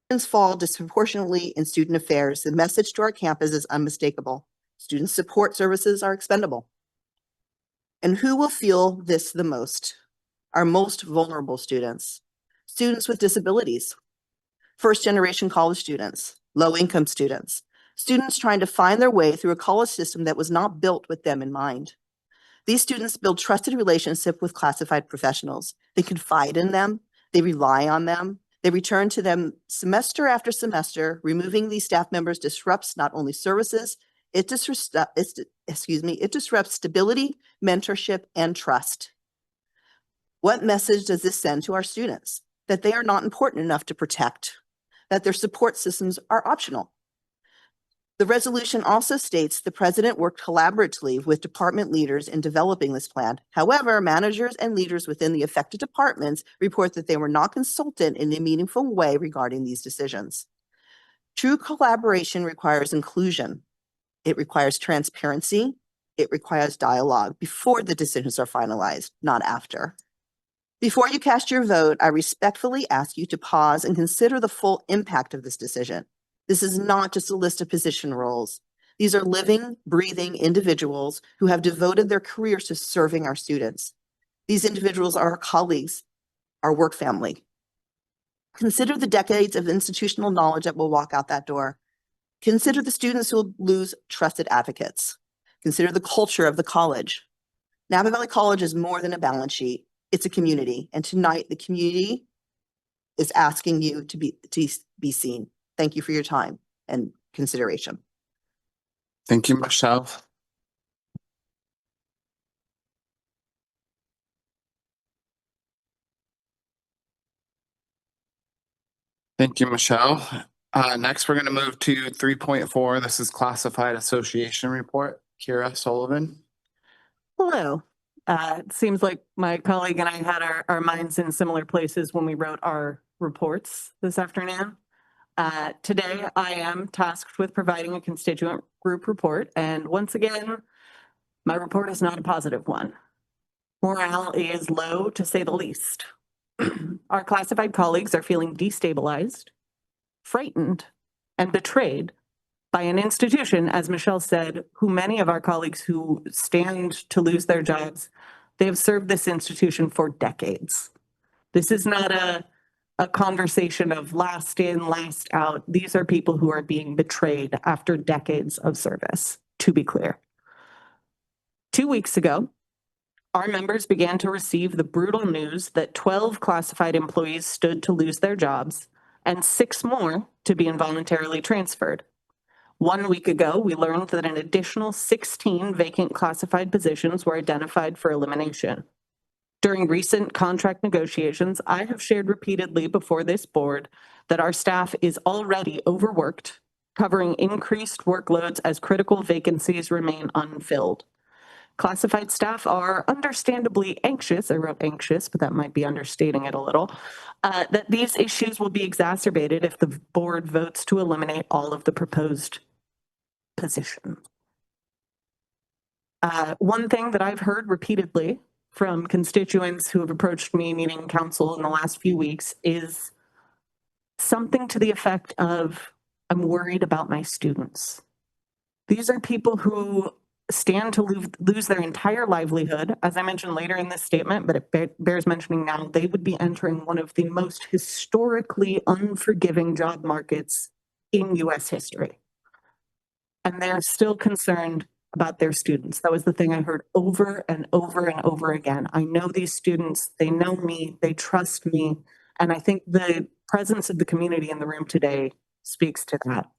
Students fall disproportionately in student affairs. The message to our campus is unmistakable. Student support services are expendable. And who will feel this the most? Our most vulnerable students, students with disabilities, first-generation college students, low-income students, students trying to find their way through a college system that was not built with them in mind. These students build trusted relationships with classified professionals. They confide in them, they rely on them, they return to them semester after semester. Removing these staff members disrupts not only services, it disrupts stability, mentorship, and trust. What message does this send to our students? That they are not important enough to protect, that their support systems are optional. The resolution also states the president worked collaboratively with department leaders in developing this plan. However, managers and leaders within the affected departments report that they were not consulted in a meaningful way regarding these decisions. True collaboration requires inclusion. It requires transparency. It requires dialogue before the decisions are finalized, not after. Before you cast your vote, I respectfully ask you to pause and consider the full impact of this decision. This is not just a list of position roles. These are living, breathing individuals who have devoted their careers to serving our students. These individuals are our colleagues, our work family. Consider the decades of institutional knowledge that will walk out that door. Consider the students who will lose trusted advocates. Consider the culture of the college. Napa Valley College is more than a balance sheet. It's a community. And tonight, the community is asking you to be seen. Thank you for your time and consideration. Thank you, Michelle. Thank you, Michelle. Next, we're going to move to 3.4. This is Classified Association Report. Kira Sullivan. Hello. It seems like my colleague and I had our minds in similar places when we wrote our reports this afternoon. Today, I am tasked with providing a constituent group report, and once again, my report is not a positive one. Morale is low, to say the least. Our classified colleagues are feeling destabilized, frightened, and betrayed by an institution, as Michelle said, who many of our colleagues who stand to lose their jobs, they have served this institution for decades. This is not a conversation of last in, last out. These are people who are being betrayed after decades of service, to be clear. 2 weeks ago, our members began to receive the brutal news that 12 classified employees stood to lose their jobs and 6 more to be involuntarily transferred. 1 week ago, we learned that an additional 16 vacant classified positions were identified for elimination. During recent contract negotiations, I have shared repeatedly before this board that our staff is already overworked, covering increased workloads as critical vacancies remain unfilled. Classified staff are understandably anxious, I wrote anxious, but that might be understating it a little, that these issues will be exacerbated if the board votes to eliminate all of the proposed positions. One thing that I've heard repeatedly from constituents who have approached me needing counsel in the last few weeks is something to the effect of, I'm worried about my students. These are people who stand to lose their entire livelihood. As I mentioned later in this statement, but it bears mentioning now, they would be entering one of the most historically unforgiving job markets in US history. And they're still concerned about their students. That was the thing I heard over and over and over again. I know these students, they know me, they trust me. And I think the presence of the community in the room today speaks to that.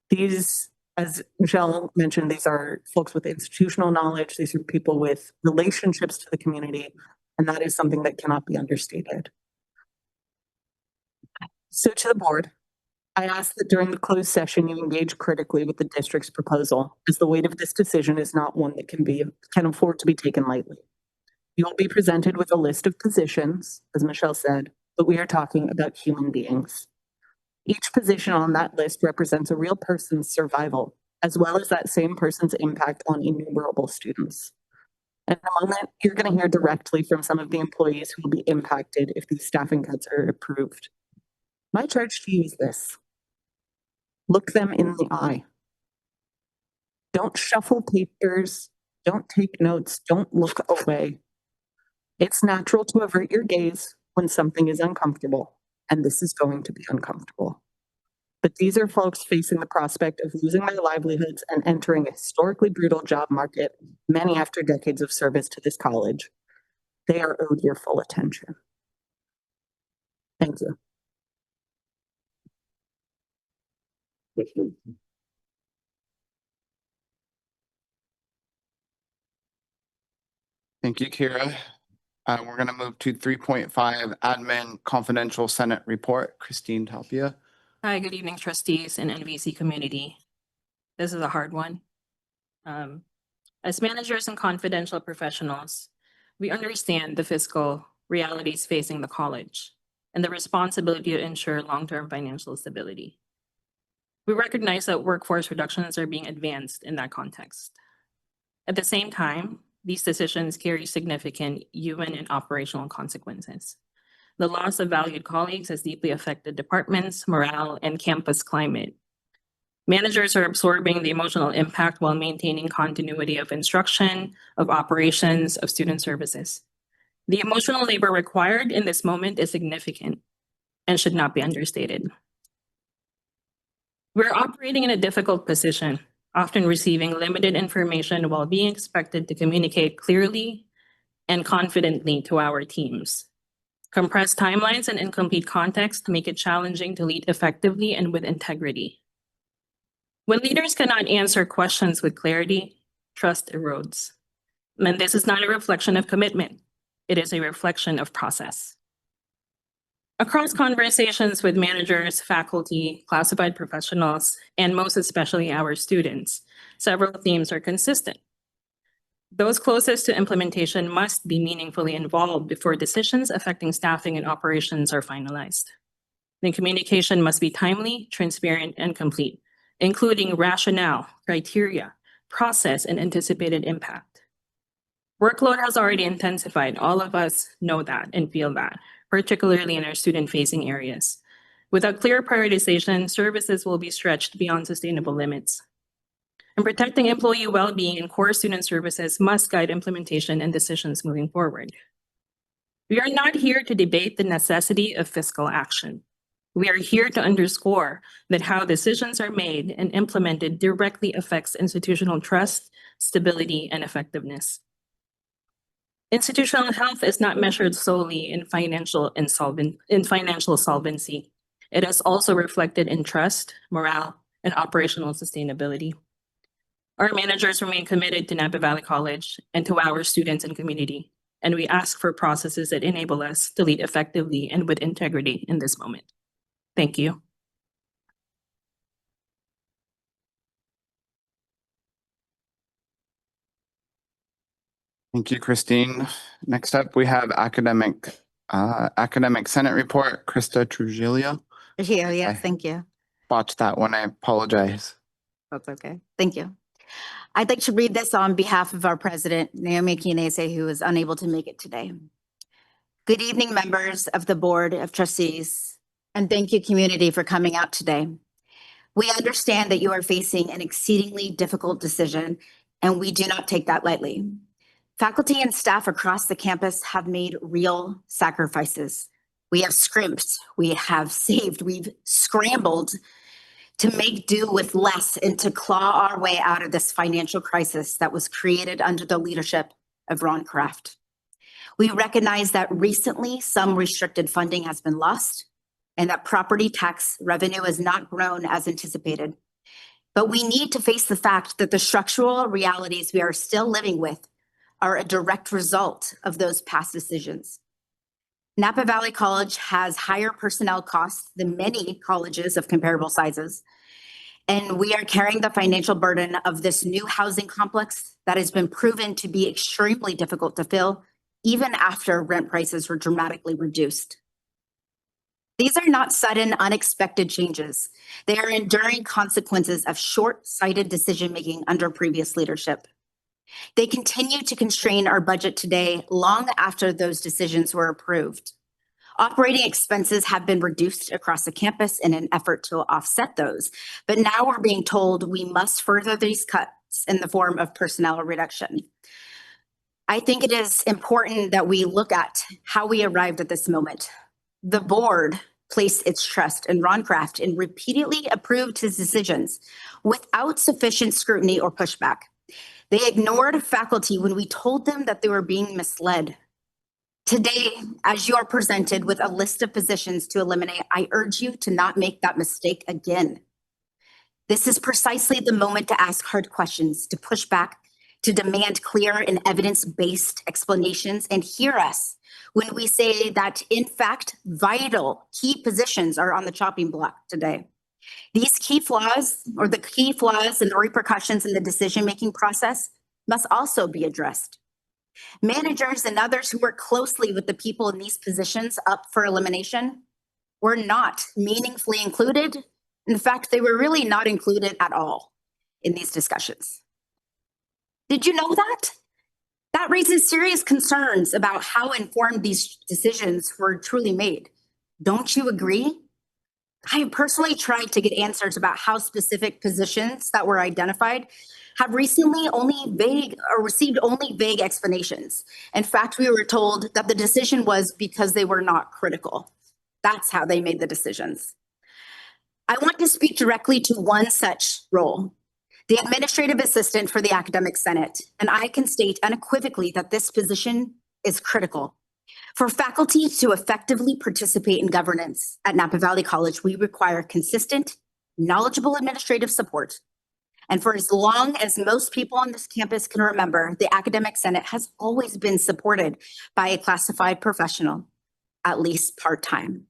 These, as Michelle mentioned, these are folks with institutional knowledge. These are people with relationships to the community. And that is something that cannot be understated. So to the board, I ask that during the closed session, you engage critically with the district's proposal, as the weight of this decision is not one that can afford to be taken lightly. You will be presented with a list of positions, as Michelle said, but we are talking about human beings. Each position on that list represents a real person's survival, as well as that same person's impact on innumerable students. In a moment, you're going to hear directly from some of the employees who will be impacted if these staffing cuts are approved. My charge to you is this. Look them in the eye. Don't shuffle papers. Don't take notes. Don't look away. It's natural to avert your gaze when something is uncomfortable, and this is going to be uncomfortable. But these are folks facing the prospect of losing their livelihoods and entering a historically brutal job market, many after decades of service to this college. They are owed your full attention. Thank you. Thank you, Kira. We're gonna move to 3.5 admin confidential Senate report. Christine Tapia. Hi, good evening, trustees and NVC community. This is a hard one. As managers and confidential professionals, we understand the fiscal realities facing the college and the responsibility to ensure long-term financial stability. We recognize that workforce reductions are being advanced in that context. At the same time, these decisions carry significant human and operational consequences. The loss of valued colleagues has deeply affected departments, morale, and campus climate. Managers are absorbing the emotional impact while maintaining continuity of instruction, of operations, of student services. The emotional labor required in this moment is significant and should not be understated. We're operating in a difficult position, often receiving limited information while being expected to communicate clearly and confidently to our teams. Compressed timelines and incomplete context make it challenging to lead effectively and with integrity. When leaders cannot answer questions with clarity, trust erodes. And this is not a reflection of commitment. It is a reflection of process. Across conversations with managers, faculty, classified professionals, and most especially our students, several themes are consistent. Those closest to implementation must be meaningfully involved before decisions affecting staffing and operations are finalized. The communication must be timely, transparent, and complete, including rationale, criteria, process, and anticipated impact. Workload has already intensified. All of us know that and feel that, particularly in our student-facing areas. Without clear prioritization, services will be stretched beyond sustainable limits. And protecting employee well-being and core student services must guide implementation and decisions moving forward. We are not here to debate the necessity of fiscal action. We are here to underscore that how decisions are made and implemented directly affects institutional trust, stability, and effectiveness. Institutional health is not measured solely in financial solvency. It is also reflected in trust, morale, and operational sustainability. Our managers remain committed to Napa Valley College and to our students and community, and we ask for processes that enable us to lead effectively and with integrity in this moment. Thank you. Thank you, Christine. Next up, we have academic Senate report, Krista Trujillo. Here, Hi. yes, thank you. Botched that one. I apologize. That's okay. Thank you. I'd like to read this on behalf of our president, Naomi Kinese, who is unable to make it today. Good evening, members of the Board of Trustees, and thank you, community, for coming out today. We understand that you are facing an exceedingly difficult decision, and we do not take that lightly. Faculty and staff across the campus have made real sacrifices. We have scrimped, we have saved, we've scrambled to make do with less and to claw our way out of this financial crisis that was created under the leadership of Ron Kraft. We recognize that recently some restricted funding has been lost and that property tax revenue has not grown as anticipated. But we need to face the fact that the structural realities we are still living with are a direct result of those past decisions. Napa Valley College has higher personnel costs than many colleges of comparable sizes. And we are carrying the financial burden of this new housing complex that has been proven to be extremely difficult to fill, even after rent prices were dramatically reduced. These are not sudden, unexpected changes. They are enduring consequences of short-sighted decision-making under previous leadership. They continue to constrain our budget today long after those decisions were approved. Operating expenses have been reduced across the campus in an effort to offset those. But now we're being told we must further these cuts in the form of personnel reduction. I think it is important that we look at how we arrived at this moment. The board placed its trust in Ron Kraft and repeatedly approved his decisions without sufficient scrutiny or pushback. They ignored faculty when we told them that they were being misled. Today, as you are presented with a list of positions to eliminate, I urge you to not make that mistake again. This is precisely the moment to ask hard questions, to push back, to demand clear and evidence-based explanations, and hear us when we say that, in fact, vital key positions are on the chopping block today. These key flaws, or the key flaws and the repercussions in the decision-making process, must also be addressed. Managers and others who work closely with the people in these positions up for elimination were not meaningfully included. In fact, they were really not included at all in these discussions. Did you know that? That raises serious concerns about how informed these decisions were truly made. Don't you agree? I have personally tried to get answers about how specific positions that were identified have recently received only vague explanations. In fact, we were told that the decision was because they were not critical. That's how they made the decisions. I want to speak directly to one such role, the administrative assistant for the academic senate, and I can state unequivocally that this position is critical. For faculty to effectively participate in governance at Napa Valley College, we require consistent, knowledgeable administrative support. And for as long as most people on this campus can remember, the academic senate has always been supported by a classified professional, at least part-time.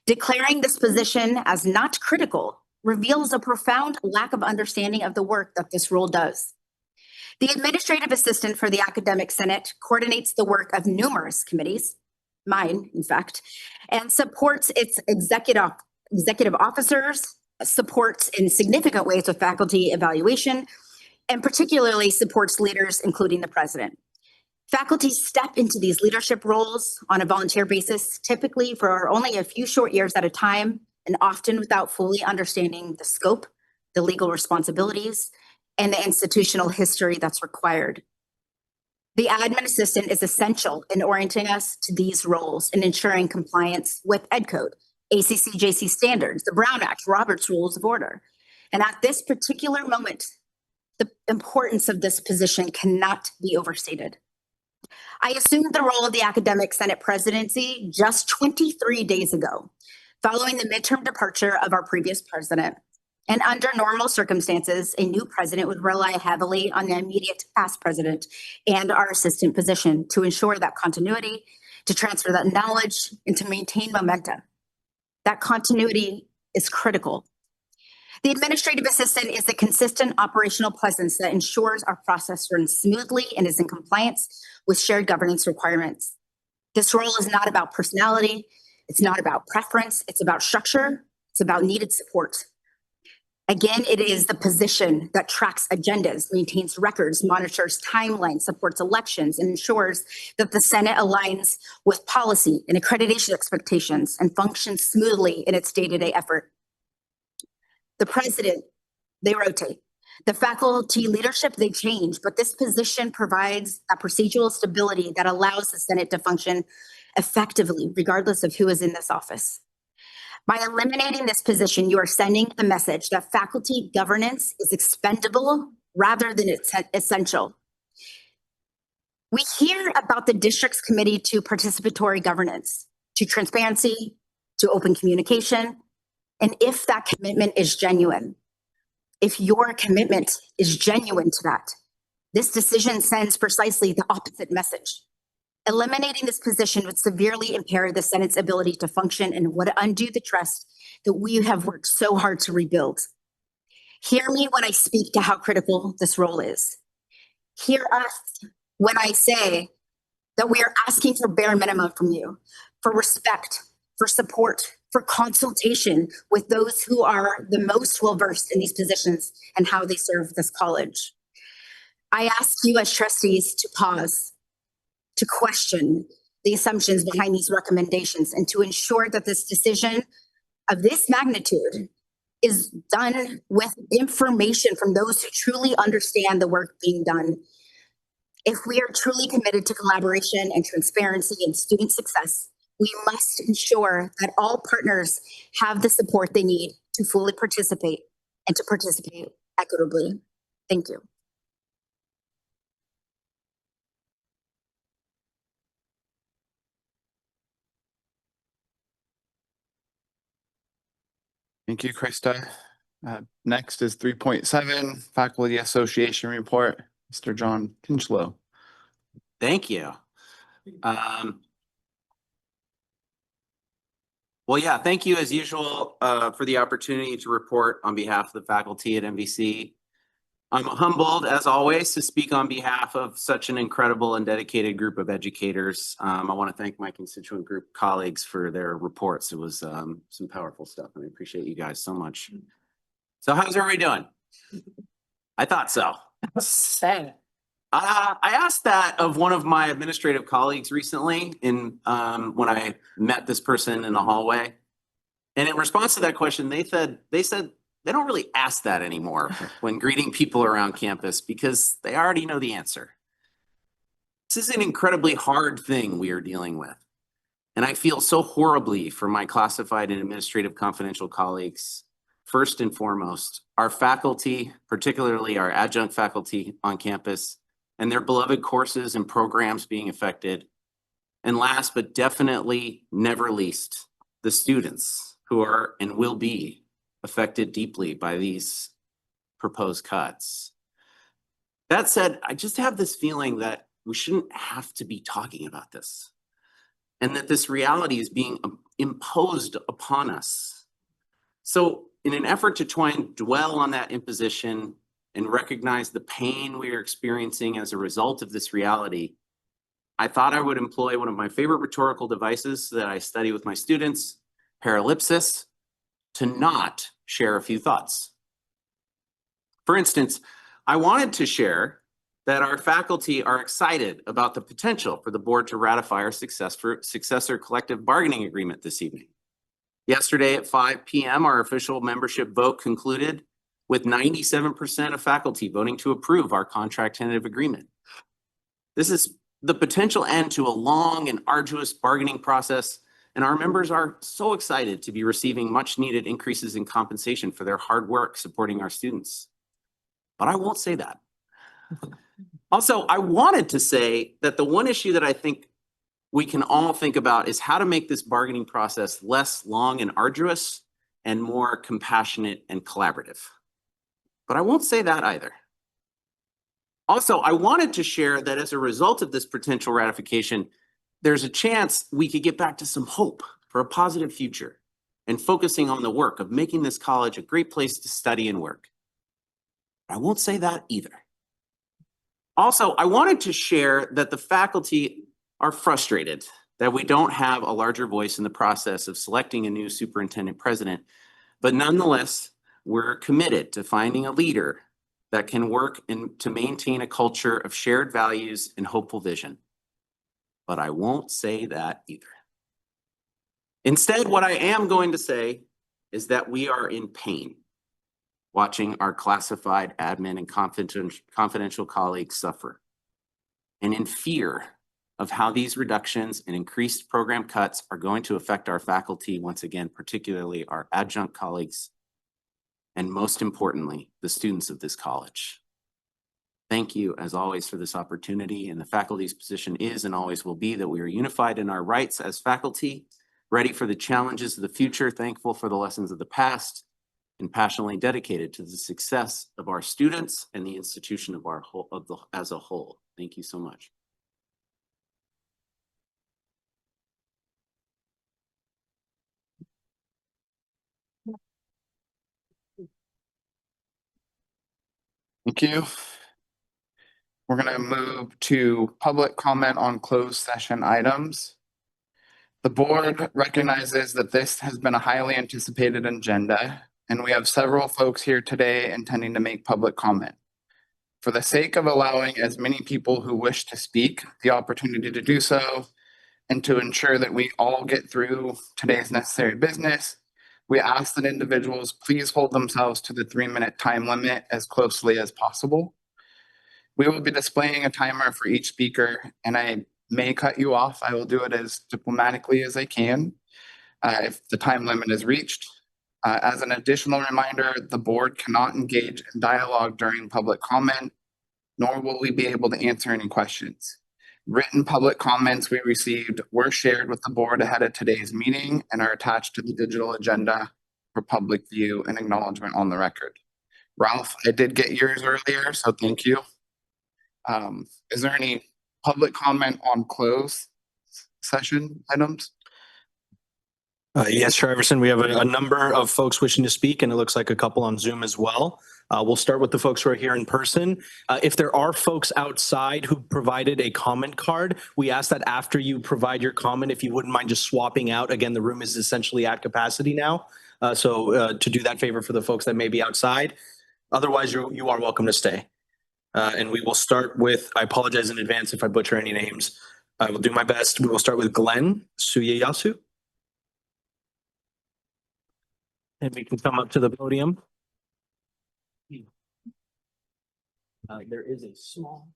Declaring this position as not critical reveals a profound lack of understanding of the work that this role does. The administrative assistant for the academic senate coordinates the work of numerous committees, mine, in fact, and supports its executive officers, supports in significant ways with faculty evaluation, and particularly supports leaders, including the president. Faculty step into these leadership roles on a volunteer basis, typically for only a few short years at a time, and often without fully understanding the scope, the legal responsibilities, and the institutional history that's required. The admin assistant is essential in orienting us to these roles and ensuring compliance with Ed Code, ACCJC standards, the Brown Act, Robert's Rules of Order. And at this particular moment, the importance of this position cannot be overstated. I assumed the role of the academic senate presidency just 23 days ago, following the midterm departure of our previous president. And under normal circumstances, a new president would rely heavily on the immediate past president and our assistant position to ensure that continuity, to transfer that knowledge, and to maintain momentum. That continuity is critical. The administrative assistant is the consistent operational presence that ensures our process runs smoothly and is in compliance with shared governance requirements. This role is not about personality. It's not about preference. It's about structure. It's about needed support. Again, it is the position that tracks agendas, maintains records, monitors timelines, supports elections, and ensures that the Senate aligns with policy and accreditation expectations and functions smoothly in its day-to-day effort. The president, they rotate. The faculty leadership, they change, but this position provides a procedural stability that allows the Senate to function effectively, regardless of who is in this office. By eliminating this position, you are sending a message that faculty governance is expendable rather than essential. We hear about the district's committee to participatory governance, to transparency, to open communication, and if that commitment is genuine, if your commitment is genuine to that, this decision sends precisely the opposite message. Eliminating this position would severely impair the Senate's ability to function and would undo the trust that we have worked so hard to rebuild. Hear me when I speak to how critical this role is. Hear us when I say that we are asking for bare minimum from you, for respect, for support, for consultation with those who are the most well-versed in these positions and how they serve this college. I ask you as trustees to pause, to question, the assumptions behind these recommendations and to ensure that this decision of this magnitude is done with information from those who truly understand the work being done. If we are truly committed to collaboration and transparency and student success, we must ensure that all partners have the support they need to fully participate and to participate equitably. Thank you. Thank you, Krista. Next is 3.7 Faculty Association Report, Mr. John Kinchlow. Thank you. Well, yeah, thank you as usual for the opportunity to report on behalf of the faculty at NVC. I'm humbled, as always, to speak on behalf of such an incredible and dedicated group of educators. I want to thank my constituent group colleagues for their reports. It was some powerful stuff, and I appreciate you guys so much. So how's everybody doing? I thought so. I asked that of one of my administrative colleagues recently when I met this person in the hallway. And in response to that question, they said they don't really ask that anymore when greeting people around campus because they already know the answer. This is an incredibly hard thing we are dealing with. And I feel so horribly for my classified and administrative confidential colleagues. First and foremost, our faculty, particularly our adjunct faculty on campus, and their beloved courses and programs being affected. And last, but definitely never least, the students who are and will be affected deeply by these proposed cuts. That said, I just have this feeling that we shouldn't have to be talking about this and that this reality is being imposed upon us. So in an effort to try and dwell on that imposition and recognize the pain we are experiencing as a result of this reality, I thought I would employ one of my favorite rhetorical devices that I study with my students, paralipsis, to not share a few thoughts. For instance, I wanted to share that our faculty are excited about the potential for the board to ratify our successor collective bargaining agreement this evening. Yesterday at 5 p.m., our official membership vote concluded with 97% of faculty voting to approve our contract tentative agreement. This is the potential end to a long and arduous bargaining process, and our members are so excited to be receiving much needed increases in compensation for their hard work supporting our students. But I won't say that. Also, I wanted to say that the one issue that I think we can all think about is how to make this bargaining process less long and arduous and more compassionate and collaborative. But I won't say that either. Also, I wanted to share that as a result of this potential ratification, there's a chance we could get back to some hope for a positive future and focusing on the work of making this college a great place to study and work. I won't say that either. Also, I wanted to share that the faculty are frustrated that we don't have a larger voice in the process of selecting a new superintendent president, but nonetheless, we're committed to finding a leader that can work to maintain a culture of shared values and hopeful vision. But I won't say that either. Instead, what I am going to say is that we are in pain watching our classified admin and confidential colleagues suffer, and in fear of how these reductions and increased program cuts are going to affect our faculty once again, particularly our adjunct colleagues, and most importantly, the students of this college. Thank you, as always, for this opportunity, and the faculty's position is and always will be that we are unified in our rights as faculty, ready for the challenges of the future, thankful for the lessons of the past, and passionately dedicated to the success of our students and the institution of our as a whole. Thank you so much. Thank you. We're going to move to public comment on closed session items. The board recognizes that this has been a highly anticipated agenda, and we have several folks here today intending to make public comment. For the sake of allowing as many people who wish to speak the opportunity to do so, And to ensure that we all get through today's necessary business, we ask that individuals please hold themselves to the 3-minute time limit as closely as possible. We will be displaying a timer for each speaker, and I may cut you off. I will do it as diplomatically as I can if the time limit is reached. As an additional reminder, the board cannot engage in dialogue during public comment, nor will we be able to answer any questions. Written public comments we received were shared with the board ahead of today's meeting and are attached to the digital agenda for public view and acknowledgement on the record. Ralph, I did get yours earlier, so thank you. Is there any public comment on closed session items? Yes, Chair Iverson, we have a number of folks wishing to speak, and it looks like a couple on Zoom as well. We'll start with the folks who are here in person. If there are folks outside who provided a comment card, we ask that after you provide your comment, if you wouldn't mind just swapping out. Again, the room is essentially at capacity now. So to do that favor for the folks that may be outside. Otherwise, you are welcome to stay. And we will start with, I apologize in advance if I butcher any names. I will do my best. We will start with Glenn Suyeyasu. And we can come up to the podium. There is a small.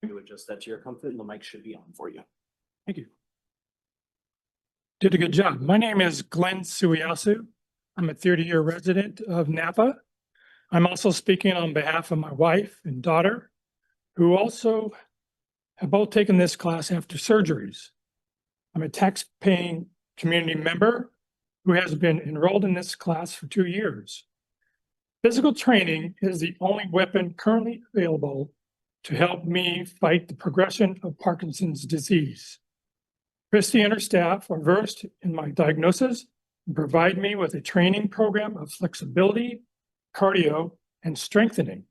You adjust that to your comfort, and the mic should be on for you. Thank you. Did a good job. My name is Glenn Suyeyasu. I'm a 30-year resident of Napa. I'm also speaking on behalf of my wife and daughter, who also have both taken this class after surgeries. I'm a tax-paying community member who has been enrolled in this class for 2 years. Physical training is the only weapon currently available to help me fight the progression of Parkinson's disease. Christy and her staff are versed in my diagnosis and provide me with a training program of flexibility, cardio, and strengthening.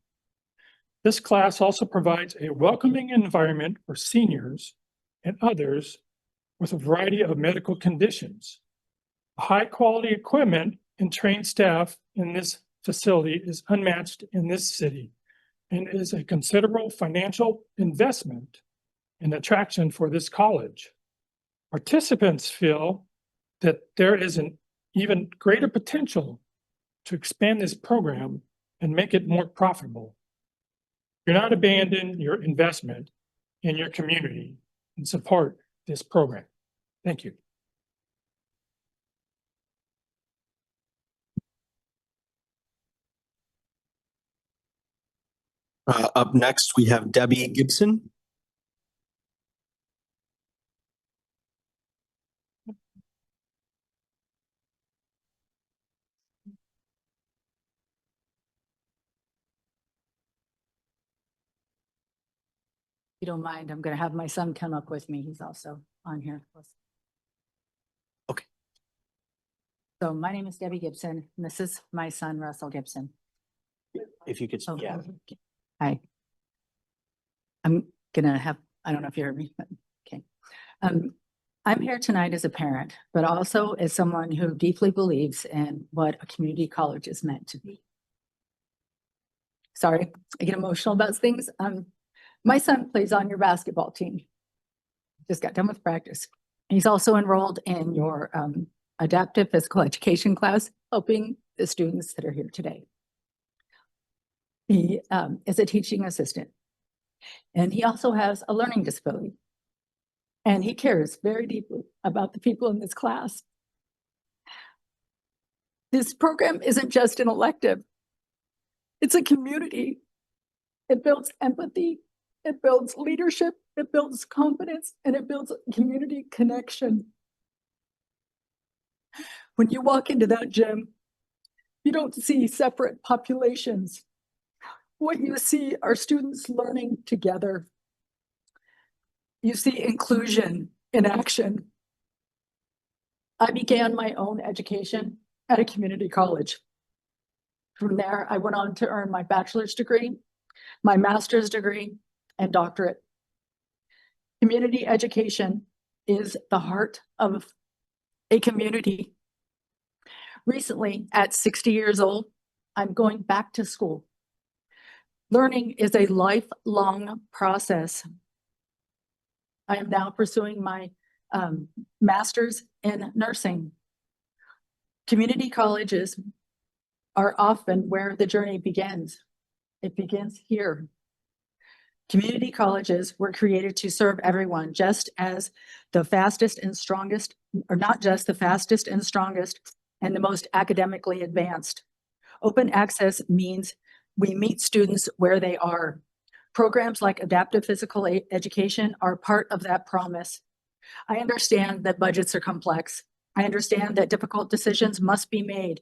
This class also provides a welcoming environment for seniors and others with a variety of medical conditions. High-quality equipment and trained staff in this facility is unmatched in this city and is a considerable financial investment and attraction for this college. Participants feel that there is an even greater potential to expand this program and make it more profitable. Do not abandon your investment in your community and support this program. Thank you. Up next, we have Debbie Gibson. You don't mind, I'm gonna have my son come up with me. He's also on here. Okay. So my name is Debbie Gibson, and this is my son, Russell Gibson. If you could, Oh, yeah. Hi. I'm gonna have, I don't know if you heard me, but okay. I'm here tonight as a parent, but also as someone who deeply believes in what a community college is meant to be. Sorry, I get emotional about things. My son plays on your basketball team. Just got done with practice. He's also enrolled in your adaptive physical education class, helping the students that are here today. He is a teaching assistant, and he also has a learning disability. And he cares very deeply about the people in this class. This program isn't just an elective. It's a community. It builds empathy. It builds leadership. It builds confidence, and it builds community connection. When you walk into that gym, you don't see separate populations. What you see are students learning together. You see inclusion in action. I began my own education at a community college. From there, I went on to earn my bachelor's degree, my master's degree, and doctorate. Community education is the heart of a community. Recently, at 60 years old, I'm going back to school. Learning is a lifelong process. I am now pursuing my master's in nursing. Community colleges are often where the journey begins. It begins here. Community colleges were created to serve everyone, just as the fastest and strongest, or not just the fastest and strongest, and the most academically advanced. Open access means we meet students where they are. Programs like adaptive physical education are part of that promise. I understand that budgets are complex. I understand that difficult decisions must be made.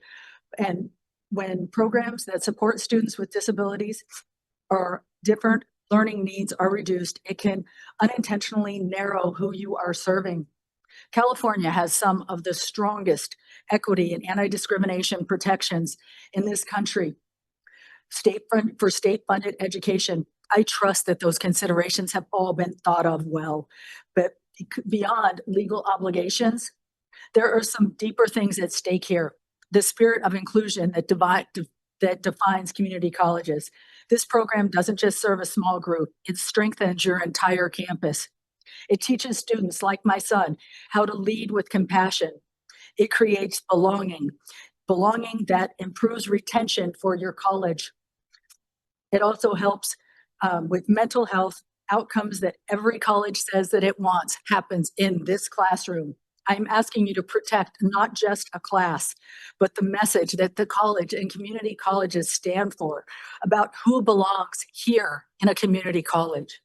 And when programs that support students with disabilities or different learning needs are reduced, it can unintentionally narrow who you are serving. California has some of the strongest equity and anti-discrimination protections in this country. For state-funded education, I trust that those considerations have all been thought of well. But beyond legal obligations, there are some deeper things at stake here. The spirit of inclusion that defines community colleges. This program doesn't just serve a small group, it strengthens your entire campus. It teaches students like my son how to lead with compassion. It creates belonging that improves retention for your college. It also helps with mental health outcomes that every college says that it wants happens in this classroom. I'm asking you to protect not just a class, but the message that the college and community colleges stand for about who belongs here in a community college.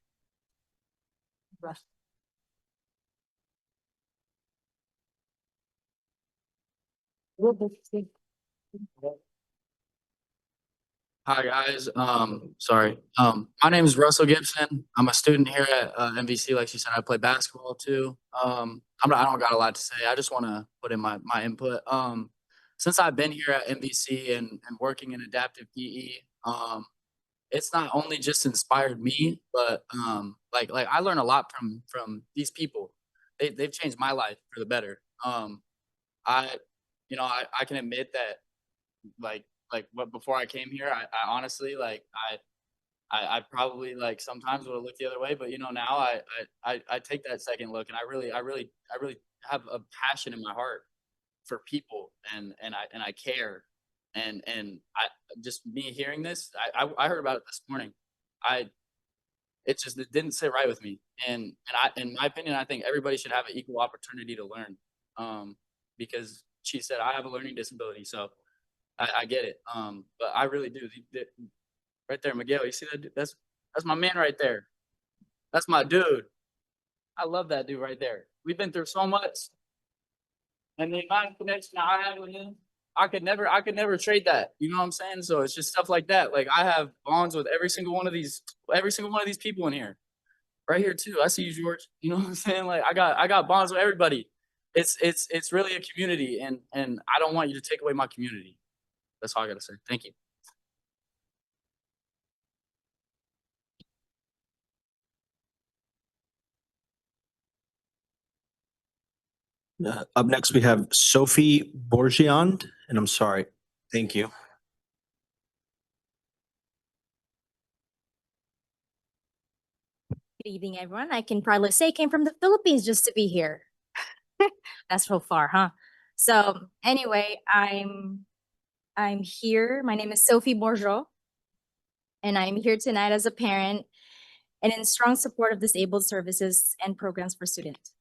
Hi, guys. Sorry. My name is Russell Gibson. I'm a student here at NVC. Like she said, I play basketball too. I don't got a lot to say. I just want to put in my input. Since I've been here at NVC and working in adaptive PE, it's not only just inspired me, but like I learn a lot from these people. They've changed my life for the better. I can admit that what before I came here, I honestly I probably sometimes would have looked the other way, but now I take that second look and I really have a passion in my heart for people and I care and I just me hearing this, I heard about it this morning. It didn't sit right with me. And in my opinion, I think everybody should have an equal opportunity to learn. Because she said I have a learning disability, so I get it. But I really do. Right there, Miguel, you see that dude? That's my man right there. That's my dude. I love that dude right there. We've been through so much. And the amount of connection I have with him, I could never trade that. You know what I'm saying? So it's just stuff like that. Like I have bonds with every single one of these people in here. Right here too. I see you, George. You know what I'm saying? Like I got bonds with everybody. It's really a community and I don't want you to take away my community. That's all I gotta say. Thank you. Up next, we have Sophie Bourgiand, and I'm sorry. Thank you. Good evening, everyone. I can probably say came from the Philippines just to be here. That's so far, huh? So anyway, I'm here. My name is Sophie Bourgeot, and I'm here tonight as a parent and in strong support of disabled services and programs for students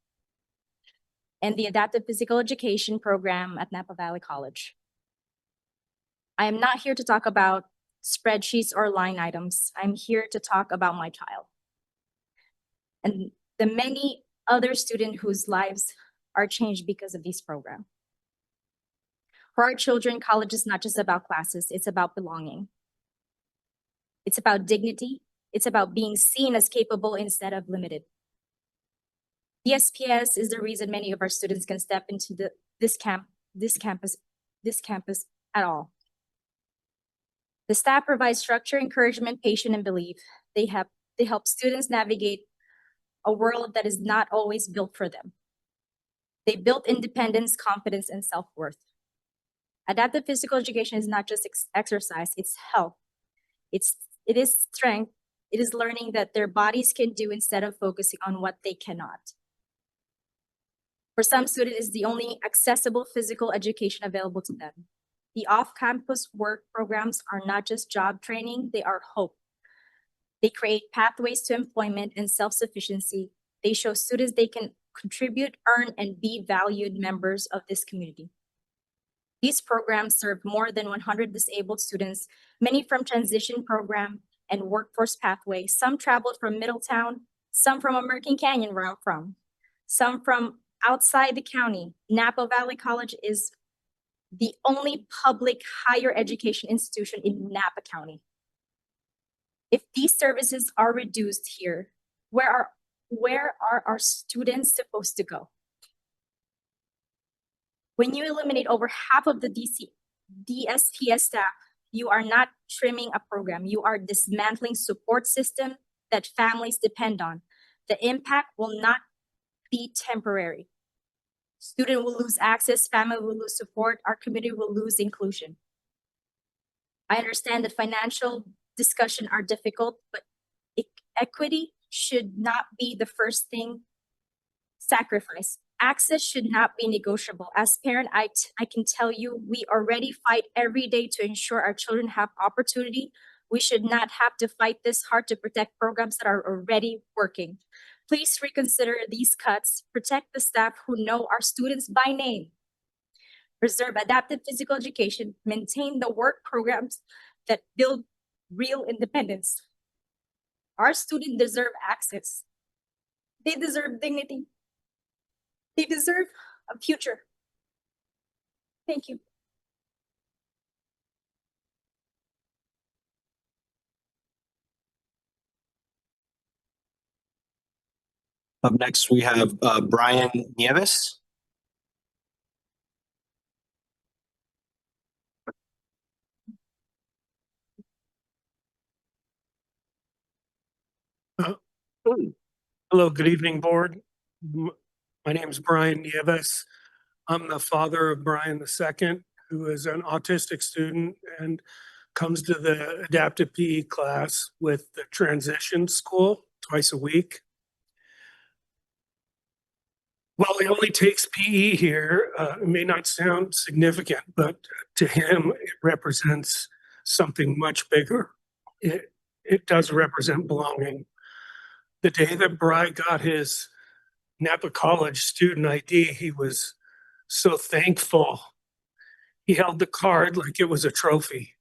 and the adaptive physical education program at Napa Valley College. I am not here to talk about spreadsheets or line items. I'm here to talk about my child and the many other students whose lives are changed because of this program. For our children, college is not just about classes, it's about belonging. It's about dignity. It's about being seen as capable instead of limited. The SPS is the reason many of our students can step into this campus at all. The staff provides structure, encouragement, patience, and belief. They help students navigate a world that is not always built for them. They build independence, confidence, and self-worth. Adaptive physical education is not just exercise, it's health. It's It is strength. It is learning that their bodies can do instead of focusing on what they cannot. For some students, it's the only accessible physical education available to them. The off-campus work programs are not just job training, they are hope. They create pathways to employment and self-sufficiency. They show students they can contribute, earn, and be valued members of this community. These programs serve more than 100 disabled students, many from transition program and workforce pathway. Some traveled from Middletown, some from American Canyon, where I'm from, some from outside the county. Napa Valley College is the only public higher education institution in Napa County. If these services are reduced here, where are our students supposed to go? When you eliminate over half of the DSPS staff, you are not trimming a program. You are dismantling support system that families depend on. The impact will not be temporary. Student will lose access, family will lose support, our community will lose inclusion. I understand that financial discussions are difficult, but equity should not be the first thing sacrificed. Access should not be negotiable. As parent, I can tell you, we already fight every day to ensure our children have opportunity. We should not have to fight this hard to protect programs that are already working. Please reconsider these cuts, protect the staff who know our students by name, preserve adaptive physical education, maintain the work programs that build real independence. Our students deserve access. They deserve dignity. They deserve a future. Thank you. Up next, we have Brian Nieves. Hello, good evening, board. My name is Brian Nieves. I'm the father of Brian II, who is an autistic student and comes to the adaptive PE class with the transition school twice a week. While he only takes PE here, it may not sound significant, but to him, it represents something much bigger. It does represent belonging. The day that Bry got his Napa College student ID, he was so thankful. He held the card like it was a trophy.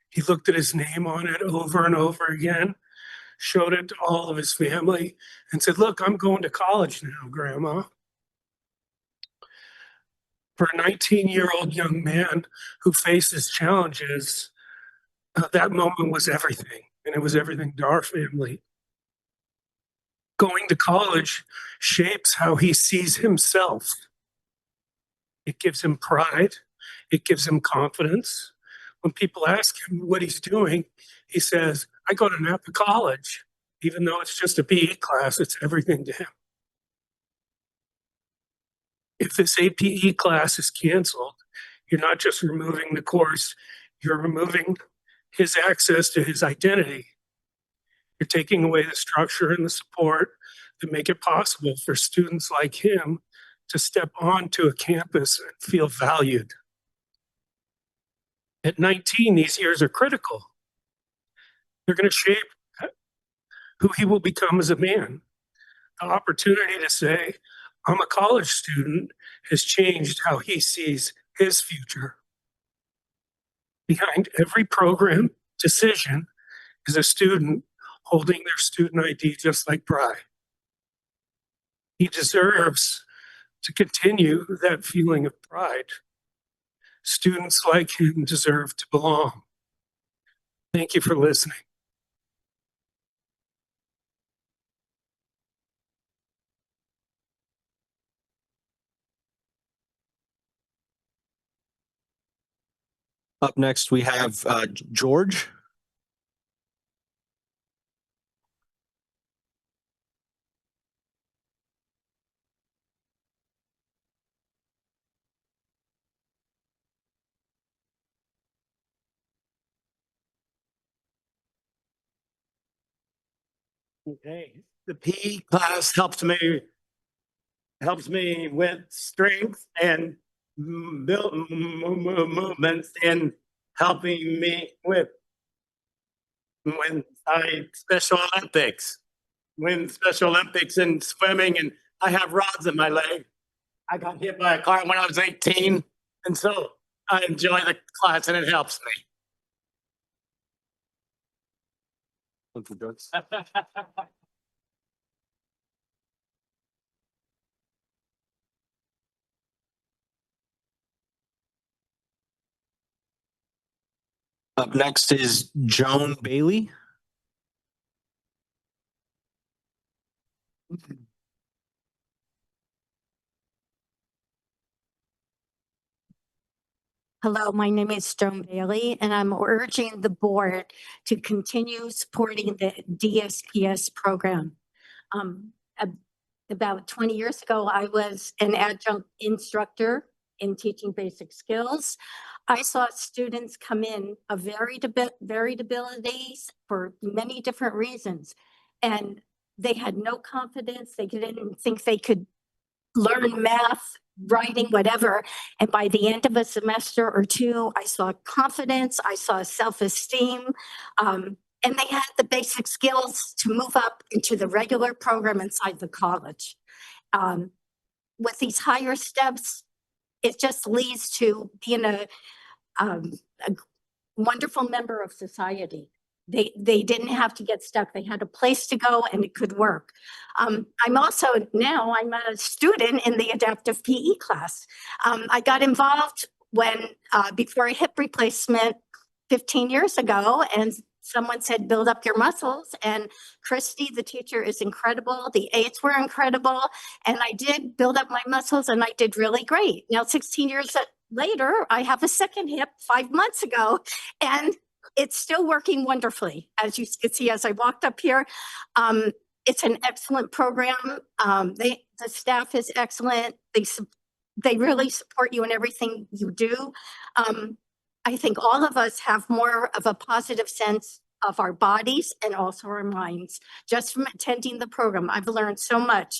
He looked at his name on it over and over again, showed it to all of his family, and said, "Look, I'm going to college now, Grandma." For a 19-year-old young man who faces challenges, that moment was everything, and it was everything to our family. Going to college shapes how he sees himself. It gives him pride. It gives him confidence. When people ask him what he's doing, he says, "I go to Napa College." Even though it's just a PE class, it's everything to him. If this APE class is canceled, you're not just removing the course, you're removing his access to his identity. You're taking away the structure and the support that make it possible for students like him to step onto a campus and feel valued. At 19, these years are critical. They're going to shape who he will become as a man. The opportunity to say, "I'm a college student," has changed how he sees his future. Behind every program decision is a student holding their student ID just like Bry. He deserves to continue that feeling of pride. Students like him deserve to belong. Thank you for listening. Up next, we have George. Okay, the PE class helps me with strength and build movements and helping me with when I win Special Olympics in swimming, and I have rods in my leg. I got hit by a car when I was 18, and so I enjoy the class and it helps me. Up next is Joan Bailey. Hello, my name is Joan Bailey, and I'm urging the board to continue supporting the DSPS program. About 20 years ago, I was an adjunct instructor in teaching basic skills. I saw students come in of varied abilities for many different reasons, and they had no confidence. They didn't think they could learn math, writing, whatever. And by the end of a semester or two, I saw confidence, I saw self-esteem, and they had the basic skills to move up into the regular program inside the college. With these higher steps, it just leads to being a wonderful member of society. They didn't have to get stuck. They had a place to go and it could work. I'm a student in the adaptive PE class. I got involved before a hip replacement 15 years ago, and someone said, build up your muscles. And Christy, the teacher, is incredible. The aides were incredible. And I did build up my muscles and I did really great. Now, 16 years later, I have a second hip 5 months ago, and it's still working wonderfully. As you can see, as I walked up here, it's an excellent program. The staff is excellent. They really support you in everything you do. I think all of us have more of a positive sense of our bodies and also our minds just from attending the program. I've learned so much.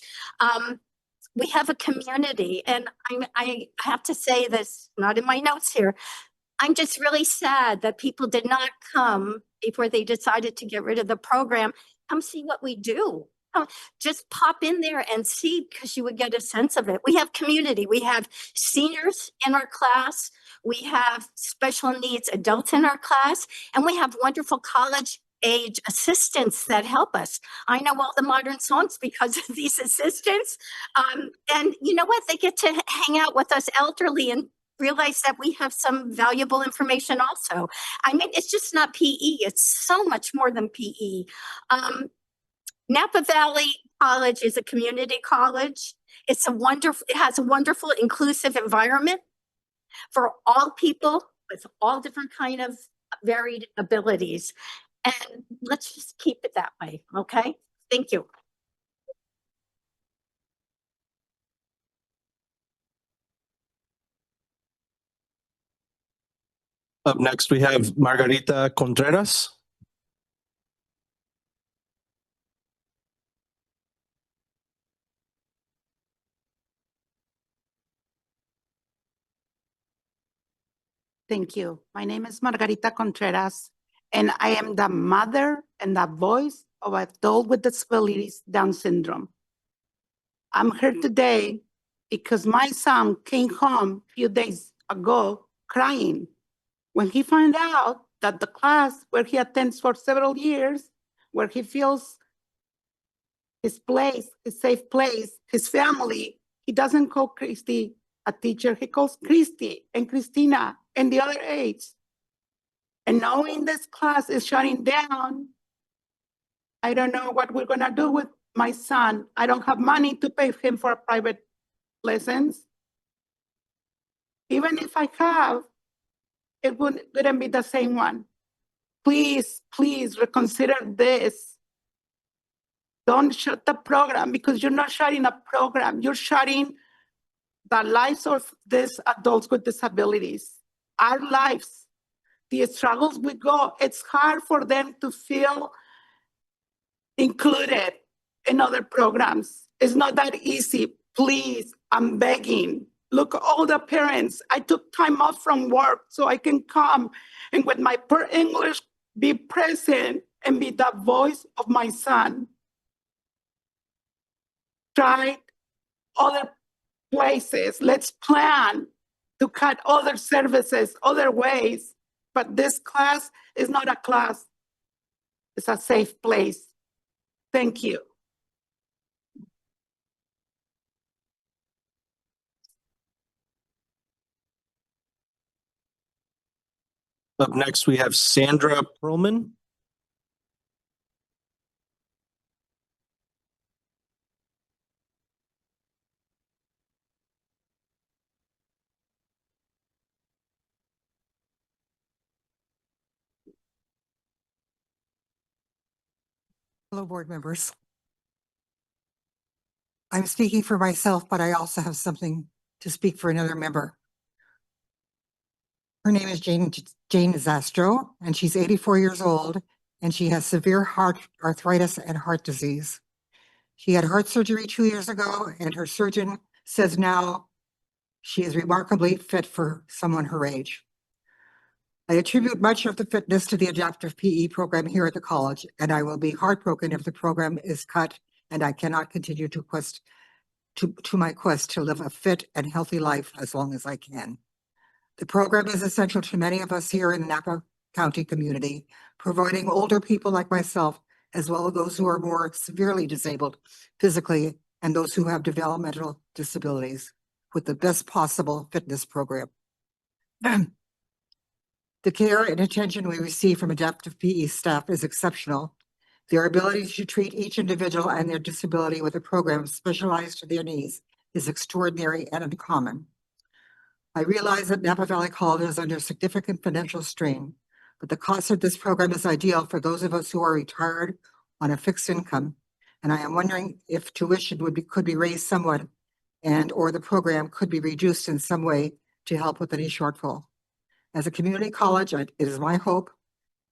We have a community, and I have to say this, not in my notes here, I'm just really sad that people did not come before they decided to get rid of the program. Come see what we do. Just pop in there and see, because you would get a sense of it. We have community. We have seniors in our class. We have special needs adults in our class, and we have wonderful college age assistants that help us. I know all the modern songs because of these assistants. And you know what? They get to hang out with us elderly and realize that we have some valuable information also. I mean, it's just not PE. It's so much more than PE. Napa Valley College is a community college. It has a wonderful inclusive environment for all people with all different kind of varied abilities. And let's just keep it that way, okay? Thank you. Up next, we have Margarita Contreras. Thank you. My name is Margarita Contreras, and I am the mother and the voice of an adult with disabilities, Down syndrome. I'm here today because my son came home a few days ago crying when he found out that the class where he attends for several years, where he feels his place, his safe place, his family, he doesn't call Christy a teacher, he calls Christy and Christina and the other aides. And knowing this class is shutting down, I don't know what we're gonna do with my son. I don't have money to pay him for private lessons. Even if I have, it wouldn't be the same one. Please, please reconsider this. Don't shut the program, because you're not shutting a program. You're shutting the lives of these adults with disabilities. Our lives, the struggles we go, it's hard for them to feel included in other programs. It's not that easy. Please, I'm begging. Look, all the parents, I took time off from work so I can come and with my poor English, be present and be the voice of my son. Try other places. Let's plan to cut other services, other ways. But this class is not a class. It's a safe place. Thank you. Up next, we have Sandra Perlman. Hello, board members. I'm speaking for myself, but I also have something to speak for another member. Her name is Jane Zastro, and she's 84 years old, and she has severe heart arthritis and heart disease. She had heart surgery 2 years ago, and her surgeon says now she is remarkably fit for someone her age. I attribute much of the fitness to the adaptive PE program here at the college, and I will be heartbroken if the program is cut and I cannot continue to my quest to live a fit and healthy life as long as I can. The program is essential to many of us here in the Napa County community, providing older people like myself, as well as those who are more severely disabled physically and those who have developmental disabilities, with the best possible fitness program. The care and attention we receive from adaptive PE staff is exceptional. Their ability to treat each individual and their disability with a program specialized to their needs is extraordinary and uncommon. I realize that Napa Valley College is under significant financial strain, but the cost of this program is ideal for those of us who are retired on a fixed income. And I am wondering if tuition could be raised somewhat or the program could be reduced in some way to help with any shortfall. As a community college, it is my hope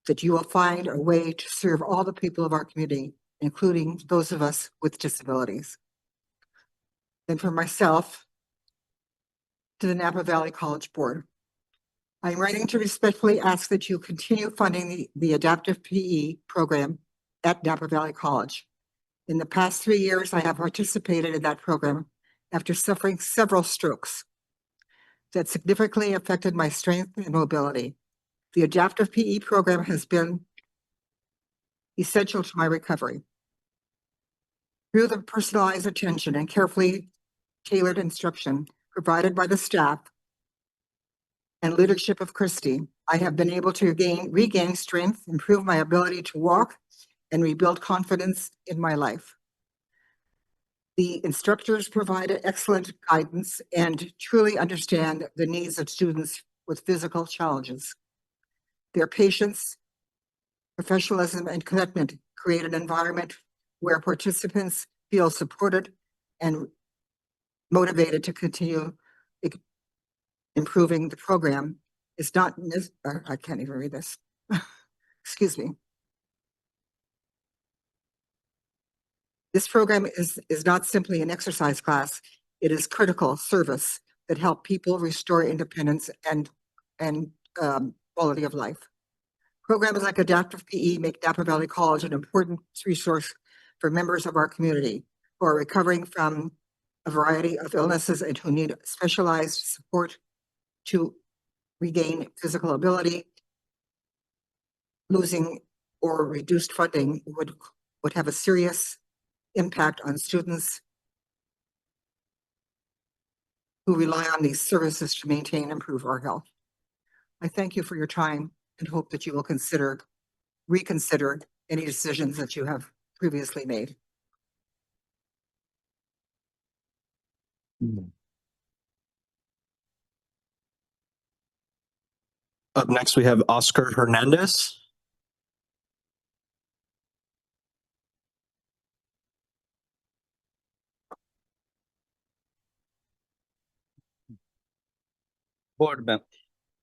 that you will find a way to serve all the people of our community, including those of us with disabilities. And for myself, to the Napa Valley College Board, I'm writing to respectfully ask that you continue funding the adaptive PE program at Napa Valley College. In the past 3 years, I have participated in that program after suffering several strokes that significantly affected my strength and mobility. The adaptive PE program has been essential to my recovery. Through the personalized attention and carefully tailored instruction provided by the staff and leadership of Christy, I have been able to regain strength, improve my ability to walk, and rebuild confidence in my life. The instructors provided excellent guidance and truly understand the needs of students with physical challenges. Their patience, professionalism, and commitment create an environment where participants feel supported and motivated to continue improving the program. It's not, I can't even read this. Excuse me. This program is not simply an exercise class. It is critical service that help people restore independence and quality of life. Programs like adaptive PE make Napa Valley College an important resource for members of our community who are recovering from a variety of illnesses and who need specialized support to regain physical ability. Losing or reduced funding would have a serious impact on students who rely on these services to maintain and improve our health. I thank you for your time and hope that you will reconsider any decisions that you have previously made. Up next, we have Oscar Hernandez.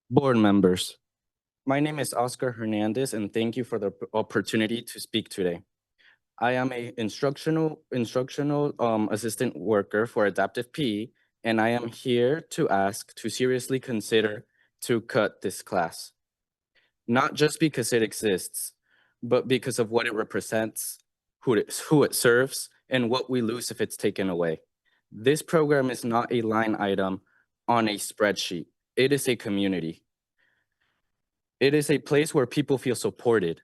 Board members, my name is Oscar Hernandez, and thank you for the opportunity to speak today. I am a instructional assistant worker for adaptive PE, and I am here to ask to seriously consider to cut this class. Not just because it exists, but because of what it represents, who it serves, and what we lose if it's taken away. This program is not a line item on a spreadsheet. It is a community. It is a place where people feel supported,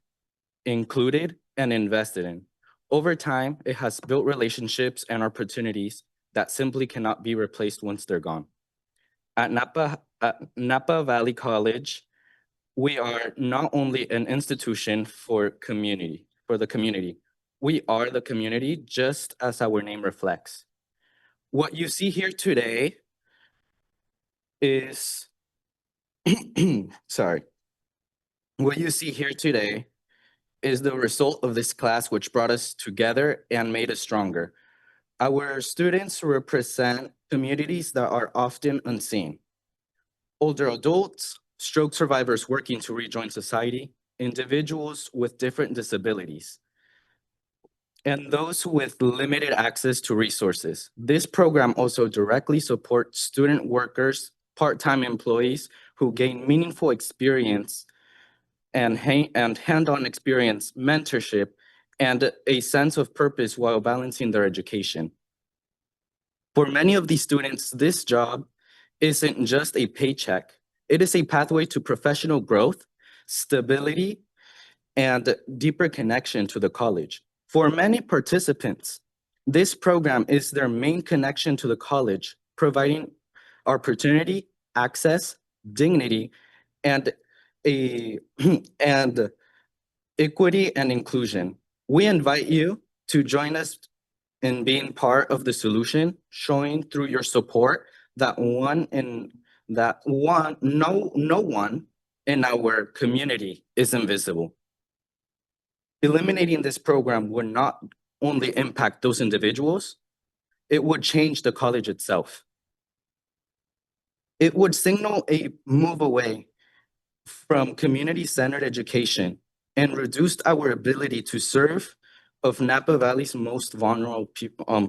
included, and invested in. Over time, it has built relationships and opportunities that simply cannot be replaced once they're gone. At Napa Valley College, we are not only an institution for the community. We are the community, just as our name reflects. What you see here today is, sorry. What you see here today is the result of this class, which brought us together and made us stronger. Our students represent communities that are often unseen. Older adults, stroke survivors working to rejoin society, individuals with different disabilities, and those with limited access to resources. This program also directly supports student workers, part-time employees who gain meaningful experience and hand-on experience, mentorship, and a sense of purpose while balancing their education. For many of these students, this job isn't just a paycheck. It is a pathway to professional growth, stability, and deeper connection to the college. For many participants, this program is their main connection to the college, providing opportunity, access, dignity, and and equity and inclusion. We invite you to join us in being part of the solution, showing through your support that no one in our community is invisible. Eliminating this program would not only impact those individuals, it would change the college itself. It would signal a move away from community-centered education and reduce our ability to serve of Napa Valley's most vulnerable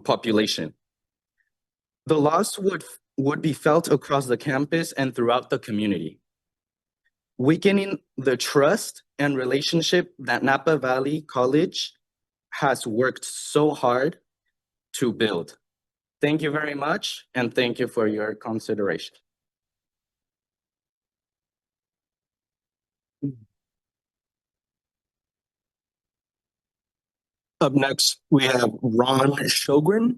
population. The loss would be felt across the campus and throughout the community, weakening the trust and relationship that Napa Valley College has worked so hard to build. Thank you very much, and thank you for your consideration. Up next, we have Ron Shogren.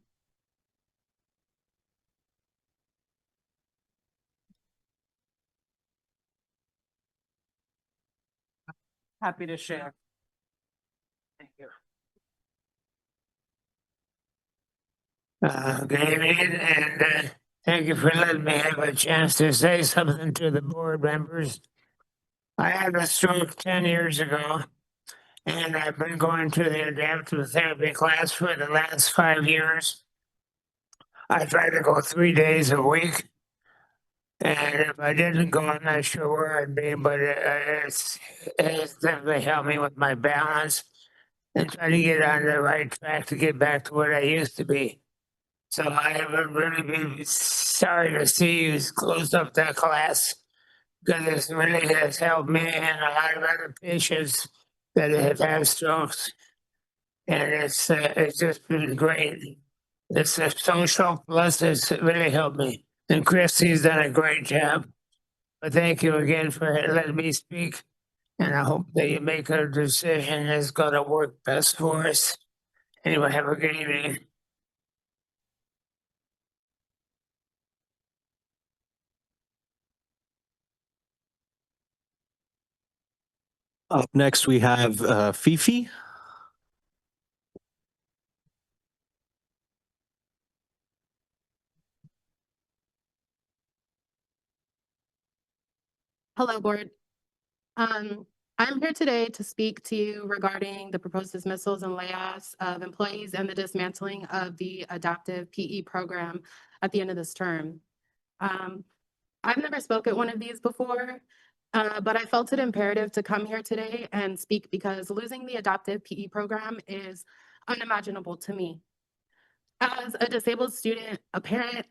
Happy to share. Thank you. Good evening, and thank you for letting me have a chance to say something to the board members. I had a stroke 10 years ago, and I've been going to the adaptive therapy class for the last 5 years. I try to go 3 days a week, and if I didn't go, I'm not sure where I'd be, but it's definitely helped me with my balance and try to get on the right track to get back to what I used to be. So I would really be sorry to see you close up that class, because it really has helped me and a lot of other patients that have had strokes. And it's just been great. It's a social, plus it's really helped me. And Christy's done a great job. But thank you again for letting me speak. And I hope that you make a decision that's gonna work best for us. Anyway, have a good evening. Up next, we have Fifi. Hello, board. I'm here today to speak to you regarding the proposed dismissals and layoffs of employees and the dismantling of the adaptive PE program at the end of this term. I've never spoke at one of these before, but I felt it imperative to come here today and speak because losing the adaptive PE program is unimaginable to me. As a disabled student, a parent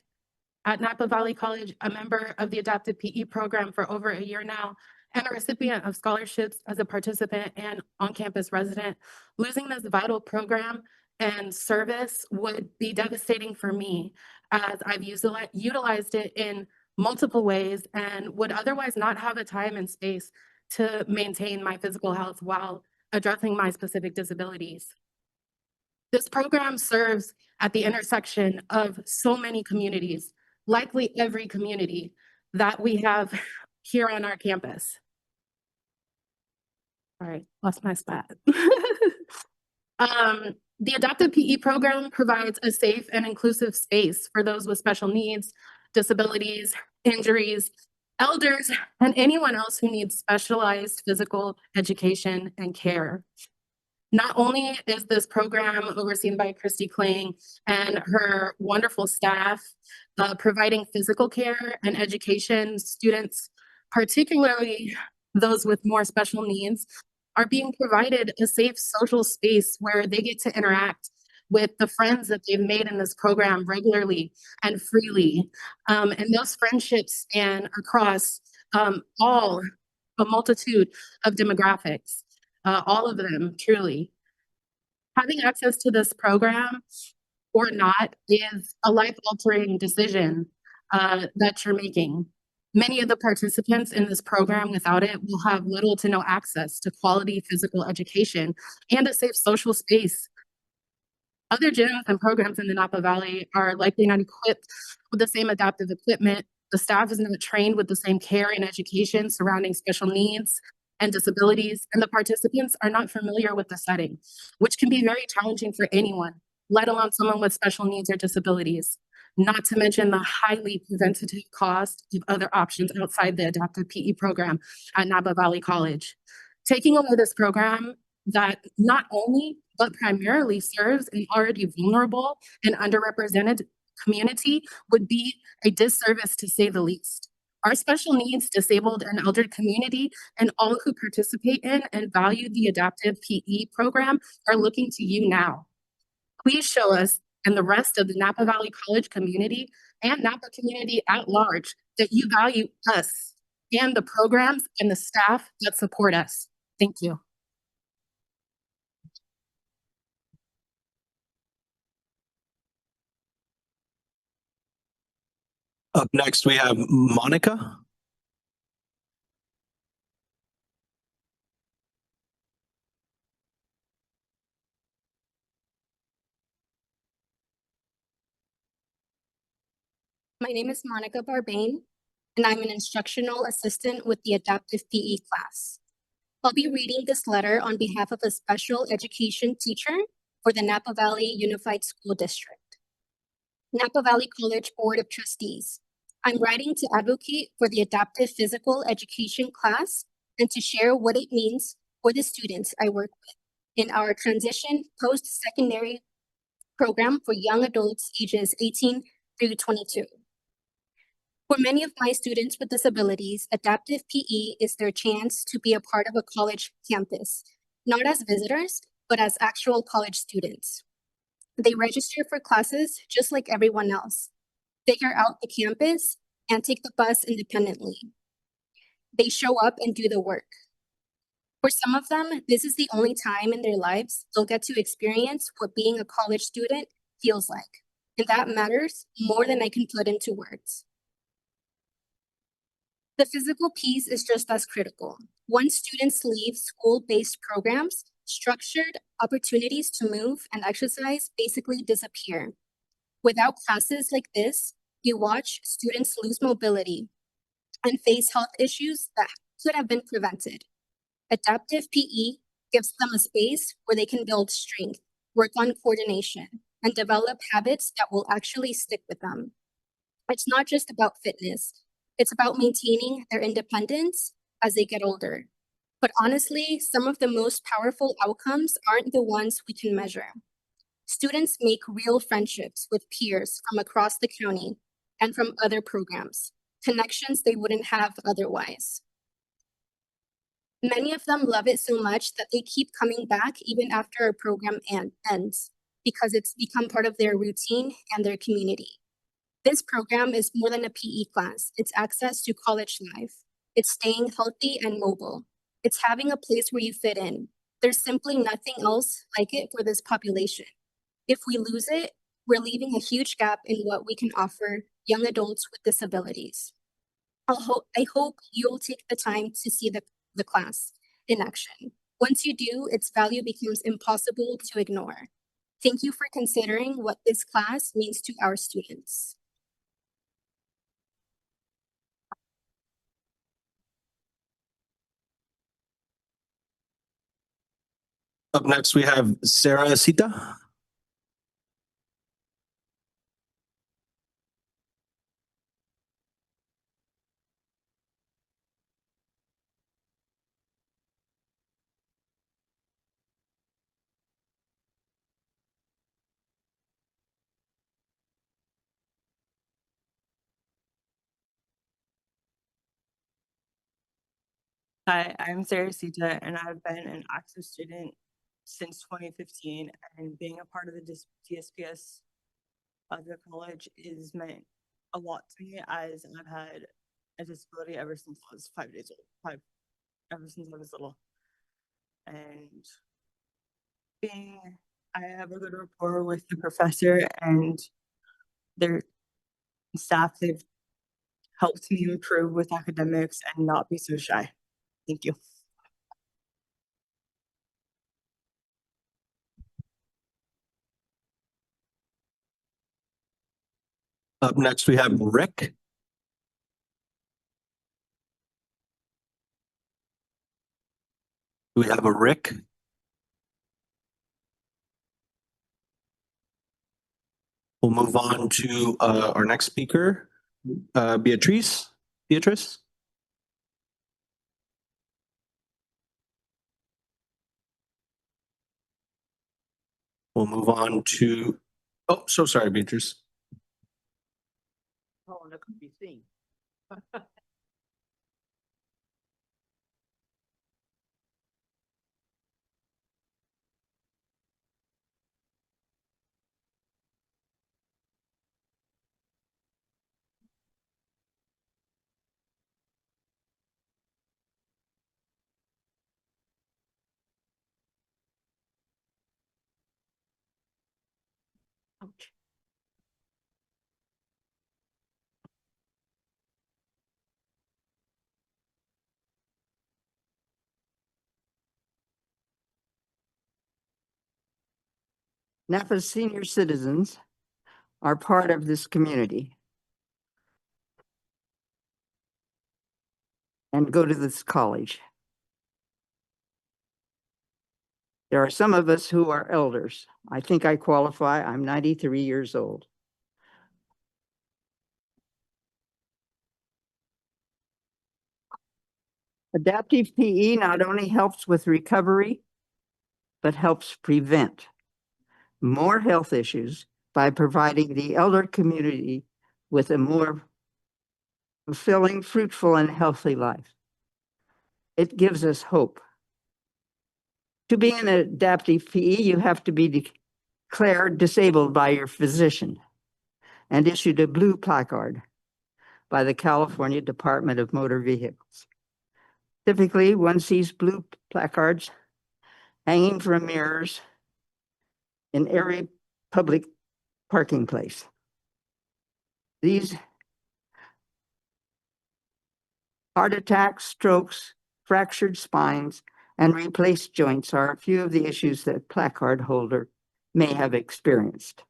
at Napa Valley College, a member of the adaptive PE program for over a year now, and a recipient of scholarships as a participant and on-campus resident, losing this vital program and service would be devastating for me, as I've utilized it in multiple ways and would otherwise not have the time and space to maintain my physical health while addressing my specific disabilities. This program serves at the intersection of so many communities, likely every community that we have here on our campus. All right, lost my spot. The adaptive PE program provides a safe and inclusive space for those with special needs, disabilities, injuries, elders, and anyone else who needs specialized physical education and care. Not only is this program overseen by Christy Kling and her wonderful staff, providing physical care and education, students, particularly those with more special needs, are being provided a safe social space where they get to interact with the friends that they've made in this program regularly and freely. And those friendships span across all a multitude of demographics, all of them truly. Having access to this program or not is a life-altering decision that you're making. Many of the participants in this program without it will have little to no access to quality physical education and a safe social space. Other gyms and programs in the Napa Valley are likely not equipped with the same adaptive equipment. The staff is not trained with the same care and education surrounding special needs and disabilities, and the participants are not familiar with the setting, which can be very challenging for anyone, let alone someone with special needs or disabilities. Not to mention the highly preventative cost of other options outside the adaptive PE program at Napa Valley College. Taking away this program that not only, but primarily serves an already vulnerable and underrepresented community would be a disservice, to say the least. Our special needs, disabled, and elderly community and all who participate in and value the adaptive PE program are looking to you now. Please show us and the rest of the Napa Valley College community and Napa community at large that you value us and the programs and the staff that support us. Thank you. Up next, we have Monica. My name is Monica Barbane, and I'm an instructional assistant with the adaptive PE class. I'll be reading this letter on behalf of a special education teacher for the Napa Valley Unified School District. Napa Valley College Board of Trustees. I'm writing to advocate for the adaptive physical education class and to share what it means for the students I work with in our transition post-secondary program for young adults ages 18 through 22. For many of my students with disabilities, adaptive PE is their chance to be a part of a college campus, not as visitors, but as actual college students. They register for classes just like everyone else, figure out the campus, and take the bus independently. They show up and do the work. For some of them, this is the only time in their lives they'll get to experience what being a college student feels like, and that matters more than I can put into words. The physical piece is just as critical. Once students leave school-based programs, structured opportunities to move and exercise basically disappear. Without classes like this, you watch students lose mobility and face health issues that could have been prevented. Adaptive PE gives them a space where they can build strength, work on coordination, and develop habits that will actually stick with them. It's not just about fitness. It's about maintaining their independence as they get older. But honestly, some of the most powerful outcomes aren't the ones we can measure. Students make real friendships with peers from across the county and from other programs, connections they wouldn't have otherwise. Many of them love it so much that they keep coming back even after a program ends because it's become part of their routine and their community. This program is more than a PE class. It's access to college life. It's staying healthy and mobile. It's having a place where you fit in. There's simply nothing else like it for this population. If we lose it, we're leaving a huge gap in what we can offer young adults with disabilities. I hope you'll take the time to see the class in action. Once you do, its value becomes impossible to ignore. Thank you for considering what this class means to our students. Up next, we have Sarah Sita. Hi, I'm Sarah Sita, and I've been an active student since 2015, and being a part of the DSPS of the college is meant a lot to me, as I've had a disability ever since I was 5 days old, ever since I was little. And I have a good rapport with the professor and their staff. They've helped me improve with academics and not be so shy. Thank you. Up next, we have Rick. Do we have a Rick? We'll move on to our next speaker, Beatrice. Beatrice? We'll move on to, oh, so sorry, Beatrice. Oh, that could be seen. Ouch. Napa's senior citizens are part of this community and go to this college. There are some of us who are elders. I think I qualify. I'm 93 years old. Adaptive PE not only helps with recovery, but helps prevent more health issues by providing the elder community with a more fulfilling, fruitful, and healthy life. It gives us hope. To be an adaptive PE, you have to be declared disabled by your physician and issued a blue placard by the California Department of Motor Vehicles. Typically, one sees blue placards hanging from mirrors in every public parking place. These heart attacks, strokes, fractured spines, and replaced joints are a few of the issues that placard holder may have experienced.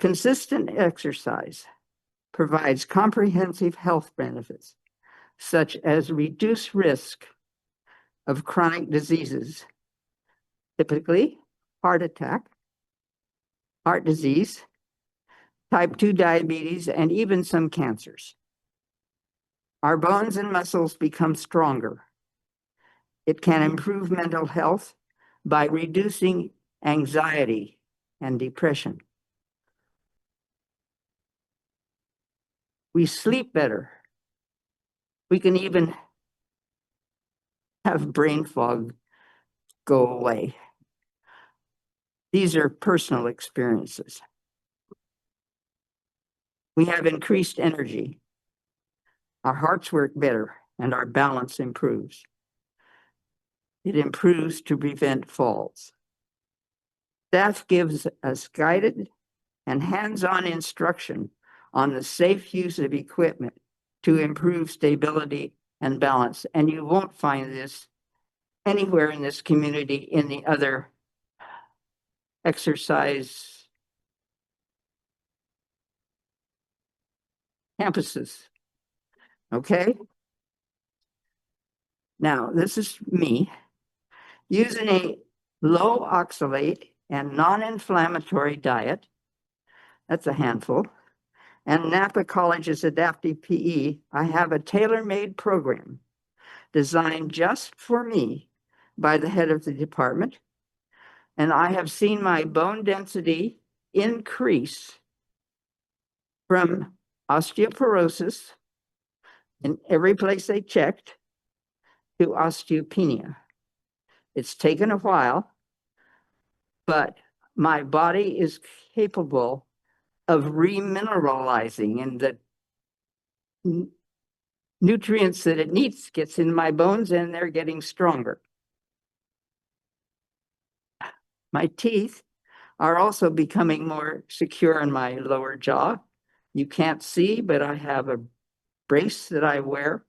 Consistent exercise provides comprehensive health benefits, such as reduced risk of chronic diseases, typically heart attack, heart disease, type 2 diabetes, and even some cancers. Our bones and muscles become stronger. It can improve mental health by reducing anxiety and depression. We sleep better. We can even have brain fog go away. These are personal experiences. We have increased energy. Our hearts work better and our balance improves. It improves to prevent falls. Staff gives us guided and hands-on instruction on the safe use of equipment to improve stability and balance. And you won't find this anywhere in this community in the other exercise campuses. Okay? Now, this is me using a low oxalate and non-inflammatory diet. That's a handful. And Napa College's adaptive PE, I have a tailor-made program designed just for me by the head of the department. And I have seen my bone density increase from osteoporosis in every place they checked to osteopenia. It's taken a while, but my body is capable of remineralizing, and the nutrients that it needs gets in my bones and they're getting stronger. My teeth are also becoming more secure in my lower jaw. You can't see, but I have a brace that I wear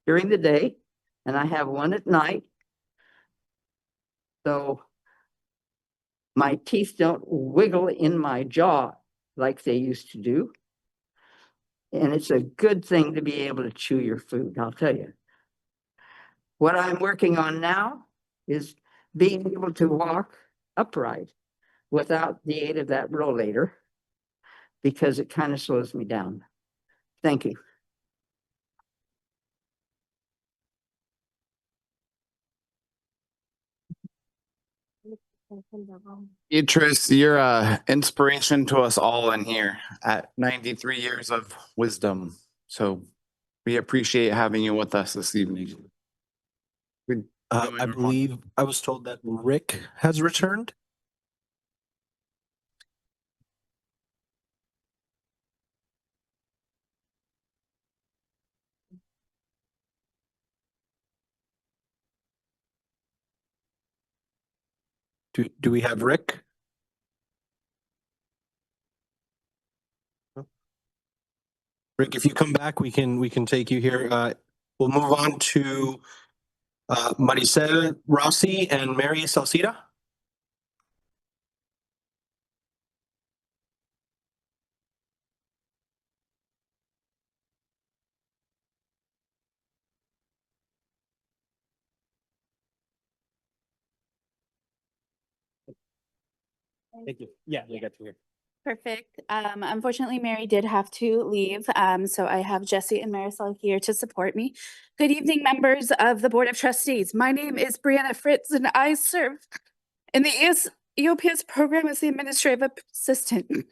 during the day, and I have one at night. So my teeth don't wiggle in my jaw like they used to do. And it's a good thing to be able to chew your food, I'll tell you. What I'm working on now is being able to walk upright without the aid of that rollator, because it kind of slows me down. Thank you. Beatrice, you're an inspiration to us all in here at 93 years of wisdom. So we appreciate having you with us this evening. I believe I was told that Rick has returned. Do we have Rick? Rick, if you come back, we can take you here. We'll move on to Maricel Rossi and Mary Salcida. Thank you. Yeah, they got to hear. Perfect. Unfortunately, Mary did have to leave, so I have Jesse and Marisol here to support me. Good evening, members of the Board of Trustees. My name is Brianna Fritz, and I serve in the EOPS program as the administrative assistant.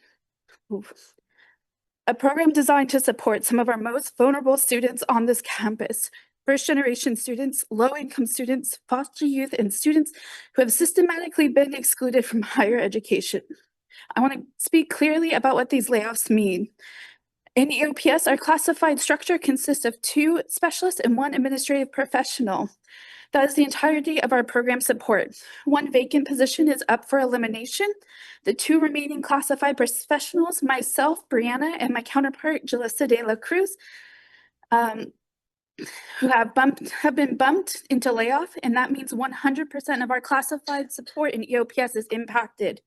A program designed to support some of our most vulnerable students on this campus. First-generation students, low-income students, foster youth, and students who have systematically been excluded from higher education. I want to speak clearly about what these layoffs mean. In EOPS, our classified structure consists of 2 specialists and 1 administrative professional. That is the entirety of our program support. 1 vacant position is up for elimination. The 2 remaining classified professionals, myself, Brianna, and my counterpart, Jalissa de la Cruz, who have been bumped into layoff, and that means 100% of our classified support in EOPS is impacted.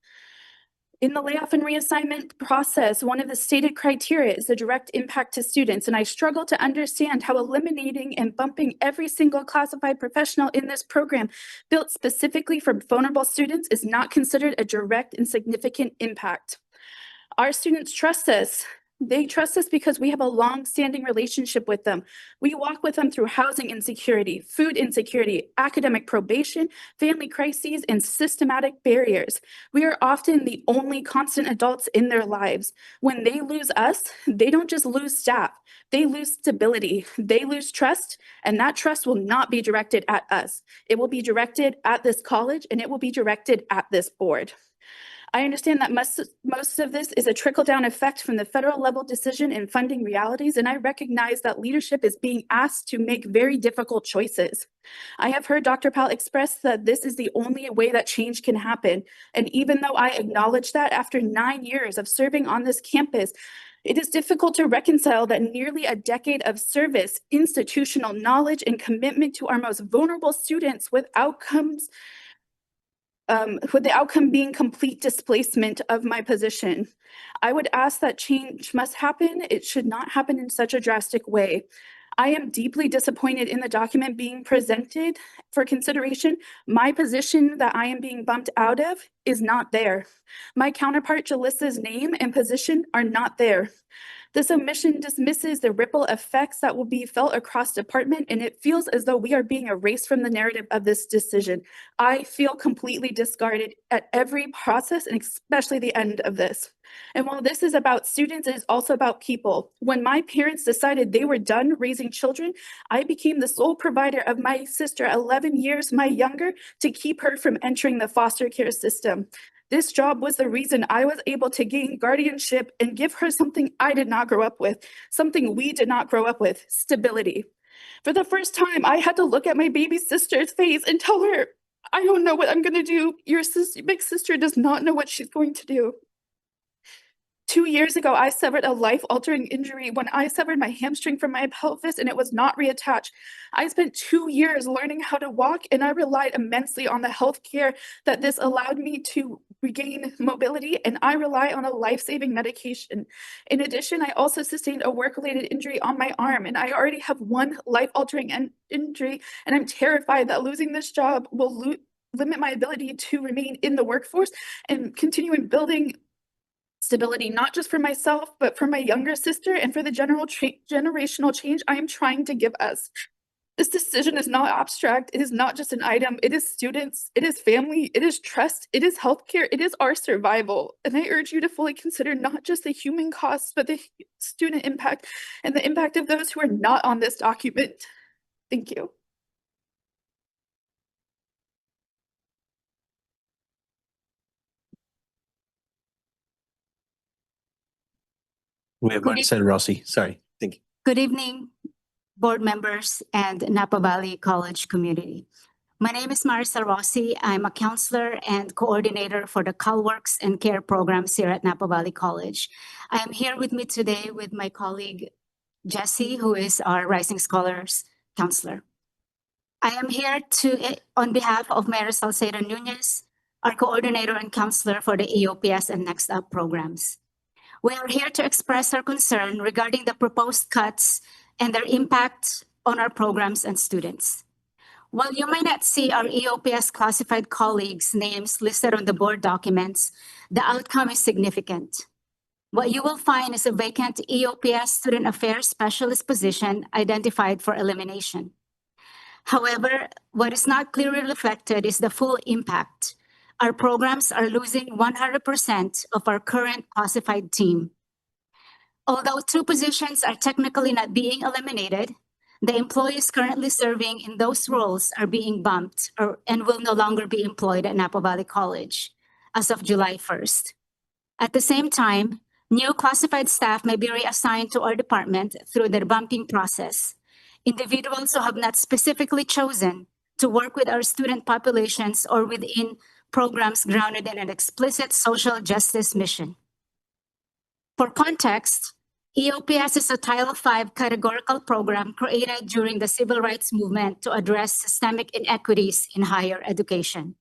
In the layoff and reassignment process, one of the stated criteria is the direct impact to students, and I struggle to understand how eliminating and bumping every single classified professional in this program built specifically for vulnerable students is not considered a direct and significant impact. Our students trust us. They trust us because we have a long-standing relationship with them. We walk with them through housing insecurity, food insecurity, academic probation, family crises, and systematic barriers. We are often the only constant adults in their lives. When they lose us, they don't just lose staff. they lose stability, they lose trust, and that trust will not be directed at us. It will be directed at this college, and it will be directed at this board. I understand that most of this is a trickle-down effect from the federal level decision and funding realities, and I recognize that leadership is being asked to make very difficult choices. I have heard Dr. Powell express that this is the only way that change can happen, and even though I acknowledge that after 9 years of serving on this campus, it is difficult to reconcile that nearly a decade of service, institutional knowledge, and commitment to our most vulnerable students with the outcome being complete displacement of my position. I would ask that change must happen. It should not happen in such a drastic way. I am deeply disappointed in the document being presented for consideration. My position that I am being bumped out of is not there. My counterpart Jalissa's name and position are not there. This omission dismisses the ripple effects that will be felt across department, and it feels as though we are being erased from the narrative of this decision. I feel completely discarded at every process, and especially the end of this. And while this is about students, it is also about people. When my parents decided they were done raising children, I became the sole provider of my sister, 11 years my younger, to keep her from entering the foster care system. This job was the reason I was able to gain guardianship and give her something I did not grow up with, something we did not grow up with, stability. For the first time, I had to look at my baby sister's face and tell her, I don't know what I'm going to do. Your big sister does not know what she's going to do. 2 years ago, I suffered a life-altering injury when I severed my hamstring from my pelvis and it was not reattached. I spent 2 years learning how to walk, and I relied immensely on the health care that this allowed me to regain mobility, and I rely on a life-saving medication. In addition, I also sustained a work-related injury on my arm, and I already have one life-altering injury, and I'm terrified that losing this job will limit my ability to remain in the workforce and continue in building stability, not just for myself, but for my younger sister and for the generational change I am trying to give us. This decision is not abstract. It is not just an item. It is students, it is family, it is trust, it is healthcare, it is our survival. And I urge you to fully consider not just the human costs, but the student impact and the impact of those who are not on this document. Thank you. We have one said Rossi. Sorry. Thank you. Good evening, board members and Napa Valley College community. My name is Maricel Rossi. I'm a counselor and coordinator for the CalWorks and CARE programs here at Napa Valley College. I am here with me today with my colleague, Jessie, who is our Rising Scholars counselor. I am here on behalf of Mayor Salcedo Nunez, our coordinator and counselor for the EOPS and Next Up programs. We are here to express our concern regarding the proposed cuts and their impact on our programs and students. While you may not see our EOPS classified colleagues' names listed on the board documents, the outcome is significant. What you will find is a vacant EOPS Student Affairs Specialist position identified for elimination. However, what is not clearly reflected is the full impact. Our programs are losing 100% of our current classified team. Although 2 positions are technically not being eliminated, the employees currently serving in those roles are being bumped and will no longer be employed at Napa Valley College as of July 1st. At the same time, new classified staff may be reassigned to our department through the bumping process. Individuals who have not specifically chosen to work with our student populations or within programs grounded in an explicit social justice mission. For context, EOPS is a Title V categorical program created during the civil rights movement to address systemic inequities in higher education.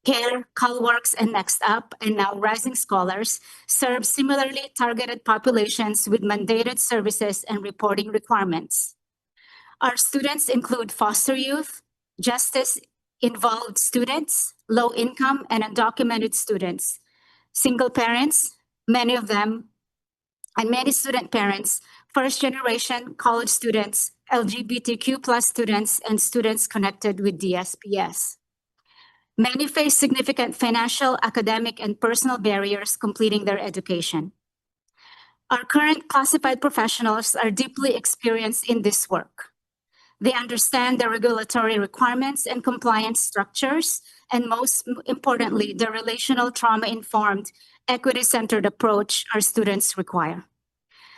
CARE, CalWorks, and Next Up, and now Rising Scholars, serve similarly targeted populations with mandated services and reporting requirements. Our students include foster youth, justice-involved students, low-income and undocumented students, single parents, many of them, and many student parents, first-generation college students, LGBTQ+ students, and students connected with DSPS. Many face significant financial, academic, and personal barriers completing their education. Our current classified professionals are deeply experienced in this work. They understand the regulatory requirements and compliance structures, and most importantly, the relational trauma-informed, equity-centered approach our students require.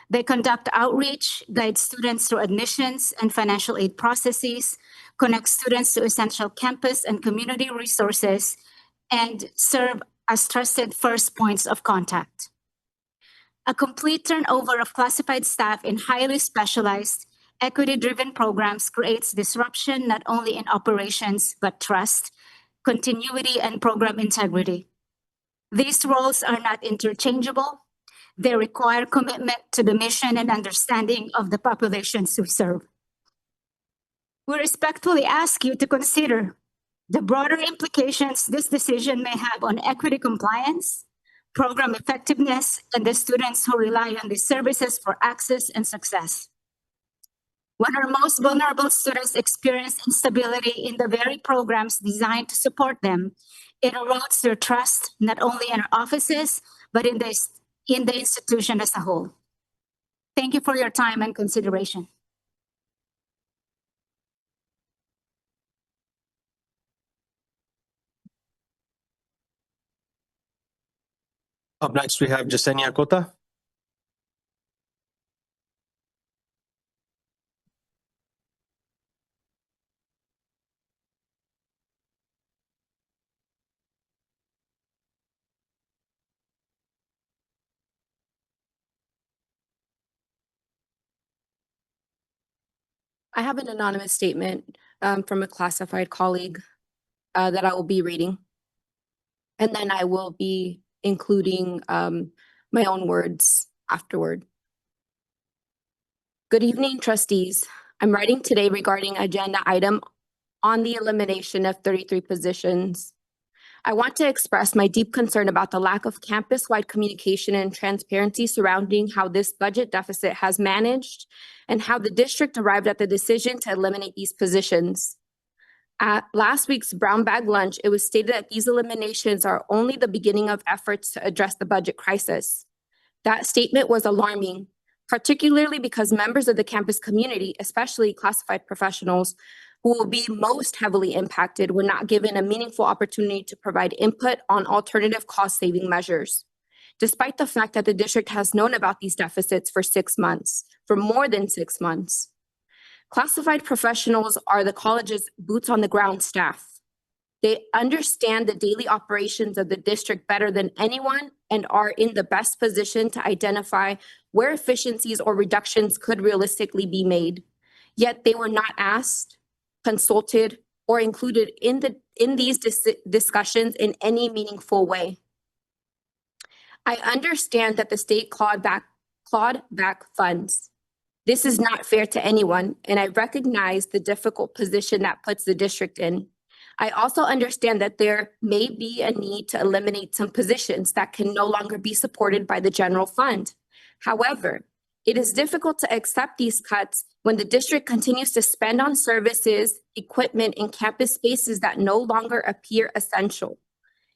They conduct outreach, guide students through admissions and financial aid processes, connect students to essential campus and community resources, and serve as trusted first points of contact. A complete turnover of classified staff in highly specialized, equity-driven programs creates disruption not only in operations, but trust, continuity, and program integrity. These roles are not interchangeable. They require commitment to the mission and understanding of the populations we serve. We respectfully ask you to consider the broader implications this decision may have on equity compliance, program effectiveness, and the students who rely on these services for access and success. When our most vulnerable students experience instability in the very programs designed to support them, it erodes their trust not only in our offices, but in the institution as a whole. Thank you for your time and consideration. Up next, we have Yesenia Cota. I have an anonymous statement from a classified colleague that I will be reading. And then I will be including my own words afterward. Good evening, trustees. I'm writing today regarding agenda item on the elimination of 33 positions. I want to express my deep concern about the lack of campus-wide communication and transparency surrounding how this budget deficit has managed and how the district arrived at the decision to eliminate these positions. At last week's brown bag lunch, it was stated that these eliminations are only the beginning of efforts to address the budget crisis. That statement was alarming, particularly because members of the campus community, especially classified professionals, who will be most heavily impacted, were not given a meaningful opportunity to provide input on alternative cost-saving measures. Despite the fact that the district has known about these deficits for more than 6 months. Classified professionals are the college's boots on the ground staff. They understand the daily operations of the district better than anyone and are in the best position to identify where efficiencies or reductions could realistically be made. Yet they were not asked, consulted, or included in these discussions in any meaningful way. I understand that the state clawed back funds. This is not fair to anyone, and I recognize the difficult position that puts the district in. I also understand that there may be a need to eliminate some positions that can no longer be supported by the general fund. However, it is difficult to accept these cuts when the district continues to spend on services, equipment, and campus spaces that no longer appear essential.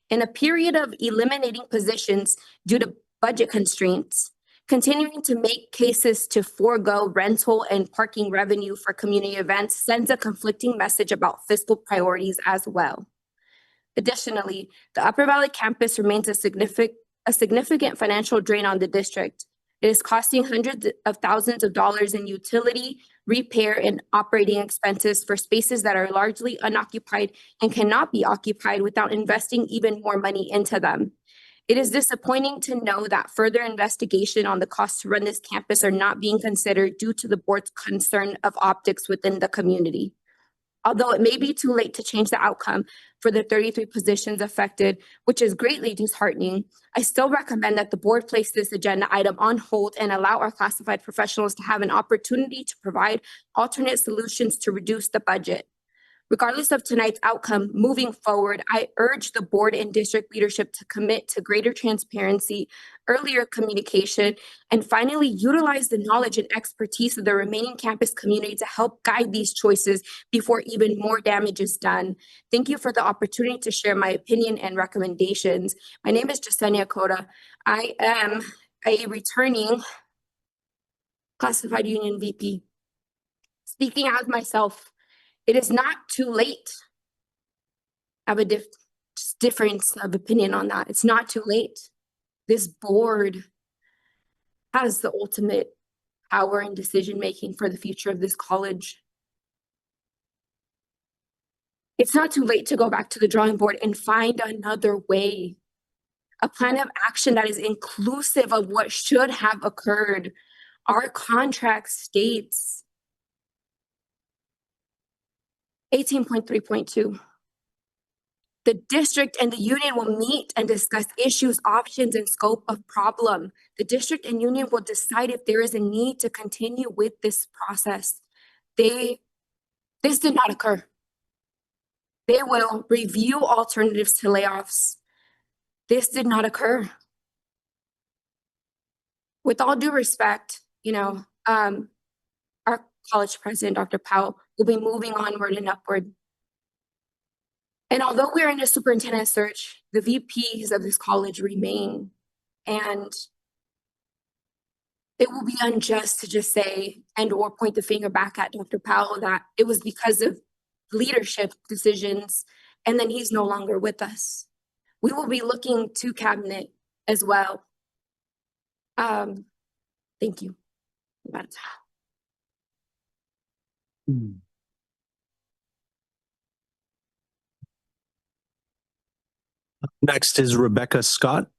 In a period of eliminating positions due to budget constraints, continuing to make cases to forego rental and parking revenue for community events sends a conflicting message about fiscal priorities as well. Additionally, the Upper Valley campus remains a significant financial drain on the district. It is costing hundreds of thousands of dollars in utility, repair, and operating expenses for spaces that are largely unoccupied and cannot be occupied without investing even more money into them. It is disappointing to know that further investigation on the costs to run this campus are not being considered due to the board's concern of optics within the community. Although it may be too late to change the outcome for the 33 positions affected, which is greatly disheartening, I still recommend that the board place this agenda item on hold and allow our classified professionals to have an opportunity to provide alternate solutions to reduce the budget. Regardless of tonight's outcome, moving forward, I urge the board and district leadership to commit to greater transparency, earlier communication, and finally utilize the knowledge and expertise of the remaining campus community to help guide these choices before even more damage is done. Thank you for the opportunity to share my opinion and recommendations. My name is Yesenia Cota. I am a returning classified union VP. Speaking as myself, it is not too late. I have a difference of opinion on that. It's not too late. This board has the ultimate power and decision-making for the future of this college. It's not too late to go back to the drawing board and find another way, a plan of action that is inclusive of what should have occurred. Our contract states 18.3.2. The district and the union will meet and discuss issues, options, and scope of problem. The district and union will decide if there is a need to continue with this process. This did not occur. They will review alternatives to layoffs. This did not occur. With all due respect, our college president, Dr. Powell, will be moving onward and upward. And although we're in a superintendent search, the VPs of this college remain. And it will be unjust to just say or point the finger back at Dr. Powell that it was because of leadership decisions and then he's no longer with us. We will be looking to cabinet as well. Thank you. Next is Rebecca Scott.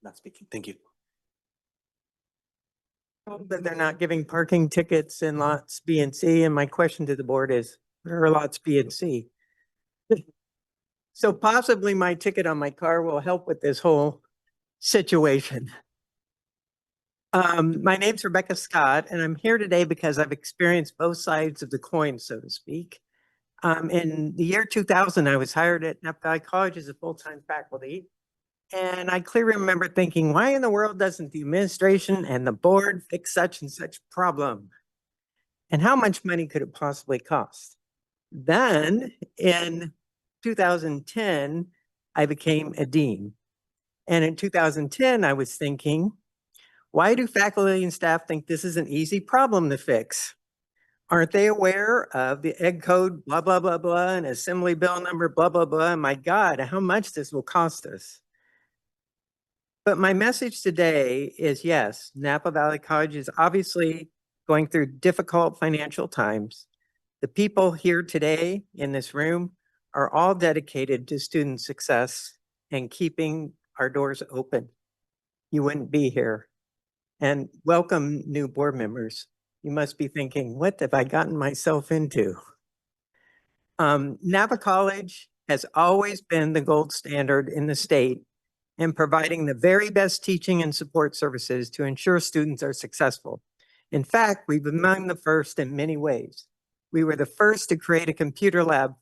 Not speaking. Thank you. That they're not giving parking tickets in lots B and C, and my question to the board is, where are lots B and C? So possibly my ticket on my car will help with this whole situation. My name's Rebecca Scott, and I'm here today because I've experienced both sides of the coin, so to speak. In the year 2000, I was hired at Napa Valley College as a full-time faculty. And I clearly remember thinking, why in the world doesn't the administration and the board fix such and such problem? And how much money could it possibly cost? Then in 2010, I became a dean. And in 2010, I was thinking, why do faculty and staff think this is an easy problem to fix? Aren't they aware of the egg code, blah, blah, blah, blah, and assembly bill number, blah, blah, blah? My God, how much this will cost us? But my message today is, yes, Napa Valley College is obviously going through difficult financial times. The people here today in this room are all dedicated to student success and keeping our doors open. You wouldn't be here. And welcome new board members. You must be thinking, what have I gotten myself into? Napa College has always been the gold standard in the state in providing the very best teaching and support services to ensure students are successful. In fact, we've been among the first in many ways. We were the first to create a computer lab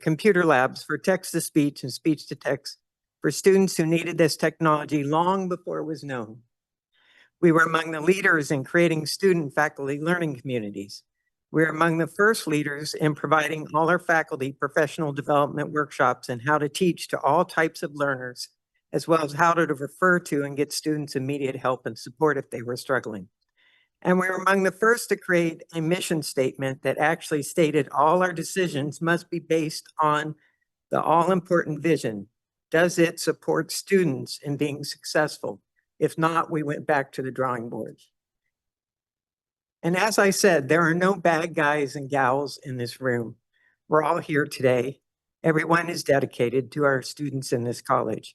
computer labs for text-to-speech and speech-to-text for students who needed this technology long before it was known. We were among the leaders in creating student-faculty learning communities. We're among the first leaders in providing all our faculty professional development workshops and how to teach to all types of learners, as well as how to refer to and get students immediate help and support if they were struggling. And we were among the first to create a mission statement that actually stated all our decisions must be based on the all-important vision. Does it support students in being successful? If not, we went back to the drawing board. And as I said, there are no bad guys and gals in this room. We're all here today. Everyone is dedicated to our students in this college.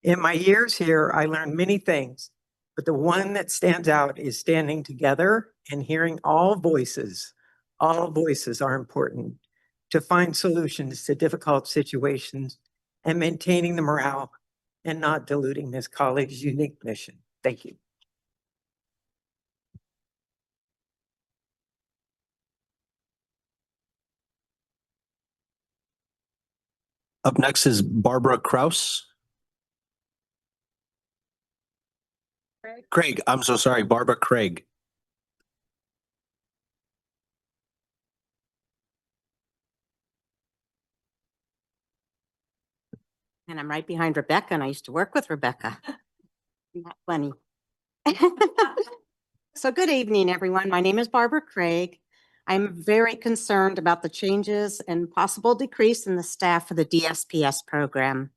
In my years here, I learned many things, but the one that stands out is standing together and hearing all voices. All voices are important to find solutions to difficult situations and maintaining the morale and not diluting this college's unique mission. Thank you. Up next is Barbara Kraus. Greg. Craig, I'm so sorry, Barbara Craig. And I'm right behind Rebecca, and I used to work with Rebecca. Isn't that funny? So good evening, everyone. My name is Barbara Craig. I'm very concerned about the changes and possible decrease in the staff for the DSPS program.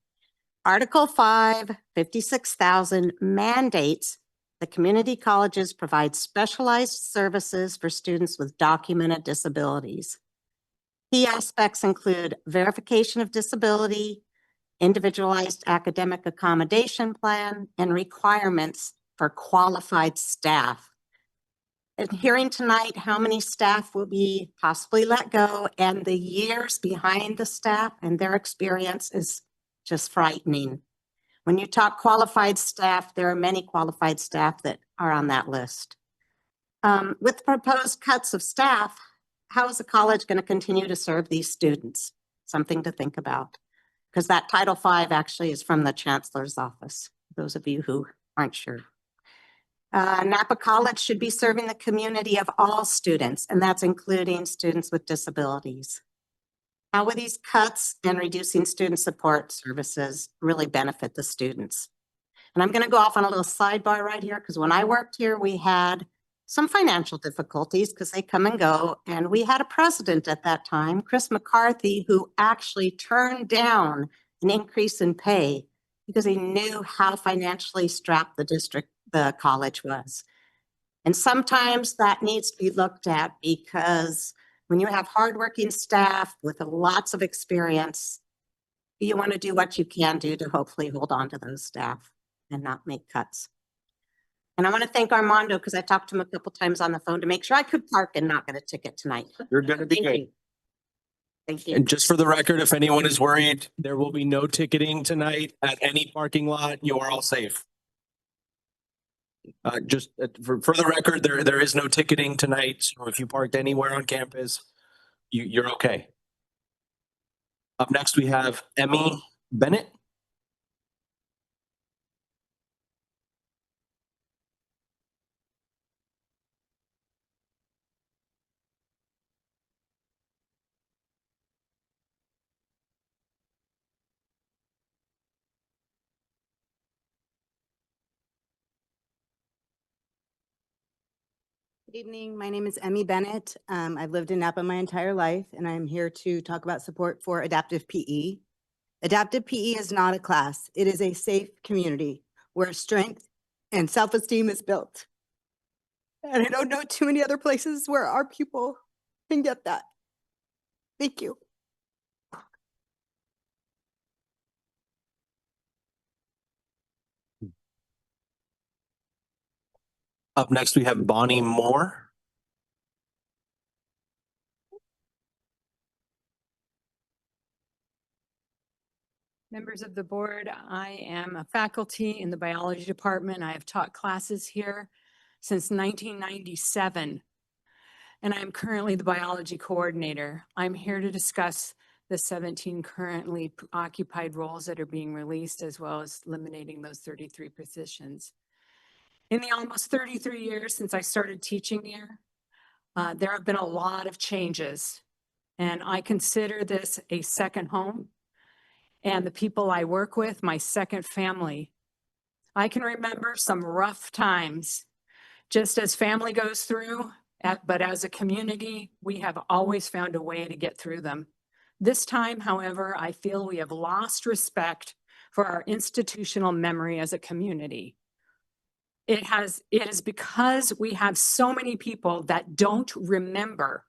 Article 5, 56,000 mandates the community colleges provide specialized services for students with documented disabilities. Key aspects include verification of disability, individualized academic accommodation plan, and requirements for qualified staff. And hearing tonight how many staff will be possibly let go and the years behind the staff and their experience is just frightening. When you talk qualified staff, there are many qualified staff that are on that list. With proposed cuts of staff, how is the college going to continue to serve these students? Something to think about, because that Title V actually is from the Chancellor's office, those of you who aren't sure. Napa College should be serving the community of all students, and that's including students with disabilities. How will these cuts and reducing student support services really benefit the students? And I'm going to go off on a little sidebar right here, because when I worked here, we had some financial difficulties because they come and go. And we had a president at that time, Chris McCarthy, who actually turned down an increase in pay because he knew how financially strapped the college was. And sometimes that needs to be looked at, because when you have hardworking staff with lots of experience, you want to do what you can do to hopefully hold on to those staff and not make cuts. And I want to thank Armando, because I talked to him a couple times on the phone to make sure I could park and not get a ticket tonight. You're going to be good. Thank you. And just for the record, if anyone is worried, there will be no ticketing tonight at any parking lot. You are all safe. Just for the record, there is no ticketing tonight. So if you parked anywhere on campus, you're okay. Up next, we have Emmy Bennett. Good evening. My name is Emmy Bennett. I've lived in Napa my entire life, and I'm here to talk about support for adaptive PE. Adaptive PE is not a class. It is a safe community where strength and self-esteem is built. And I don't know too many other places where our people can get that. Thank you. Up next, we have Bonnie Moore. Members of the board, I am a faculty in the biology department. I have taught classes here since 1997, and I am currently the biology coordinator. I'm here to discuss the 17 currently occupied roles that are being released, as well as eliminating those 33 positions. In the almost 33 years since I started teaching here, there have been a lot of changes, and I consider this a second home. And the people I work with, my second family. I can remember some rough times, just as family goes through, but as a community, we have always found a way to get through them. This time, however, I feel we have lost respect for our institutional memory as a community. It is because we have so many people that don't remember,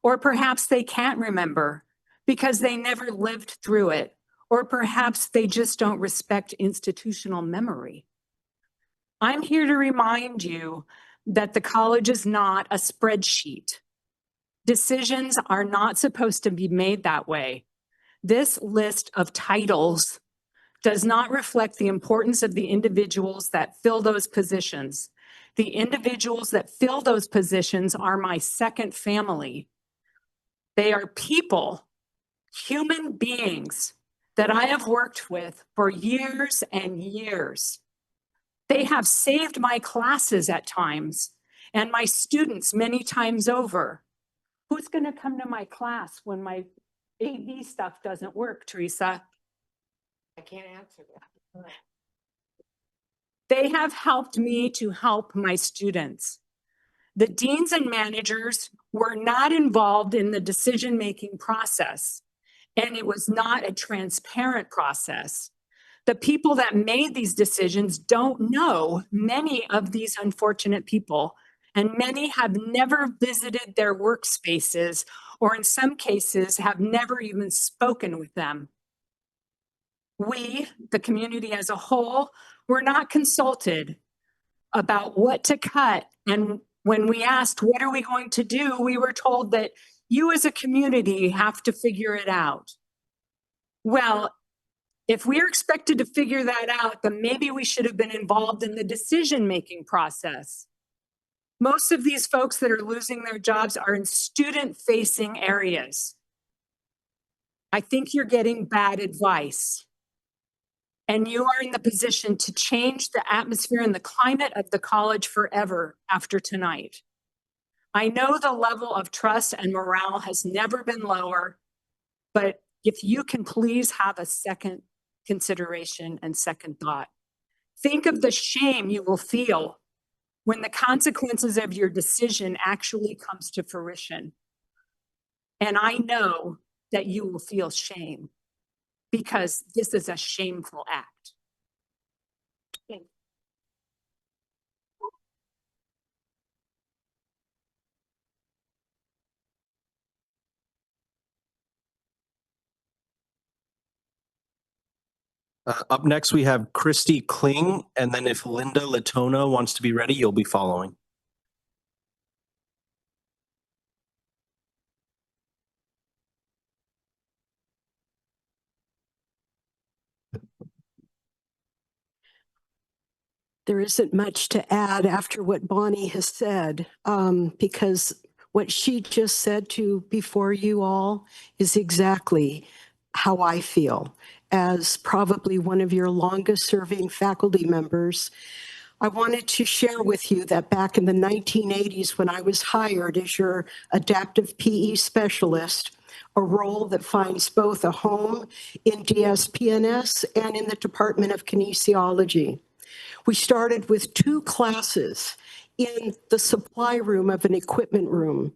or perhaps they can't remember because they never lived through it. Or perhaps they just don't respect institutional memory. I'm here to remind you that the college is not a spreadsheet. Decisions are not supposed to be made that way. This list of titles does not reflect the importance of the individuals that fill those positions. The individuals that fill those positions are my second family. They are people, human beings, that I have worked with for years and years. They have saved my classes at times and my students many times over. Who's going to come to my class when my AV stuff doesn't work, Teresa? I can't answer that. They have helped me to help my students. The deans and managers were not involved in the decision-making process, and it was not a transparent process. The people that made these decisions don't know many of these unfortunate people, and many have never visited their workspaces, or in some cases have never even spoken with them. We, the community as a whole, were not consulted about what to cut. And when we asked, what are we going to do? We were told that you as a community have to figure it out. Well, if we're expected to figure that out, then maybe we should have been involved in the decision-making process. Most of these folks that are losing their jobs are in student-facing areas. I think you're getting bad advice. And you are in the position to change the atmosphere and the climate of the college forever after tonight. I know the level of trust and morale has never been lower, but if you can please have a second consideration and second thought. Think of the shame you will feel when the consequences of your decision actually comes to fruition. And I know that you will feel shame, because this is a shameful act. Up next, we have Christy Kling, and then if Linda Latona wants to be ready, you'll be following. There isn't much to add after what Bonnie has said, because what she just said to before you all is exactly how I feel. As probably one of your longest serving faculty members, I wanted to share with you that back in the 1980s, when I was hired as your adaptive PE specialist, a role that finds both a home in DSPNS and in the Department of Kinesiology. We started with 2 classes in the supply room of an equipment room,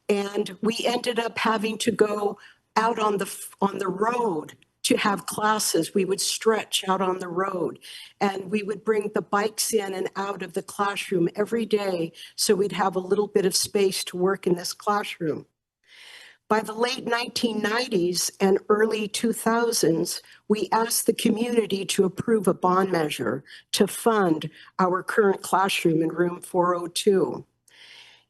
and we ended up having to go out on the road to have classes. We would stretch out on the road, and we would bring the bikes in and out of the classroom every day so we'd have a little bit of space to work in this classroom. By the late 1990s and early 2000s, we asked the community to approve a bond measure to fund our current classroom in room 402.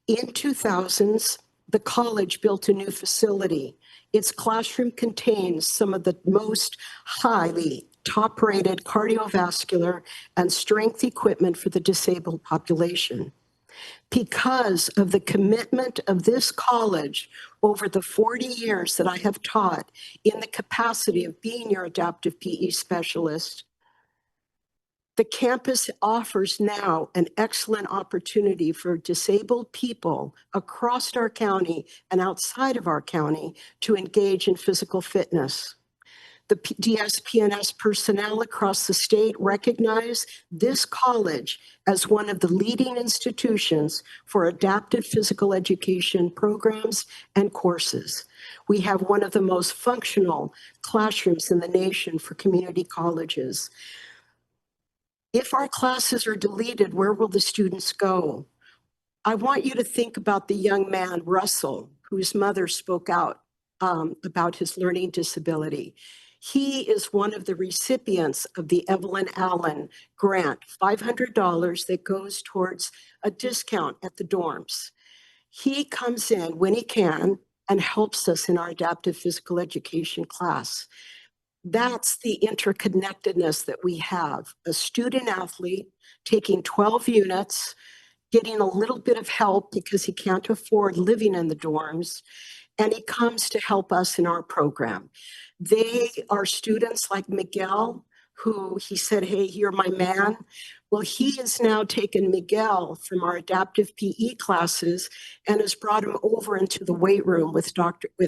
In 2000s, the college built a new facility. Its classroom contains some of the most highly top-rated cardiovascular and strength equipment for the disabled population. Because of the commitment of this college over the 40 years that I have taught in the capacity of being your adaptive PE specialist, the campus offers now an excellent opportunity for disabled people across our county and outside of our county to engage in physical fitness. The DSPNS personnel across the state recognize this college as one of the leading institutions for adaptive physical education programs and courses. We have one of the most functional classrooms in the nation for community colleges. If our classes are deleted, where will the students go? I want you to think about the young man, Russell, whose mother spoke out about his learning disability. He is one of the recipients of the Evelyn Allen grant, $500 that goes towards a discount at the dorms. He comes in when he can and helps us in our adaptive physical education class. That's the interconnectedness that we have. A student athlete taking 12 units, getting a little bit of help because he can't afford living in the dorms, and he comes to help us in our program. They are students like Miguel, who he said, hey, you're my man. Well, he has now taken Miguel from our adaptive PE classes and has brought him over into the weight room with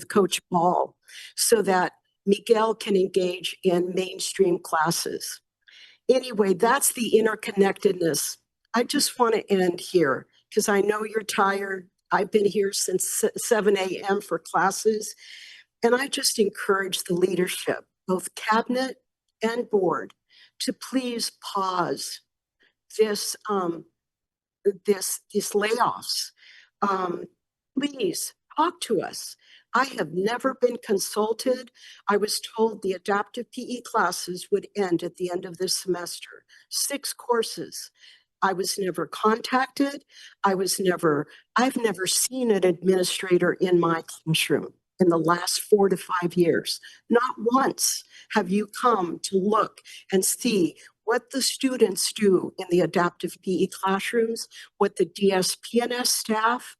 Coach Ball so that Miguel can engage in mainstream classes. Anyway, that's the interconnectedness. I just want to end here because I know you're tired. I've been here since 7 a.m. for classes. And I just encourage the leadership, both cabinet and board, to please pause this layoffs. Please talk to us. I have never been consulted. I was told the adaptive PE classes would end at the end of this semester. 6 courses. I was never contacted. I've never seen an administrator in my classroom in the last 4 to 5 years. Not once have you come to look and see what the students do in the adaptive PE classrooms, what the DSPNS staff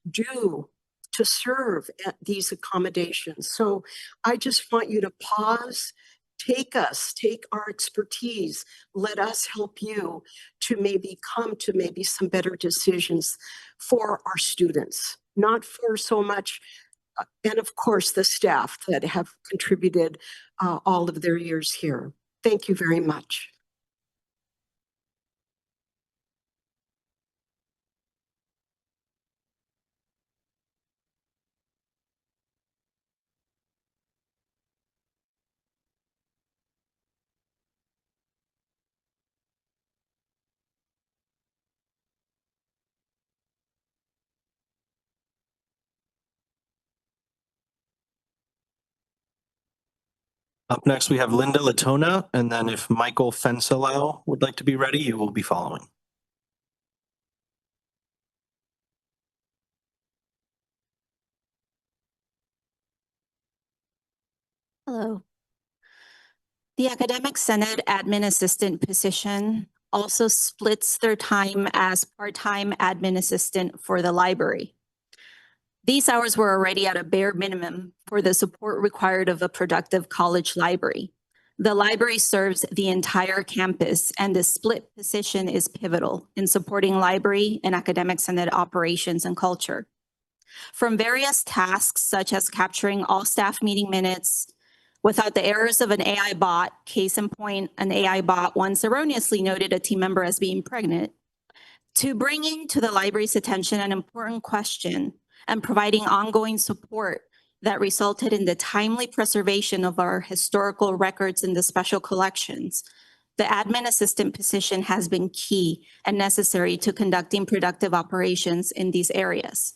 do to serve at these accommodations. So I just want you to pause, take our expertise, let us help you to maybe come to maybe some better decisions for our students, not for so much, and of course the staff that have contributed all of their years here. Thank you very much. Up next, we have Linda Latona, and then if Michael Fencelau would like to be ready, you will be following. Hello. The Academic Senate Admin Assistant position also splits their time as part-time admin assistant for the library. These hours were already at a bare minimum for the support required of a productive college library. The library serves the entire campus, and the split position is pivotal in supporting library and Academic Senate operations and culture. From various tasks such as capturing all staff meeting minutes, without the errors of an AI bot, case in point, an AI bot once erroneously noted a team member as being pregnant, to bringing to the library's attention an important question and providing ongoing support that resulted in the timely preservation of our historical records in the special collections. The admin assistant position has been key and necessary to conducting productive operations in these areas.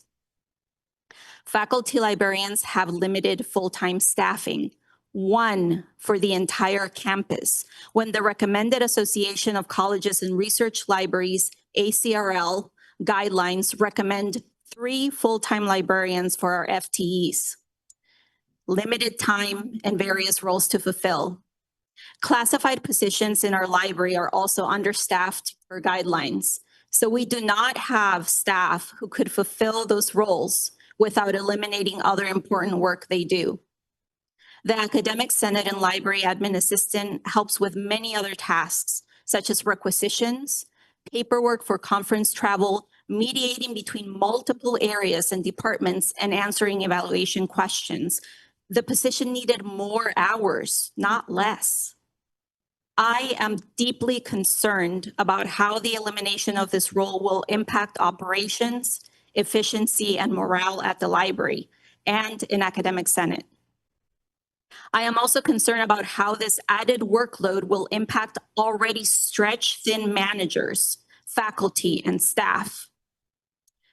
Faculty librarians have limited full-time staffing, 1 for the entire campus, when the recommended Association of Colleges and Research Libraries, ACRL, guidelines recommend 3 full-time librarians for our FTEs. Limited time and various roles to fulfill. Classified positions in our library are also understaffed per guidelines. So we do not have staff who could fulfill those roles without eliminating other important work they do. The Academic Senate and Library Admin Assistant helps with many other tasks, such as requisitions, paperwork for conference travel, mediating between multiple areas and departments, and answering evaluation questions. The position needed more hours, not less. I am deeply concerned about how the elimination of this role will impact operations, efficiency, and morale at the library and in Academic Senate. I am also concerned about how this added workload will impact already stretched thin managers, faculty, and staff.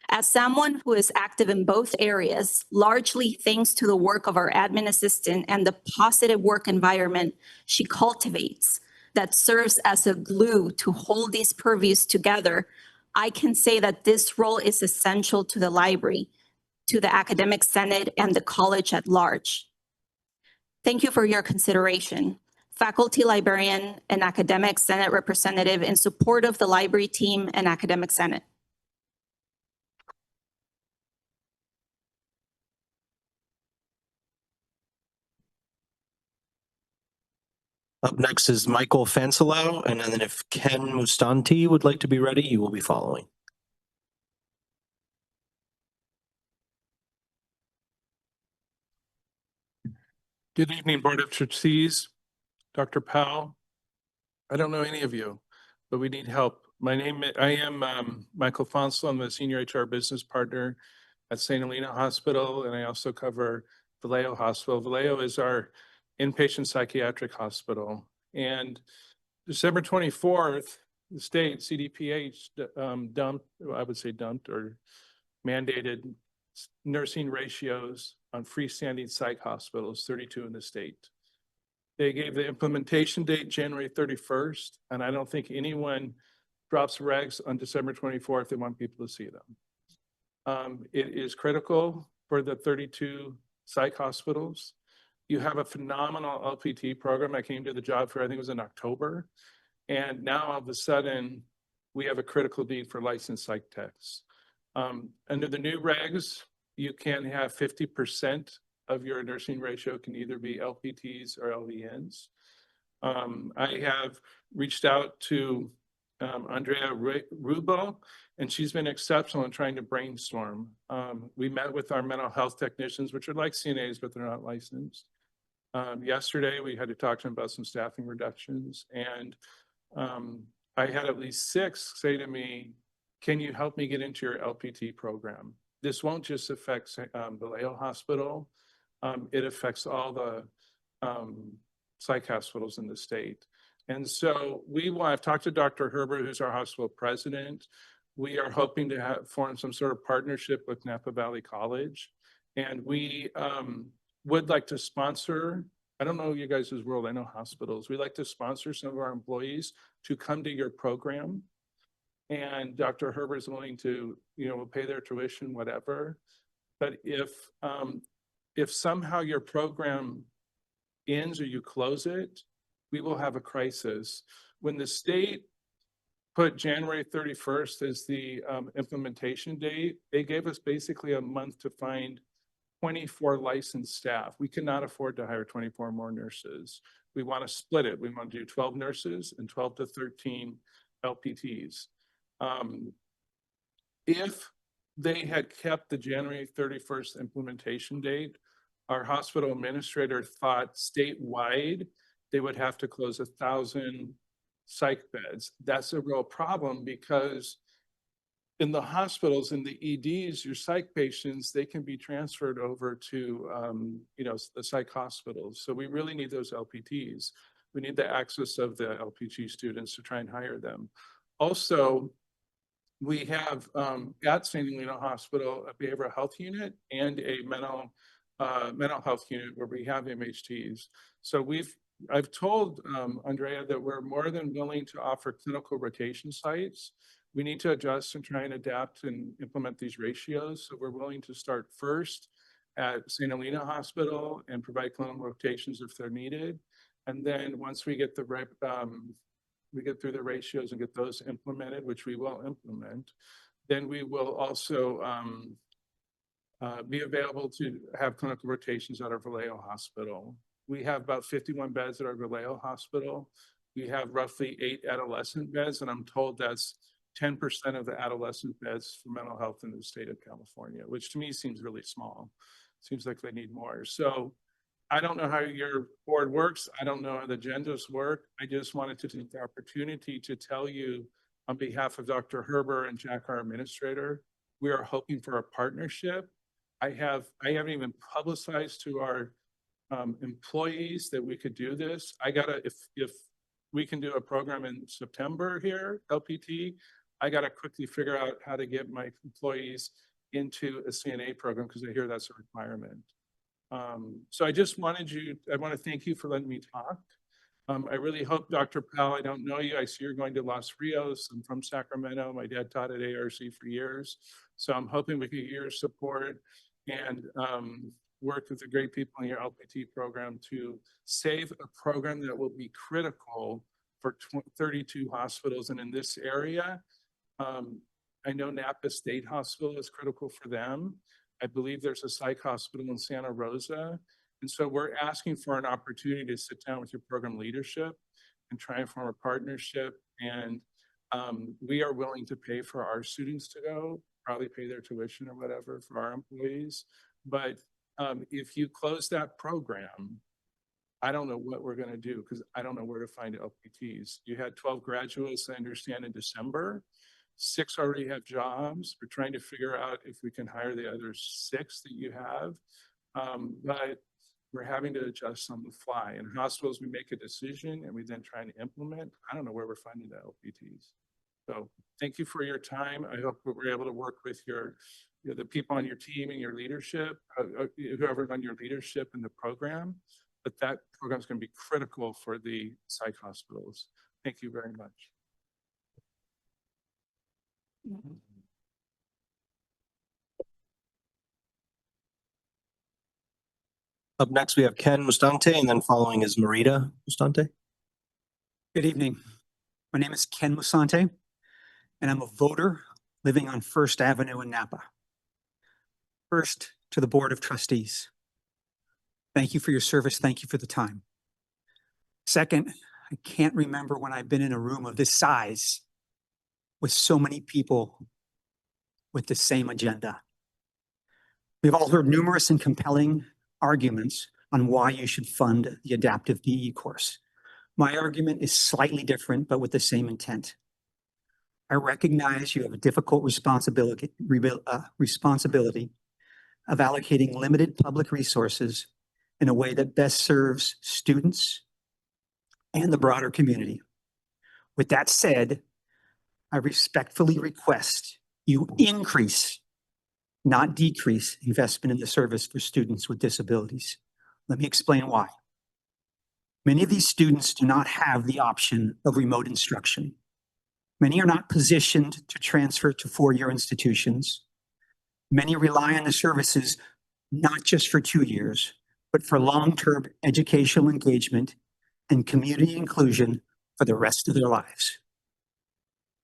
As someone who is active in both areas, largely thanks to the work of our admin assistant and the positive work environment she cultivates that serves as a glue to hold these purviews together, I can say that this role is essential to the library, to the Academic Senate, and the college at large. Thank you for your consideration. Faculty librarian and Academic Senate representative in support of the library team and Academic Senate. Up next is Michael Fanselo, and then if Ken Mustanti would like to be ready, you will be following. Good evening, Board of Trustees, Dr. Powell. I don't know any of you, but we need help. I am Michael Fonsel. I'm the Senior HR Business Partner at St. Helena Hospital, and I also cover Vallejo Hospital. Vallejo is our inpatient psychiatric hospital. And December 24th, the state CDPH dumped or mandated nursing ratios on freestanding psych hospitals, 32 in the state. They gave the implementation date January 31st, and I don't think anyone drops regs on December 24th. They want people to see them. It is critical for the 32 psych hospitals. You have a phenomenal LPT program. I came to the job fair, I think it was in October. And now all of a sudden, we have a critical need for licensed psych techs. Under the new regs, you can have 50% of your nursing ratio can either be LPTs or LVNs. I have reached out to Andrea Rubo, and she's been exceptional in trying to brainstorm. We met with our mental health technicians, which are like CNAs, but they're not licensed. Yesterday, we had to talk to them about some staffing reductions, and I had at least 6 say to me, can you help me get into your LPT program? This won't just affect Vallejo Hospital. It affects all the psych hospitals in the state. And so I've talked to Dr. Herbert, who's our hospital president. We are hoping to form some sort of partnership with Napa Valley College. And we would like to sponsor, I don't know you guys' world, I know hospitals. We like to sponsor some of our employees to come to your program. And Dr. Herbert is willing to, pay their tuition, whatever. But if somehow your program ends or you close it, we will have a crisis. When the state put January 31st as the implementation date, they gave us basically a month to find 24 licensed staff. We cannot afford to hire 24 more nurses. We want to split it. We want to do 12 nurses and 12 to 13 LPTs. If they had kept the January 31st implementation date, our hospital administrator thought statewide they would have to close 1,000 psych beds. That's a real problem because in the hospitals, in the EDs, your psych patients, they can be transferred over to, the psych hospitals. So we really need those LPTs. We need the access of the LPT students to try and hire them. Also, we have at St. Helena Hospital a behavioral health unit and a mental health unit where we have MHTs. So I've told Andrea that we're more than willing to offer clinical rotation sites. We need to adjust and try and adapt and implement these ratios. So we're willing to start first at St. Helena Hospital and provide clinical rotations if they're needed. And then once we get we get through the ratios and get those implemented, which we will implement, then we will also be available to have clinical rotations at our Vallejo Hospital. We have about 51 beds at our Vallejo Hospital. We have roughly 8 adolescent beds, and I'm told that's 10% of the adolescent beds for mental health in the state of California, which to me seems really small. Seems like they need more. So I don't know how your board works. I don't know how the agendas work. I just wanted to take the opportunity to tell you on behalf of Dr. Herber and Jack, our administrator, we are hoping for a partnership. I haven't even publicized to our employees that we could do this. If we can do a program in September here, LPT, I gotta quickly figure out how to get my employees into a CNA program because I hear that's a requirement. So I want to thank you for letting me talk. I really hope, Dr. Powell, I don't know you. I see you're going to Los Rios. I'm from Sacramento. My dad taught at ARC for years. So I'm hoping we can get your support and work with the great people in your LPT program to save a program that will be critical for 32 hospitals. And in this area, I know Napa State Hospital is critical for them. I believe there's a psych hospital in Santa Rosa. And so we're asking for an opportunity to sit down with your program leadership and try and form a partnership. And we are willing to pay for our students to go, probably pay their tuition or whatever for our employees. But if you close that program, I don't know what we're going to do because I don't know where to find LPTs. You had 12 graduates, I understand, in December. 6 already have jobs. We're trying to figure out if we can hire the other 6 that you have. But we're having to adjust on the fly. In hospitals, we make a decision and we then try and implement. I don't know where we're finding the LPTs. So thank you for your time. I hope we're able to work with the people on your team and your leadership, whoever's on your leadership in the program. But that program is going to be critical for the psych hospitals. Thank you very much. Up next, we have Ken Mustante, and then following is Marita Mustante. Good evening. My name is Ken Musante, and I'm a voter living on First Avenue in Napa. First, to the Board of Trustees. Thank you for your service. Thank you for the time. Second, I can't remember when I've been in a room of this size with so many people with the same agenda. We've all heard numerous and compelling arguments on why you should fund the adaptive PE course. My argument is slightly different, but with the same intent. I recognize you have a difficult responsibility of allocating limited public resources in a way that best serves students and the broader community. With that said, I respectfully request you increase, not decrease, investment in the service for students with disabilities. Let me explain why. Many of these students do not have the option of remote instruction. Many are not positioned to transfer to four-year institutions. Many rely on the services not just for 2 years, but for long-term educational engagement and community inclusion for the rest of their lives.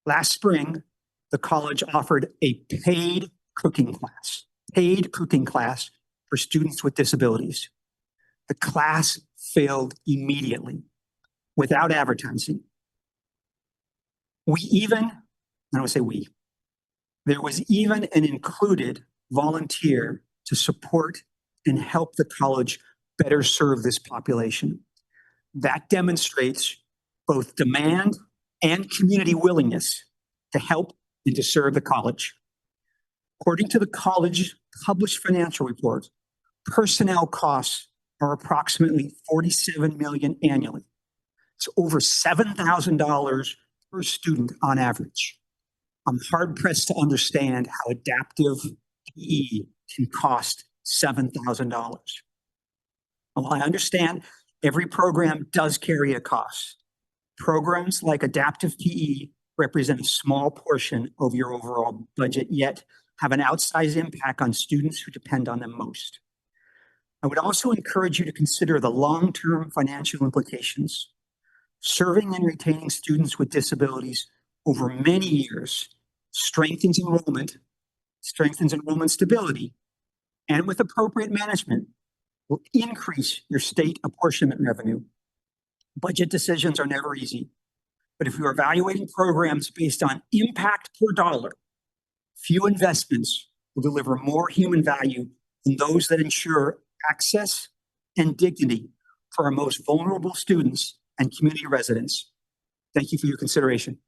Last spring, the college offered a paid cooking class for students with disabilities. The class failed immediately without advertising. There was even an included volunteer to support and help the college better serve this population. That demonstrates both demand and community willingness to help and to serve the college. According to the college published financial report, personnel costs are approximately $47 million annually. It's over $7,000 per student on average. I'm hard pressed to understand how adaptive PE can cost $7,000. While I understand every program does carry a cost, programs like adaptive PE represent a small portion of your overall budget, yet have an outsized impact on students who depend on them most. I would also encourage you to consider the long-term financial implications. Serving and retaining students with disabilities over many years strengthens enrollment stability, and with appropriate management, will increase your state apportionment revenue. Budget decisions are never easy, but if you are evaluating programs based on impact per dollar, few investments will deliver more human value than those that ensure access and dignity for our most vulnerable students and community residents. Thank you for your consideration.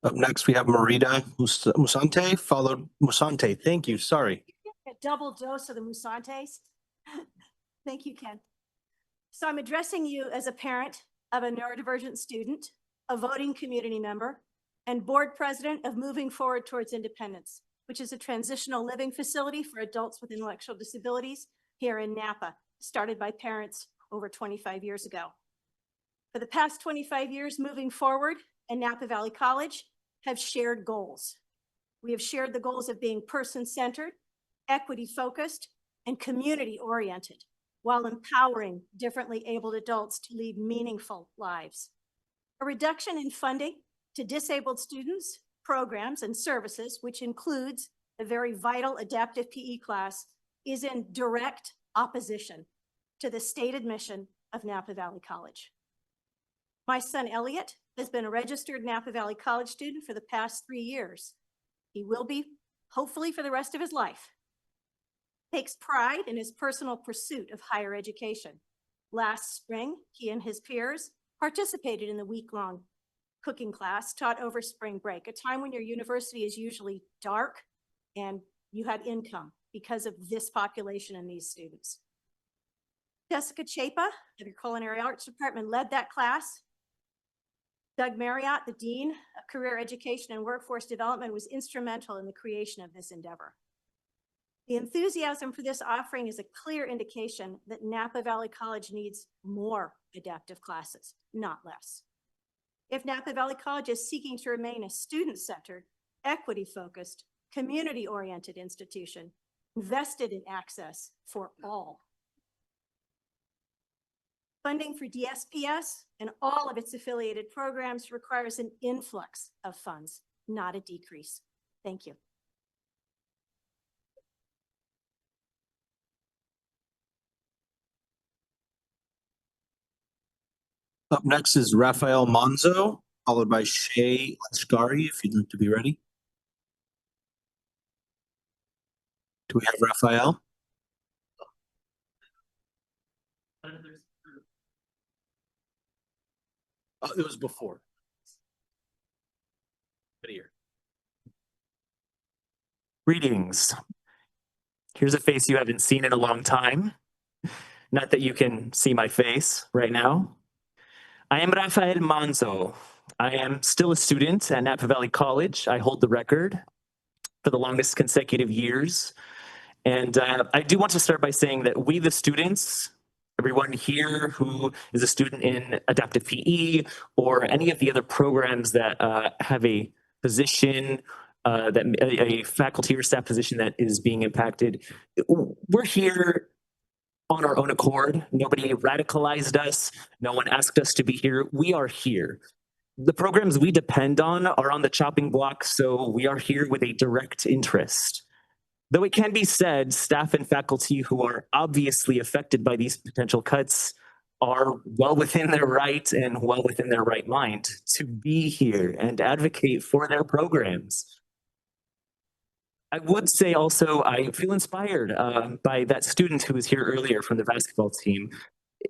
Up next, we have Marita Musante, followed Musante. Thank you. Sorry. A double dose of the Musantes. Thank you, Ken. So I'm addressing you as a parent of a neurodivergent student, a voting community member, and board president of Moving Forward Towards Independence, which is a transitional living facility for adults with intellectual disabilities here in Napa, started by parents over 25 years ago. For the past 25 years, Moving Forward and Napa Valley College have shared goals. We have shared the goals of being person-centered, equity-focused, and community-oriented, while empowering differently abled adults to lead meaningful lives. A reduction in funding to disabled students programs and services, which includes a very vital adaptive PE class, is in direct opposition to the stated mission of Napa Valley College. My son Elliot has been a registered Napa Valley College student for the past 3 years. He will be, hopefully, for the rest of his life. Takes pride in his personal pursuit of higher education. Last spring, he and his peers participated in the week-long cooking class taught over spring break, a time when your university is usually dark and you had income because of this population and these students. Jessica Chapa of your Culinary Arts Department led that class. Doug Marriott, the Dean of Career Education and Workforce Development, was instrumental in the creation of this endeavor. The enthusiasm for this offering is a clear indication that Napa Valley College needs more adaptive classes, not less. If Napa Valley College is seeking to remain a student-centered, equity-focused, community-oriented institution, invested in access for all. Funding for DSPS and all of its affiliated programs requires an influx of funds, not a decrease. Thank you. Up next is Rafael Monzo, followed by Shay Lashkari, if you'd like to be ready. Do we have Rafael? It was before. Right here. Greetings. Here's a face you haven't seen in a long time. Not that you can see my face right now. I am Rafael Manzo. I am still a student at Napa Valley College. I hold the record for the longest consecutive years. And I do want to start by saying that we, the students, everyone here who is a student in adaptive PE or any of the other programs that have a position, that a faculty or staff position that is being impacted, we're here on our own accord. Nobody radicalized us. No one asked us to be here. We are here. The programs we depend on are on the chopping block, so we are here with a direct interest. Though it can be said, staff and faculty who are obviously affected by these potential cuts are well within their right and well within their right mind to be here and advocate for their programs. I would say also I feel inspired by that student who was here earlier from the basketball team.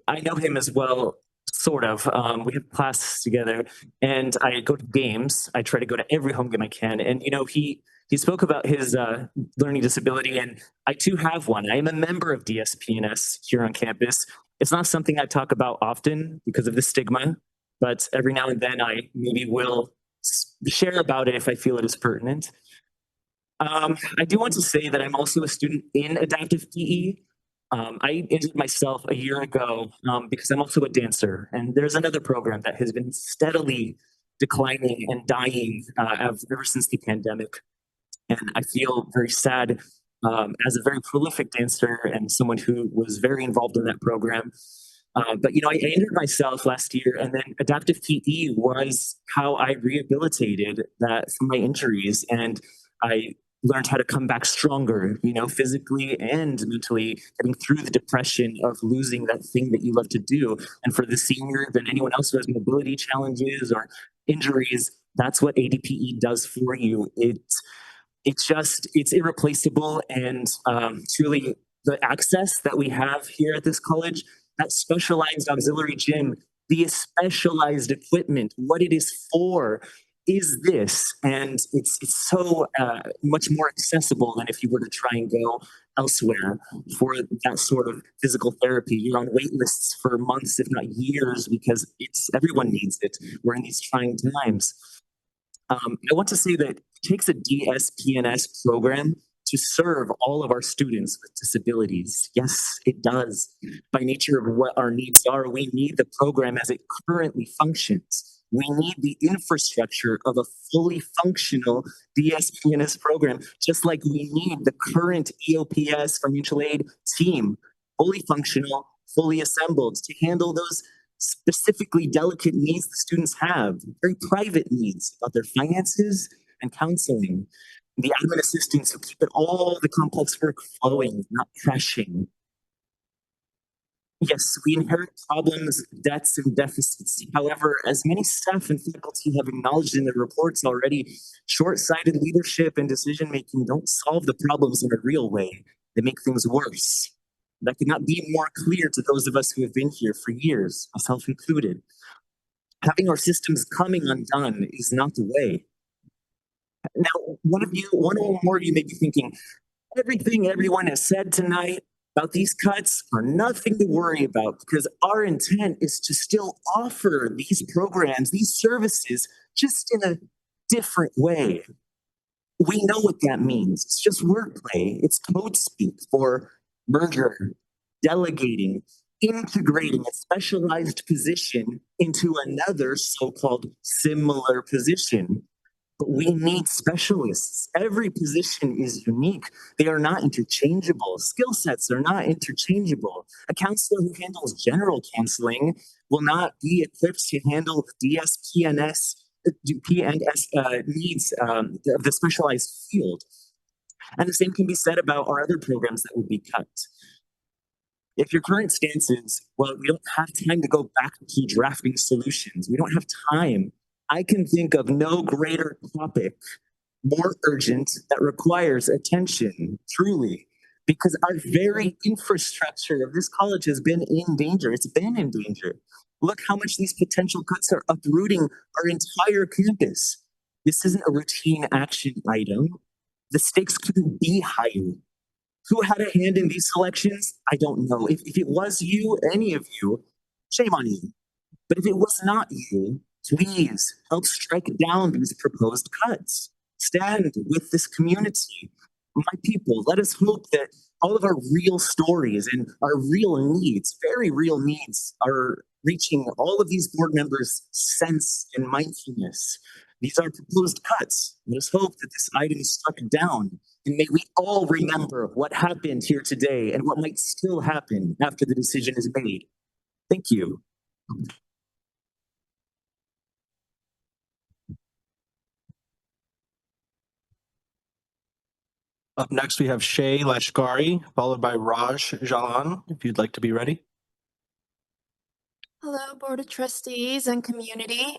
I know him as well, sort of. We have classes together and I go to games. I try to go to every home game I can. And, you know, he spoke about his learning disability, and I too have one. I am a member of DSPNS here on campus. It's not something I talk about often because of the stigma, but every now and then I maybe will share about it if I feel it is pertinent. I do want to say that I'm also a student in adaptive PE. I injured myself a year ago because I'm also a dancer, and there's another program that has been steadily declining and dying ever since the pandemic. And I feel very sad as a very prolific dancer and someone who was very involved in that program. But, you know, I injured myself last year, and then adaptive PE was how I rehabilitated that from my injuries. And I learned how to come back stronger, you know, physically and mentally, getting through the depression of losing that thing that you love to do. And for the senior and anyone else who has mobility challenges or injuries, that's what ADPE does for you. It's irreplaceable, and truly the access that we have here at this college, that specialized auxiliary gym, the specialized equipment, what it is for is this. And it's so much more accessible than if you were to try and go elsewhere for that sort of physical therapy. You're on wait lists for months, if not years, because everyone needs it. We're in these trying times. I want to say that it takes a DSPNS program to serve all of our students with disabilities. Yes, it does. By nature of what our needs are, we need the program as it currently functions. We need the infrastructure of a fully functional DSPNS program, just like we need the current EOPS financial aid team, fully functional, fully assembled to handle those specifically delicate needs the students have, very private needs about their finances and counseling, the admin assistants who keep all the complex work flowing, not crashing. Yes, we inherit problems, debts, and deficits. However, as many staff and faculty have acknowledged in their reports already, short-sighted leadership and decision-making don't solve the problems in a real way. They make things worse. That could not be more clear to those of us who have been here for years, myself included. Having our systems coming undone is not the way. Now, one or more of you may be thinking, everything everyone has said tonight about these cuts are nothing to worry about because our intent is to still offer these programs, these services, just in a different way. We know what that means. It's just wordplay. It's code speak for merger, delegating, integrating a specialized position into another so-called similar position. But we need specialists. Every position is unique. They are not interchangeable. Skill sets are not interchangeable. A counselor who handles general counseling will not be equipped to handle DSPNS needs of the specialized field. And the same can be said about our other programs that would be cut. If your current stance is, well, we don't have time to go back to drafting solutions, we don't have time, I can think of no greater topic, more urgent, that requires attention, truly, because our very infrastructure of this college has been in danger. It's been in danger. Look how much these potential cuts are uprooting our entire campus. This isn't a routine action item. The stakes couldn't be higher. Who had a hand in these selections? I don't know. If it was you, any of you, shame on you. But if it was not you, please help strike down these proposed cuts. Stand with this community. My people, let us hope that all of our real stories and our real needs, very real needs, are reaching all of these board members' sense and mindfulness. These are proposed cuts. Let us hope that this item is struck down. And may we all remember what happened here today and what might still happen after the decision is made. Thank you. Up next, we have Shay Lashkari, followed by Raj Jalan, if you'd like to be ready. Hello, Board of Trustees and community.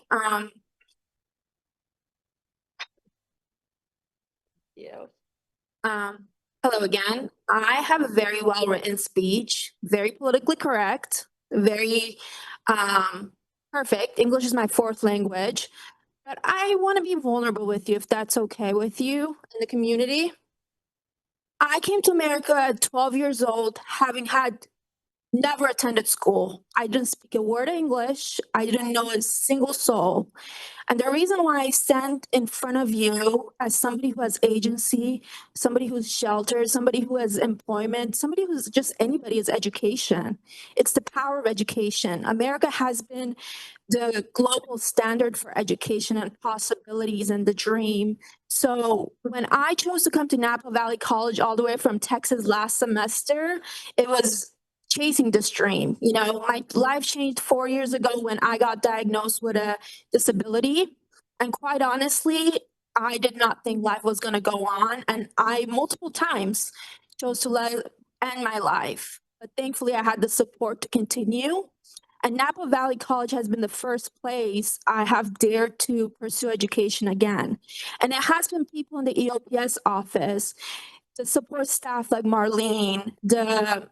Hello again. I have a very well-written speech, very politically correct, very perfect. English is my fourth language, but I want to be vulnerable with you if that's okay with you in the community. I came to America at 12 years old, having never attended school. I didn't speak a word of English. I didn't know a single soul. And the reason why I stand in front of you as somebody who has agency, somebody who's sheltered, somebody who has employment, somebody who's just anybody is education. It's the power of education. America has been the global standard for education and possibilities and the dream. So when I chose to come to Napa Valley College all the way from Texas last semester, it was chasing this dream. You know, my life changed 4 years ago when I got diagnosed with a disability. And quite honestly, I did not think life was going to go on. And I multiple times chose to end my life. But thankfully, I had the support to continue. And Napa Valley College has been the first place I have dared to pursue education again. And it has been people in the EOPS office, the support staff like Marlene, the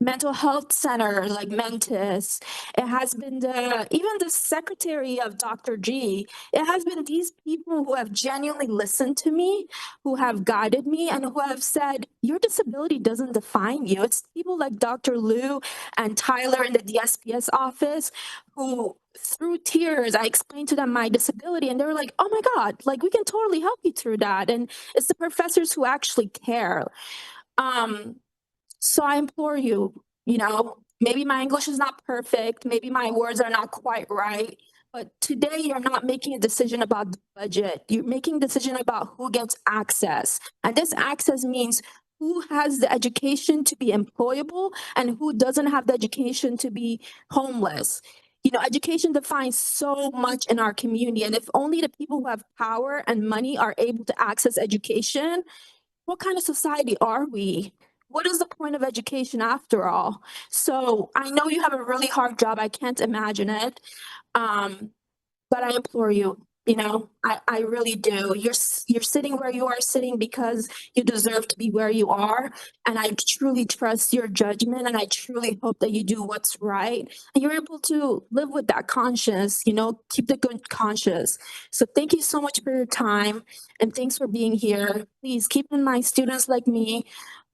mental health center like Mentis. It has been even the secretary of Dr. G. It has been these people who have genuinely listened to me, who have guided me, and who have said, your disability doesn't define you. It's people like Dr. Lou and Tyler in the DSPS office who, through tears, I explained to them my disability, and they were like, oh my God, like we can totally help you through that. And it's the professors who actually care. So I implore you, maybe my English is not perfect, maybe my words are not quite right, but today you're not making a decision about the budget. You're making a decision about who gets access. And this access means who has the education to be employable and who doesn't have the education to be homeless. You know, education defines so much in our community. And if only the people who have power and money are able to access education, what kind of society are we? What is the point of education after all? So I know you have a really hard job. I can't imagine it. But I implore you, you know, I really do. You're sitting where you are sitting because you deserve to be where you are. And I truly trust your judgment. And I truly hope that you do what's right. And you're able to live with that conscience, you know, keep the good conscience. So thank you so much for your time. And thanks for being here. Please keep in mind students like me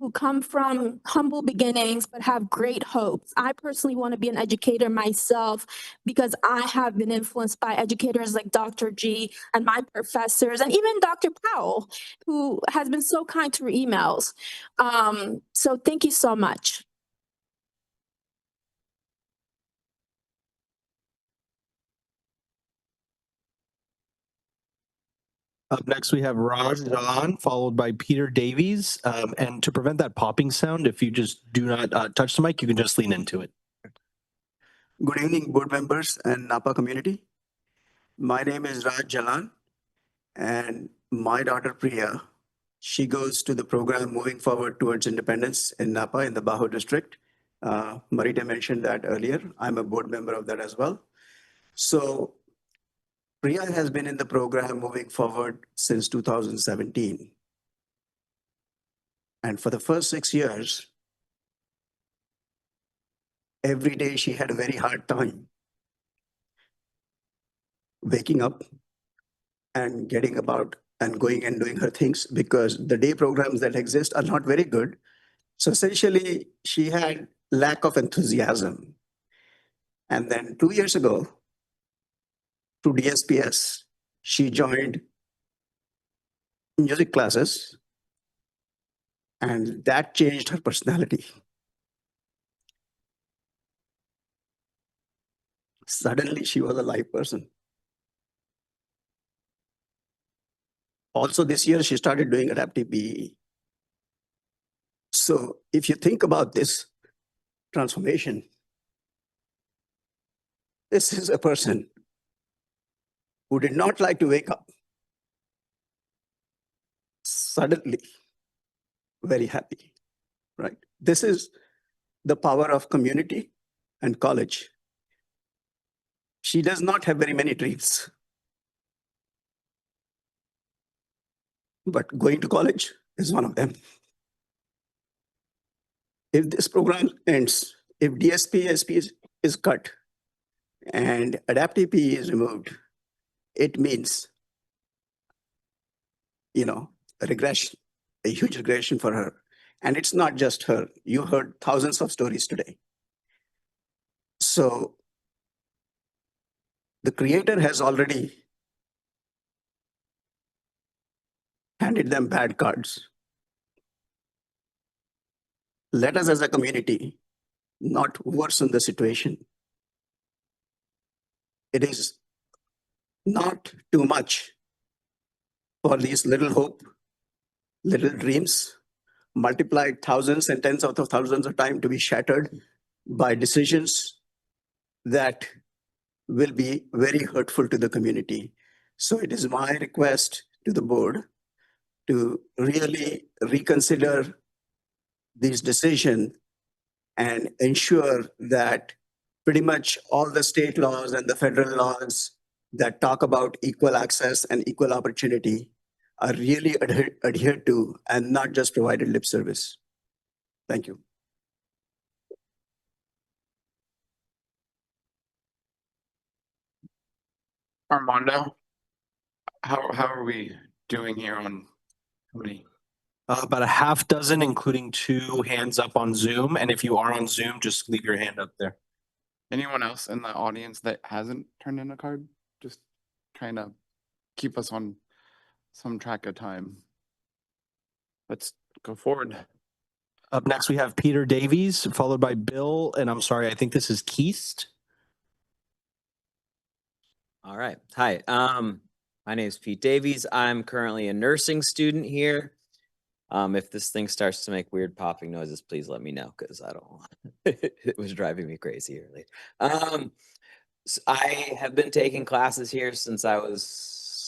who come from humble beginnings but have great hopes. I personally want to be an educator myself because I have been influenced by educators like Dr. G and my professors, and even Dr. Powell, who has been so kind through emails. So thank you so much. Up next, we have Raj Jalan, followed by Peter Davies. And to prevent that popping sound, if you just do not touch the mic, you can just lean into it. Good evening, board members and Napa community. My name is Raj Jalan, and my daughter Priya, she goes to the program Moving Forward Towards Independence in Napa in the Bajo district. Marita mentioned that earlier. I'm a board member of that as well. So Priya has been in the program Moving Forward since 2017. And for the first 6 years, every day she had a very hard time waking up and getting about and going and doing her things because the day programs that exist are not very good. So essentially, she had lack of enthusiasm. And then 2 years ago, through DSPS, she joined music classes, and that changed her personality. Suddenly, she was a live person. Also, this year, she started doing adaptive PE. So if you think about this transformation, this is a person who did not like to wake up, suddenly very happy, right? This is the power of community and college. She does not have very many dreams, but going to college is one of them. If this program ends, if DSP is cut and adaptive PE is removed, it means, you know, a regression, a huge regression for her. And it's not just her. You heard thousands of stories today. So the creator has already handed them bad cards. Let us as a community not worsen the situation. It is not too much for these little hope, little dreams, multiplied thousands and tens of thousands of times to be shattered by decisions that will be very hurtful to the community. So it is my request to the board to really reconsider this decision and ensure that pretty much all the state laws and the federal laws that talk about equal access and equal opportunity are really adhered to and not just provided lip service. Thank you. Armando, how are we doing here on how many? About a half dozen, including 2 hands up on Zoom. And if you are on Zoom, just leave your hand up there. Anyone else in the audience that hasn't turned in a card? Just trying to keep us on some track of time. Let's go forward. Up next, we have Peter Davies, followed by Bill. And I'm sorry, I think this is Keist. All right. Hi. My name is Pete Davies. I'm currently a nursing student here. If this thing starts to make weird popping noises, please let me know because I don't. It was driving me crazy earlier. I have been taking classes here since I was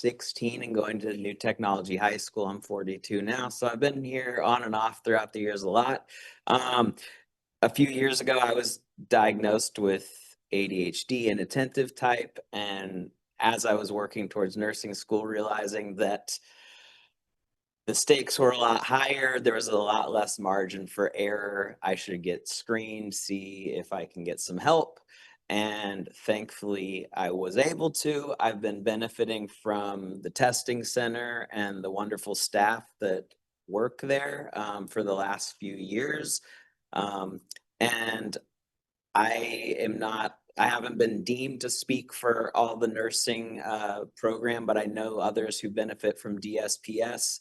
16 and going to New Technology High School. I'm 42 now, so I've been here on and off throughout the years a lot. A few years ago, I was diagnosed with ADHD and attentive type, and as I was working towards nursing school, realizing that the stakes were a lot higher, there was a lot less margin for error. I should get screened, see if I can get some help. And thankfully, I was able to. I've been benefiting from the testing center and the wonderful staff that work there for the last few years. And I haven't been deemed to speak for all the nursing program, but I know others who benefit from DSPS.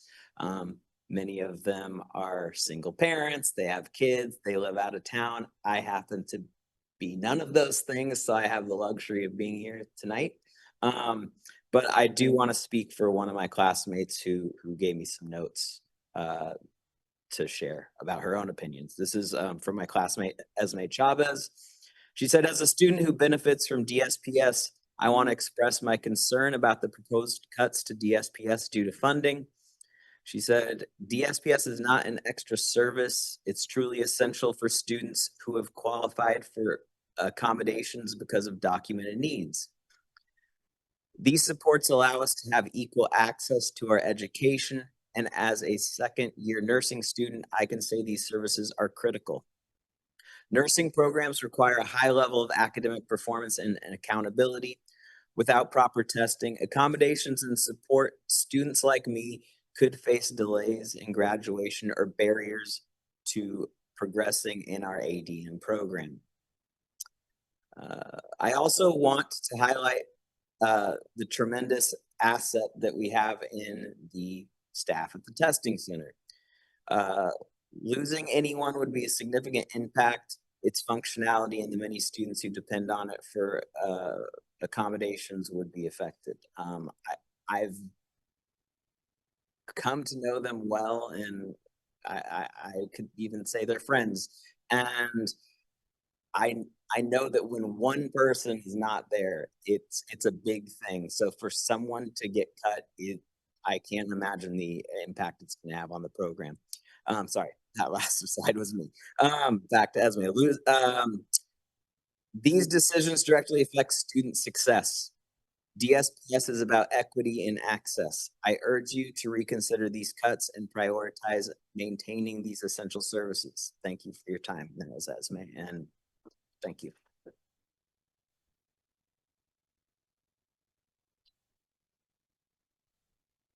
Many of them are single parents, they have kids, they live out of town. I happen to be none of those things, so I have the luxury of being here tonight. But I do want to speak for one of my classmates who gave me some notes to share about her own opinions. This is from my classmate, Esme Chavez. She said, as a student who benefits from DSPS, I want to express my concern about the proposed cuts to DSPS due to funding. She said, DSPS is not an extra service. It's truly essential for students who have qualified for accommodations because of documented needs. These supports allow us to have equal access to our education, and as a second-year nursing student, I can say these services are critical. Nursing programs require a high level of academic performance and accountability. Without proper testing, accommodations, and support, students like me could face delays in graduation or barriers to progressing in our ADN program. I also want to highlight the tremendous asset that we have in the staff at the testing center. Losing anyone would be a significant impact. Its functionality and the many students who depend on it for accommodations would be affected. I've come to know them well, and I could even say they're friends. And I know that when one person is not there, it's a big thing. So for someone to get cut, I can't imagine the impact it's going to have on the program. Sorry, that last slide was me. Back to Esme. These decisions directly affect student success. DSPS is about equity and access. I urge you to reconsider these cuts and prioritize maintaining these essential services. Thank you for your time. That was Esme, and thank you.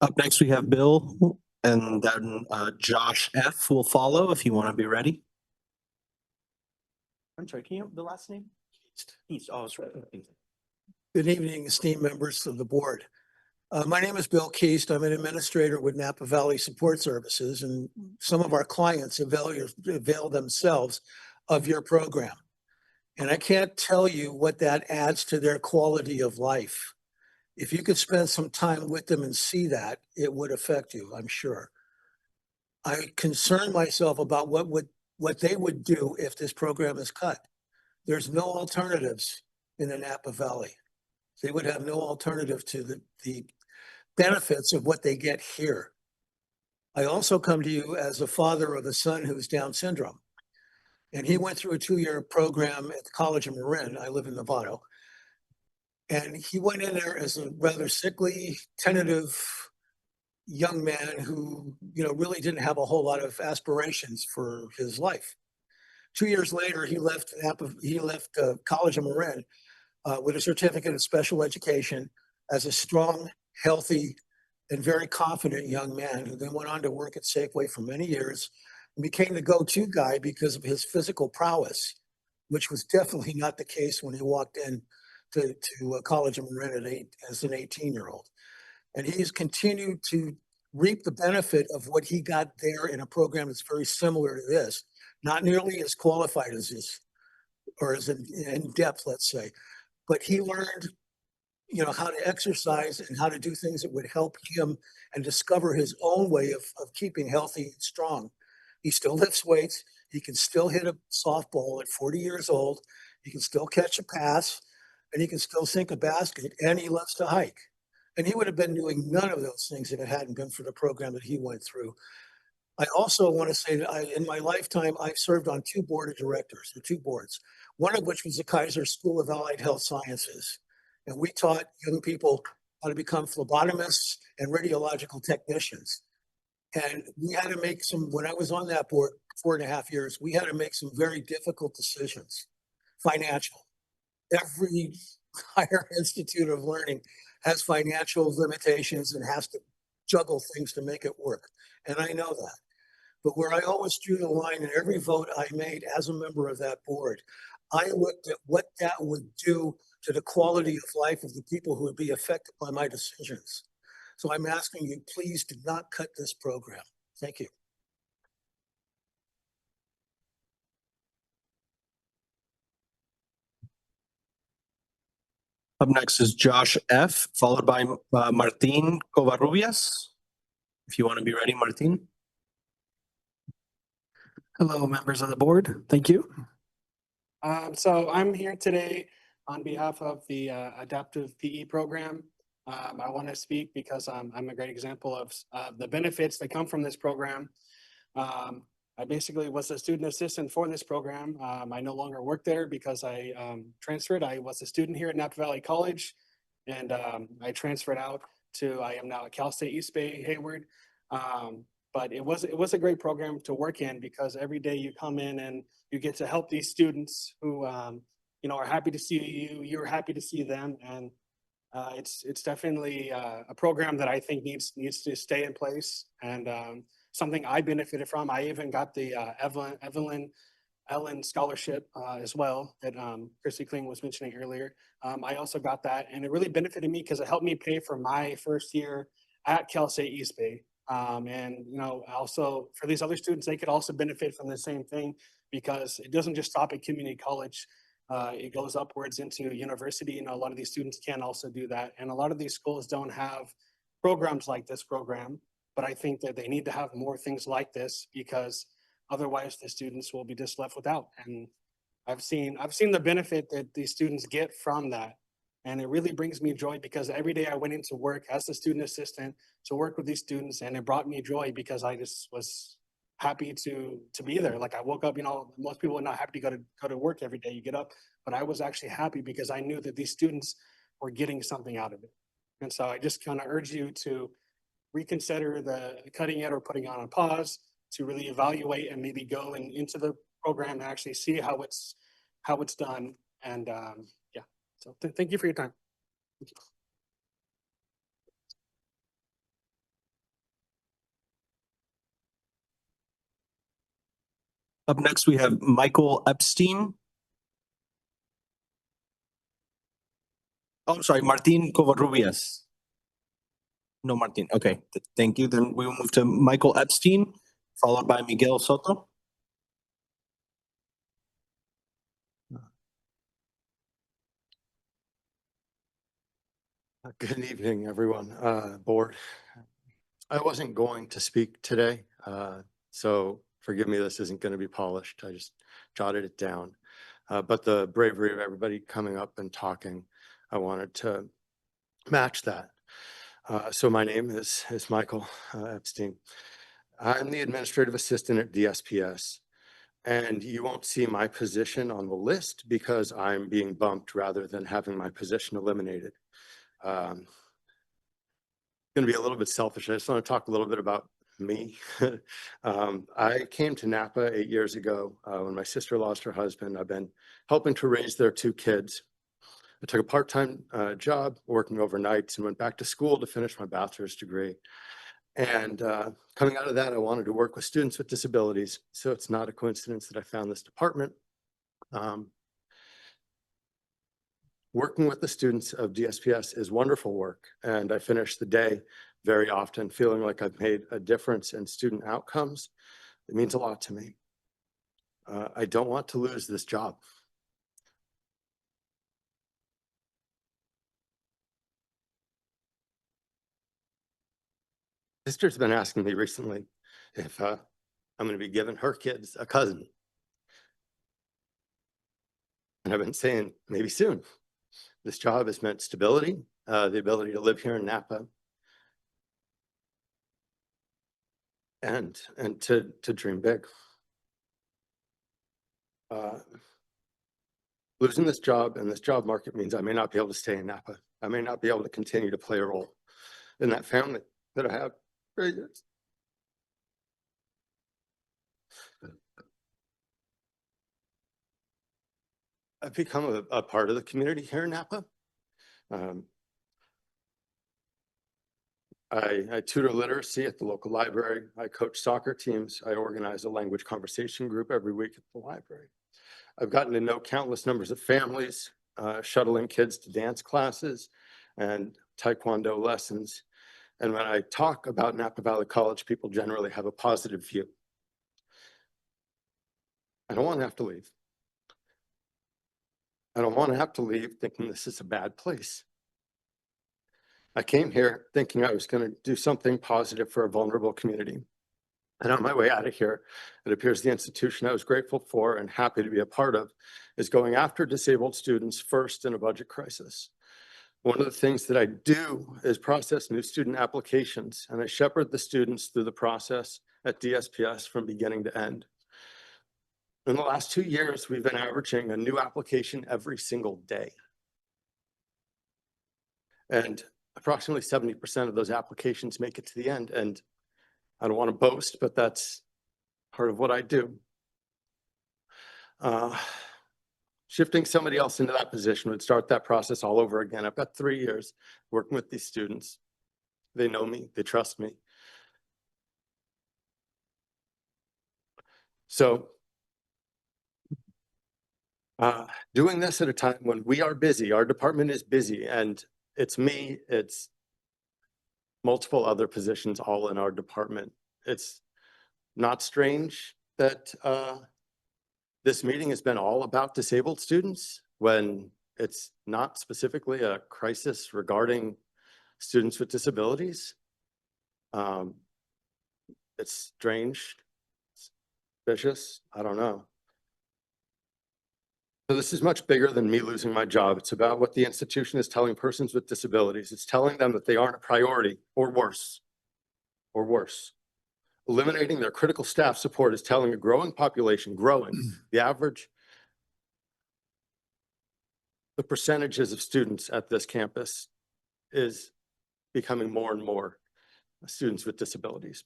Up next, we have Bill, and then Josh F. will follow if you want to be ready. I'm sorry, can you have the last name? East. Oh, that's right. Good evening, esteemed members of the board. My name is Bill Keast. I'm an administrator with Napa Valley Support Services, and some of our clients avail themselves of your program. And I can't tell you what that adds to their quality of life. If you could spend some time with them and see that, it would affect you, I'm sure. I concern myself about what they would do if this program is cut. There's no alternatives in the Napa Valley. They would have no alternative to the benefits of what they get here. I also come to you as a father of a son who's Down syndrome. And he went through a 2-year program at the College of Marin. I live in Novato. And he went in there as a rather sickly, tentative young man who, really didn't have a whole lot of aspirations for his life. 2 years later, he left College of Marin with a certificate in special education as a strong, healthy, and very confident young man who then went on to work at Safeway for many years and became the go-to guy because of his physical prowess, which was definitely not the case when he walked in to College of Marin as an 18-year-old. And he's continued to reap the benefit of what he got there in a program that's very similar to this, not nearly as qualified as this, or as in depth, let's say. But he learned, how to exercise and how to do things that would help him and discover his own way of keeping healthy and strong. He still lifts weights. He can still hit a softball at 40 years old. He can still catch a pass. and he can still sink a basket, and he loves to hike. And he would have been doing none of those things if it hadn't been for the program that he went through. I also want to say that in my lifetime, I've served on 2 board of directors, or 2 boards, one of which was the Kaiser School of Allied Health Sciences. And we taught young people how to become phlebotomists and radiological technicians. And we had to make when I was on that board 4.5 years, we had to make some very difficult decisions, financial. Every higher institute of learning has financial limitations and has to juggle things to make it work. And I know that. But where I always drew the line in every vote I made as a member of that board, I looked at what that would do to the quality of life of the people who would be affected by my decisions. So I'm asking you, please do not cut this program. Thank you. Up next is Josh F., followed by Martin Covarrubias. If you want to be ready, Martin. Hello, members of the board. Thank you. So I'm here today on behalf of the adaptive PE program. I want to speak because I'm a great example of the benefits that come from this program. I basically was a student assistant for this program. I no longer work there because I transferred. I was a student here at Napa Valley College, and I transferred out I am now at Cal State East Bay Hayward. But it was a great program to work in because every day you come in and you get to help these students who are happy to see you. You're happy to see them, and it's definitely a program that I think needs to stay in place, and something I benefited from. I even got the Ellen Scholarship as well that Christy Kling was mentioning earlier. I also got that, and it really benefited me because it helped me pay for my first year at Cal State East Bay. And also for these other students, they could also benefit from the same thing because it doesn't just stop at community college. It goes upwards into university. A lot of these students can also do that. And a lot of these schools don't have programs like this program, but I think that they need to have more things like this because otherwise the students will be just left without. And I've seen the benefit that these students get from that. And it really brings me joy because every day I went into work as a student assistant to work with these students, and it brought me joy because I just was happy to be there. Like I woke up, most people are not happy to go to work every day. You get up, but I was actually happy because I knew that these students were getting something out of it. And so I just kind of urge you to reconsider the cutting it or putting it on a pause, to really evaluate and maybe go into the program and actually see how it's done. And yeah, so thank you for your time. Up next, we have Michael Epstein. Oh, I'm sorry, Martin Covarrubias. No, Martin. Okay, thank you. Then we will move to Michael Epstein, followed by Miguel Soto. Good evening, everyone, board. I wasn't going to speak today, so forgive me, this isn't going to be polished. I just jotted it down. But the bravery of everybody coming up and talking, I wanted to match that. So my name is Michael Epstein. I'm the administrative assistant at DSPS, and you won't see my position on the list because I'm being bumped rather than having my position eliminated. Going to be a little bit selfish. I just want to talk a little bit about me. I came to Napa 8 years ago when my sister lost her husband. I've been helping to raise their 2 kids. I took a part-time job working overnights and went back to school to finish my bachelor's degree. And coming out of that, I wanted to work with students with disabilities. So it's not a coincidence that I found this department. Working with the students of DSPS is wonderful work, and I finish the day very often feeling like I've made a difference in student outcomes. It means a lot to me. I don't want to lose this job. Sister's been asking me recently if I'm going to be giving her kids a cousin. And I've been saying maybe soon. This job has meant stability, the ability to live here in Napa, and to dream big. Losing this job and this job market means I may not be able to stay in Napa. I may not be able to continue to play a role in that family that I have for years. I've become a part of the community here in Napa. I tutor literacy at the local library. I coach soccer teams. I organize a language conversation group every week at the library. I've gotten to know countless numbers of families, shuttling kids to dance classes and Taekwondo lessons. And when I talk about Napa Valley College, people generally have a positive view. I don't want to have to leave. I don't want to have to leave thinking this is a bad place. I came here thinking I was going to do something positive for a vulnerable community. And on my way out of here, it appears the institution I was grateful for and happy to be a part of is going after disabled students first in a budget crisis. One of the things that I do is process new student applications, and I shepherd the students through the process at DSPS from beginning to end. In the last 2 years, we've been averaging a new application every single day. And approximately 70% of those applications make it to the end. And I don't want to boast, but that's part of what I do. Shifting somebody else into that position would start that process all over again. I've got 3 years working with these students. They know me, they trust me. So doing this at a time when we are busy, our department is busy, and it's me, it's multiple other positions all in our department. It's not strange that this meeting has been all about disabled students when it's not specifically a crisis regarding students with disabilities. It's strange, suspicious, I don't know. So this is much bigger than me losing my job. It's about what the institution is telling persons with disabilities. It's telling them that they aren't a priority, or worse. Eliminating their critical staff support is telling a growing population, the percentages of students at this campus is becoming more and more students with disabilities.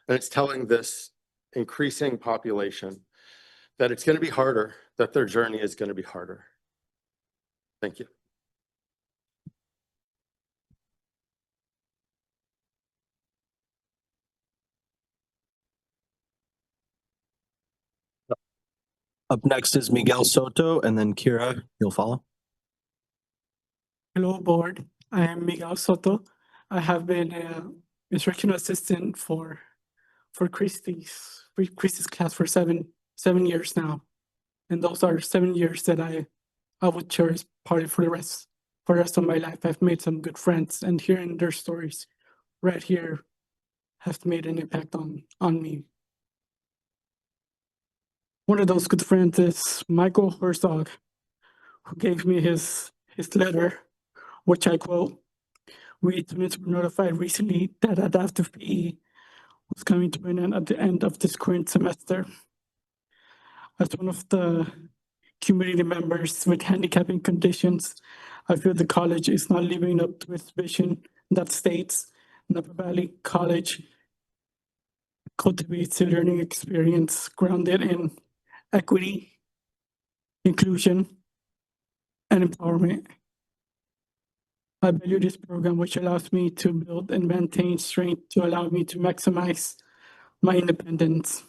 And it's telling this increasing population that it's going to be harder, that their journey is going to be harder. Thank you. Up next is Miguel Soto, and then Kira, you'll follow. Hello, board. I am Miguel Soto. I have been an instructional assistant for Christy's class for seven years now. And those are 7 years that I would cherish probably for the rest of my life. I've made some good friends, and hearing their stories right here have made an impact on me. One of those good friends is Michael Herzog, who gave me his letter, which I quote, "We students were notified recently that adaptive PE was coming to an end at the end of this current semester. As one of the community members with handicapping conditions, I feel the college is not living up to its vision that states Napa Valley College cultivates a learning experience grounded in equity, inclusion, and empowerment. I value this program, which allows me to build and maintain strength to allow me to maximize my independence.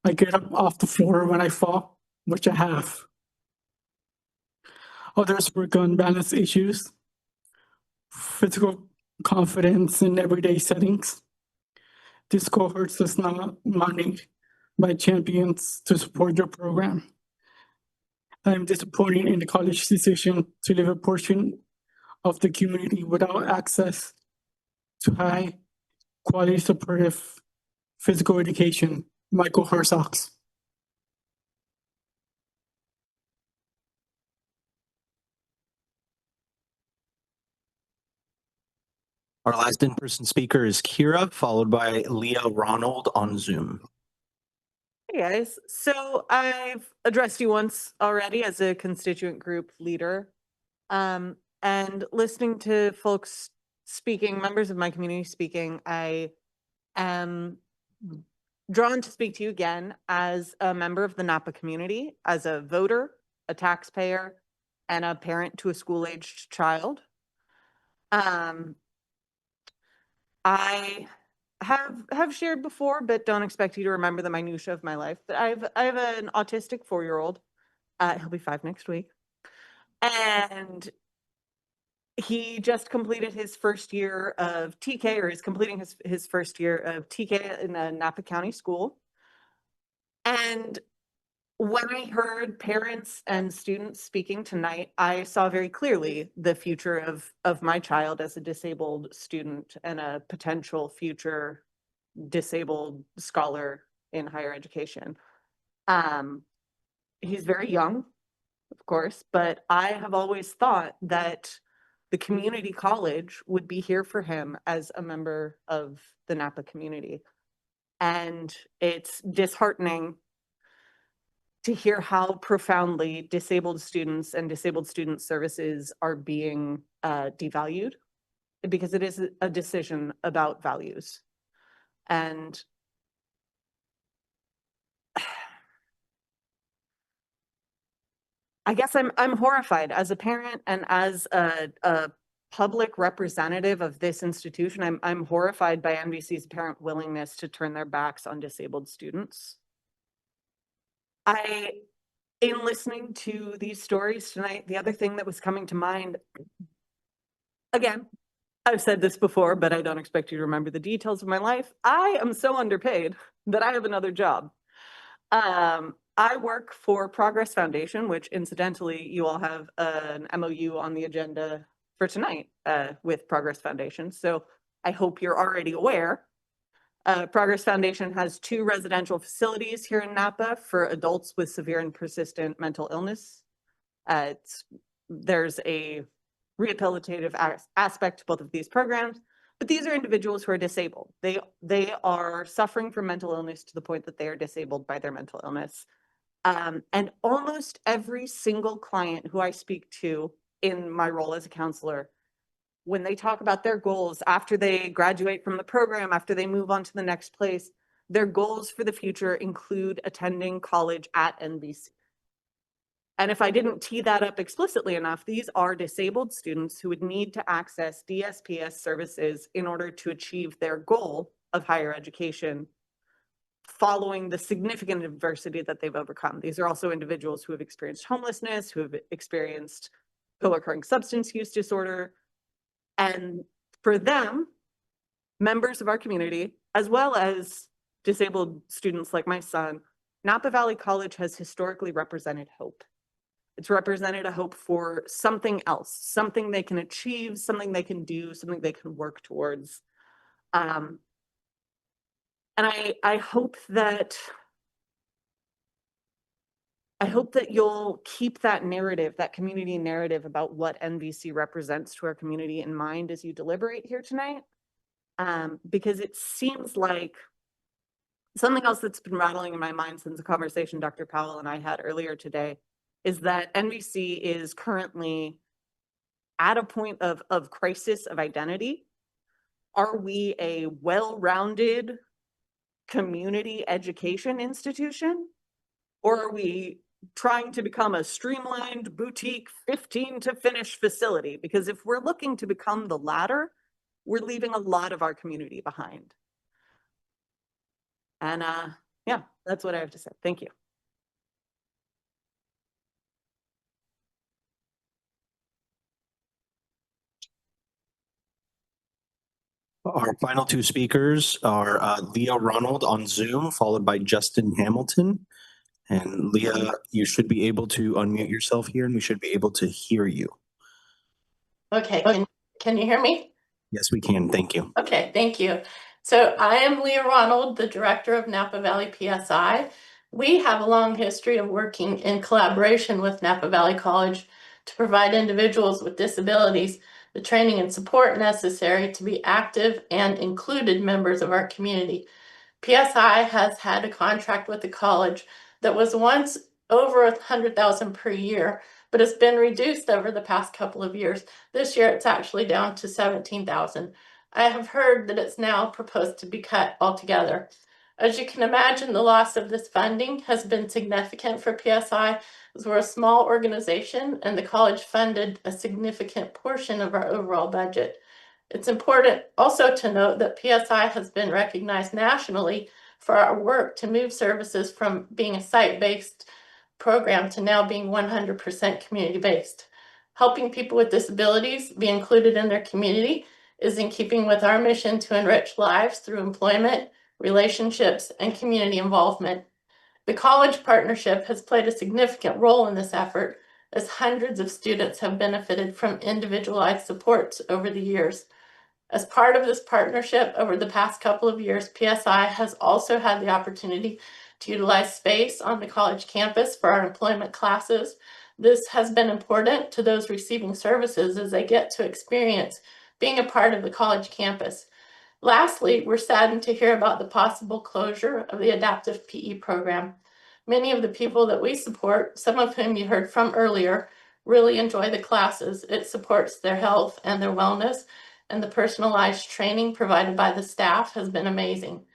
I get up off the floor when I fall, which I have. Others work on balance issues, physical confidence in everyday settings. This cohort does not money by champions to support your program. I am disappointed in the college's decision to leave a portion of the community without access to high quality supportive physical education. Michael Herzog." Our last in-person speaker is Kira, followed by Leah Ronald on Zoom. Hey guys, so I've addressed you once already as a constituent group leader. And listening to folks speaking, members of my community speaking, I am drawn to speak to you again as a member of the Napa community, as a voter, a taxpayer, and a parent to a school-aged child. I have shared before, but don't expect you to remember the minutia of my life. But I have an autistic 4-year-old. He'll be 5 next week, and he just completed his first year of TK, or is completing his first year of TK in a Napa County school. And when I heard parents and students speaking tonight, I saw very clearly the future of my child as a disabled student and a potential future disabled scholar in higher education. He's very young, of course, but I have always thought that the community college would be here for him as a member of the Napa community. And it's disheartening to hear how profoundly disabled students and disabled student services are being devalued, because it is a decision about values. And I guess I'm horrified as a parent and as a public representative of this institution. I'm horrified by NVC's apparent willingness to turn their backs on disabled students. In listening to these stories tonight, the other thing that was coming to mind, again, I've said this before, but I don't expect you to remember the details of my life. I am so underpaid that I have another job. I work for Progress Foundation, which incidentally, you all have an MOU on the agenda for tonight with Progress Foundation. So I hope you're already aware. Progress Foundation has 2 residential facilities here in Napa for adults with severe and persistent mental illness. There's a rehabilitative aspect to both of these programs, but these are individuals who are disabled. They are suffering from mental illness to the point that they are disabled by their mental illness. And almost every single client who I speak to in my role as a counselor, when they talk about their goals after they graduate from the program, after they move on to the next place, their goals for the future include attending college at NVC. And if I didn't tee that up explicitly enough, these are disabled students who would need to access DSPS services in order to achieve their goal of higher education following the significant adversity that they've overcome. These are also individuals who have experienced homelessness, who have experienced co-occurring substance use disorder. And for them, members of our community, as well as disabled students like my son, Napa Valley College has historically represented hope. It's represented a hope for something else, something they can achieve, something they can do, something they can work towards. And I hope that you'll keep that narrative, that community narrative about what NVC represents to our community in mind as you deliberate here tonight. Because it seems like something else that's been rattling in my mind since a conversation Dr. Powell and I had earlier today is that NVC is currently at a point of crisis of identity. Are we a well-rounded community education institution? Or are we trying to become a streamlined boutique 15 to finish facility? Because if we're looking to become the latter, we're leaving a lot of our community behind. And yeah, that's what I have to say. Thank you. Our final 2 speakers are Leah Ronald on Zoom, followed by Justin Hamilton. And Leah, you should be able to unmute yourself here and we should be able to hear you. Okay, can you hear me? Yes, we can. Thank you. Okay, thank you. So I am Leah Ronald, the director of Napa Valley PSI. We have a long history of working in collaboration with Napa Valley College to provide individuals with disabilities the training and support necessary to be active and included members of our community. PSI has had a contract with the college that was once over $100,000 per year, but it's been reduced over the past couple of years. This year, it's actually down to $17,000. I have heard that it's now proposed to be cut altogether. As you can imagine, the loss of this funding has been significant for PSI, as we're a small organization and the college funded a significant portion of our overall budget. It's important also to note that PSI has been recognized nationally for our work to move services from being a site-based program to now being 100% community-based. Helping people with disabilities be included in their community is in keeping with our mission to enrich lives through employment, relationships, and community involvement. The college partnership has played a significant role in this effort, as hundreds of students have benefited from individualized supports over the years. As part of this partnership over the past couple of years, PSI has also had the opportunity to utilize space on the college campus for our employment classes. This has been important to those receiving services as they get to experience being a part of the college campus. Lastly, we're saddened to hear about the possible closure of the adaptive PE program. Many of the people that we support, some of whom you heard from earlier, really enjoy the classes. It supports their health and their wellness, and the personalized training provided by the staff has been amazing.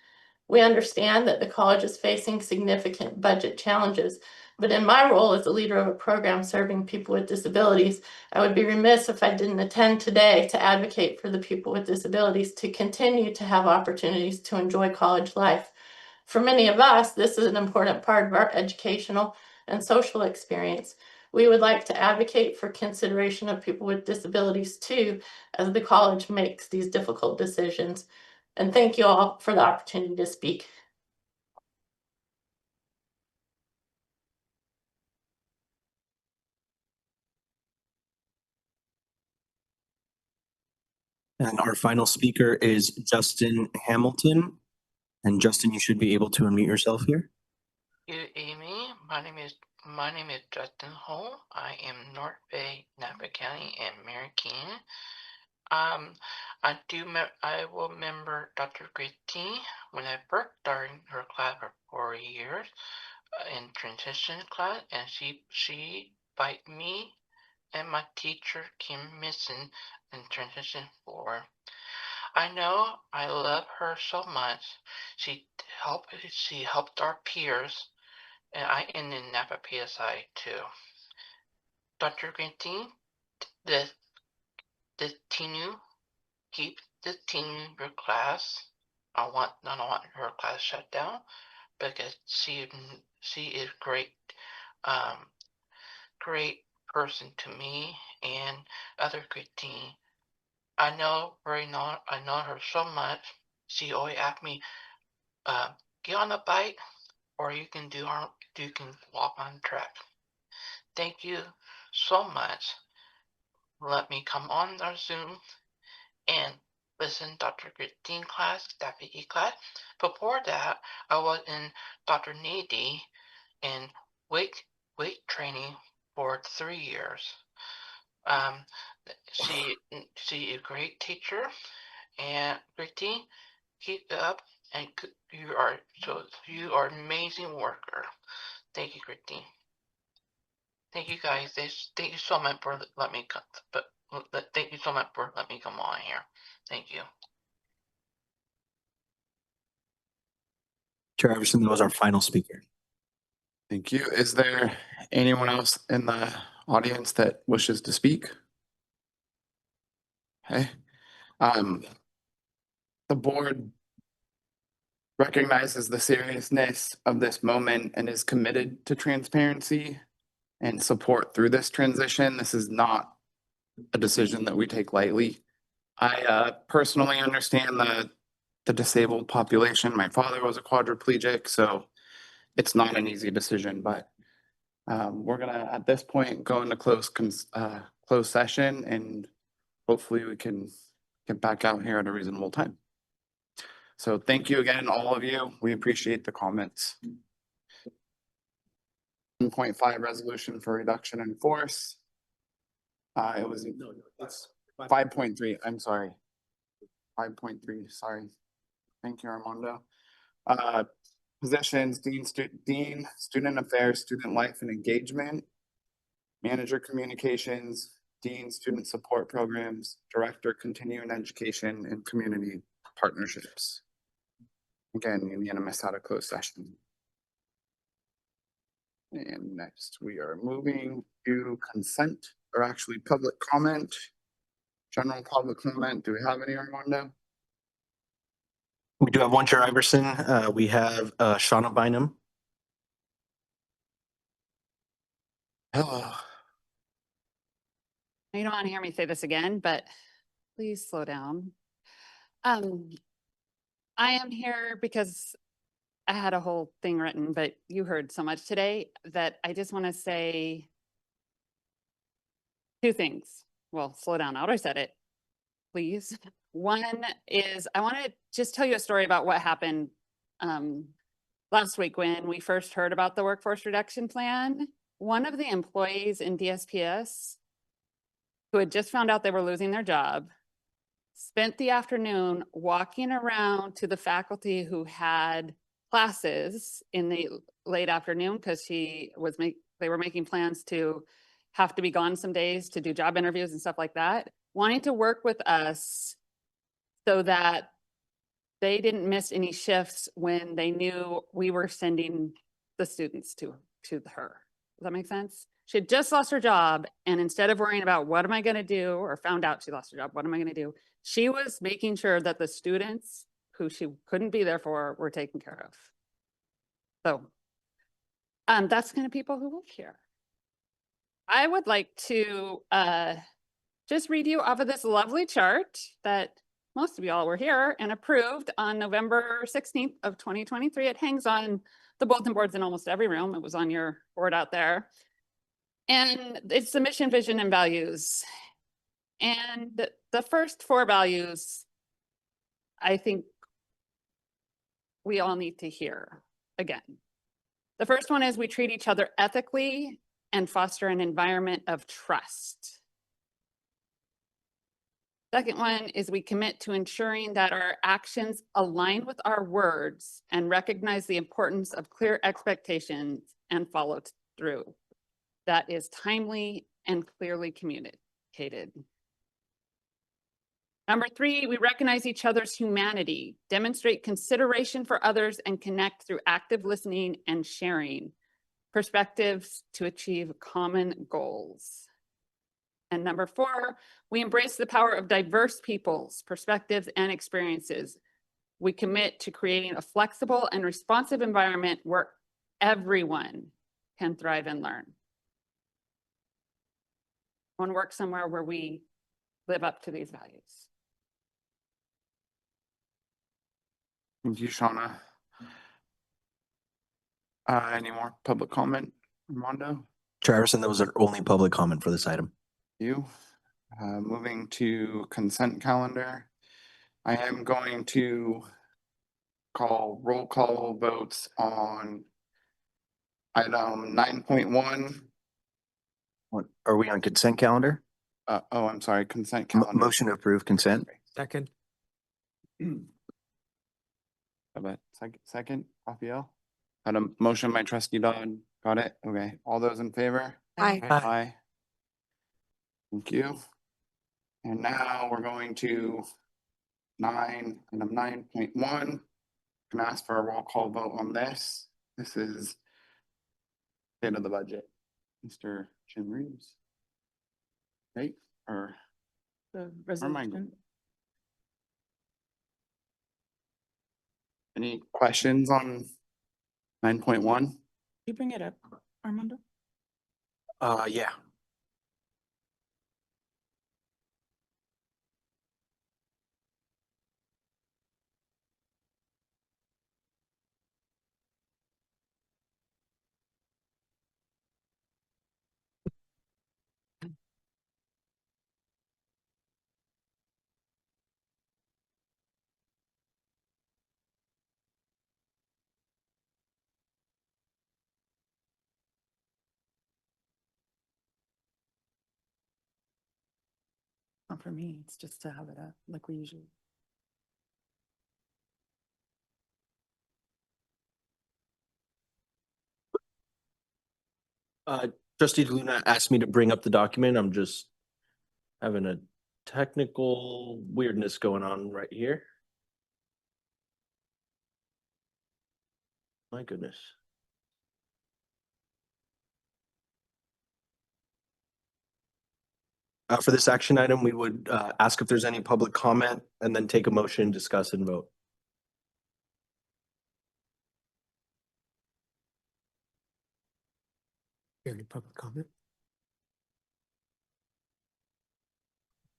We understand that the college is facing significant budget challenges, but in my role as a leader of a program serving people with disabilities, I would be remiss if I didn't attend today to advocate for the people with disabilities to continue to have opportunities to enjoy college life. For many of us, this is an important part of our educational and social experience. We would like to advocate for consideration of people with disabilities too, as the college makes these difficult decisions. And thank you all for the opportunity to speak. And our final speaker is Justin Hamilton. And Justin, you should be able to unmute yourself here. Good evening. My name is Justin Ho. I am North Bay, Napa County, and Marican. I will remember Dr. Christie when I first started her class for 4 years in transition class, and she invited me and my teacher Kim Missing in transition 4. I know I love her so much. She helped our peers, and I in Napa PSI too. Dr. Christie, the keep your class. I don't want her class shut down because she is great, great person to me and other Christine. I know her so much. She always asked me, get on the bike, or you can walk on track. Thank you so much. Let me come on our Zoom and listen Dr. Christine class, that PE class. Before that, I was in Dr. Nady in weight training for 3 years. She is a great teacher, and Christine, keep it up, and you are an amazing worker. Thank you, Christine. Thank you guys. Thank you so much for letting me come. Thank you so much for letting me come on here. Thank you. Chair Iverson, that was our final speaker. Thank you. Is there anyone else in the audience that wishes to speak? Okay. The board recognizes the seriousness of this moment and is committed to transparency and support through this transition. This is not a decision that we take lightly. I personally understand the disabled population. My father was a quadriplegic, so it's not an easy decision, but we're gonna, at this point, go into closed session, and hopefully we can get back out here at a reasonable time. So thank you again, all of you. We appreciate the comments. 1.5 resolution for reduction in force. 5.3, I'm sorry. 5.3, sorry. Thank you, Armando. Positions, Dean, Student Affairs, Student Life and Engagement, Manager Communications, Dean, Student Support Programs, Director, Continuing Education and Community Partnerships. Again, unanimous out of closed session. And next, we are moving to consent, or actually public comment. General public comment. Do we have any, Armando? We do have one, Chair Iverson. We have Shauna Bynum. Hello. You don't want to hear me say this again, but please slow down. I am here because I had a whole thing written, but you heard so much today that I just want to say two things. Well, slow down. I already said it, please. One is I want to just tell you a story about what happened last week when we first heard about the workforce reduction plan. One of the employees in DSPS who had just found out they were losing their job spent the afternoon walking around to the faculty who had classes in the late afternoon because they were making plans to have to be gone some days to do job interviews and stuff like that, wanting to work with us so that they didn't miss any shifts when they knew we were sending the students to her. Does that make sense? She had just lost her job, and instead of worrying about what am I going to do, or found out she lost her job, what am I going to do? She was making sure that the students who she couldn't be there for were taken care of. So that's the kind of people who live here. I would like to just read you off of this lovely chart that most of y'all were here and approved on November 16th of 2023. It hangs on the bulletin boards in almost every room. It was on your board out there. And it's the mission, vision, and values. And the first four values, I think we all need to hear again. The first one is we treat each other ethically and foster an environment of trust. Second one is we commit to ensuring that our actions align with our words and recognize the importance of clear expectations and follow through. That is timely and clearly communicated. Number three, we recognize each other's humanity, demonstrate consideration for others, and connect through active listening and sharing perspectives to achieve common goals. And number four, we embrace the power of diverse peoples, perspectives, and experiences. We commit to creating a flexible and responsive environment where everyone can thrive and learn. I want to work somewhere where we live up to these values. Thank you, Shauna. Any more public comment, Armando? Chair Iverson, that was our only public comment for this item. You. Moving to consent calendar. I am going to call roll call votes on item 9.1. What, are we on consent calendar? Oh, I'm sorry, consent calendar. Motion to approve consent. Second. Second, Raphael. Had a motion by trustee Dodd. Got it? Okay. All those in favor? Aye. Aye. Thank you. And now we're going to item 9.1. Can ask for a roll call vote on this. This is state of the budget. Mr. Jim Reeves. Okay, or The where am I going? resolution. Any questions on 9.1? You bring it up, Armando? Yeah. Not for me, it's just to have it up like we usually. Trustee Luna asked me to bring up the document. I'm just having a technical weirdness going on right here. My goodness. For this action item, we would ask if there's any public comment and then take a motion, discuss and vote. Any public comment?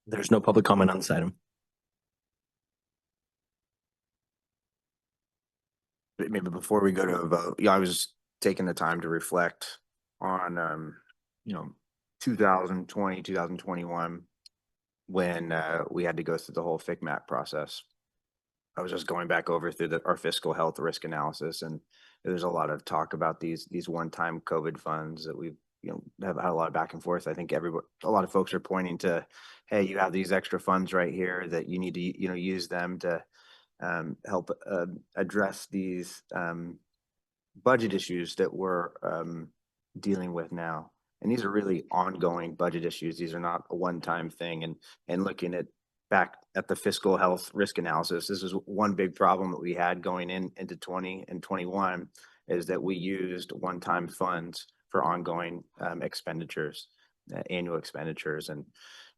There's no public comment on this item. Maybe before we go to a vote, yeah, I was taking the time to reflect on, 2020, 2021, when we had to go through the whole FICMAC process. I was just going back over through our fiscal health risk analysis, and there's a lot of talk about these one-time COVID funds that we've have had a lot of back and forth. I think a lot of folks are pointing to, hey, you have these extra funds right here that you need to use them to help address these budget issues that we're dealing with now. And these are really ongoing budget issues. These are not a one-time thing. And looking back at the fiscal health risk analysis, this is one big problem that we had going into 20 and 21, is that we used one-time funds for ongoing expenditures, annual expenditures. And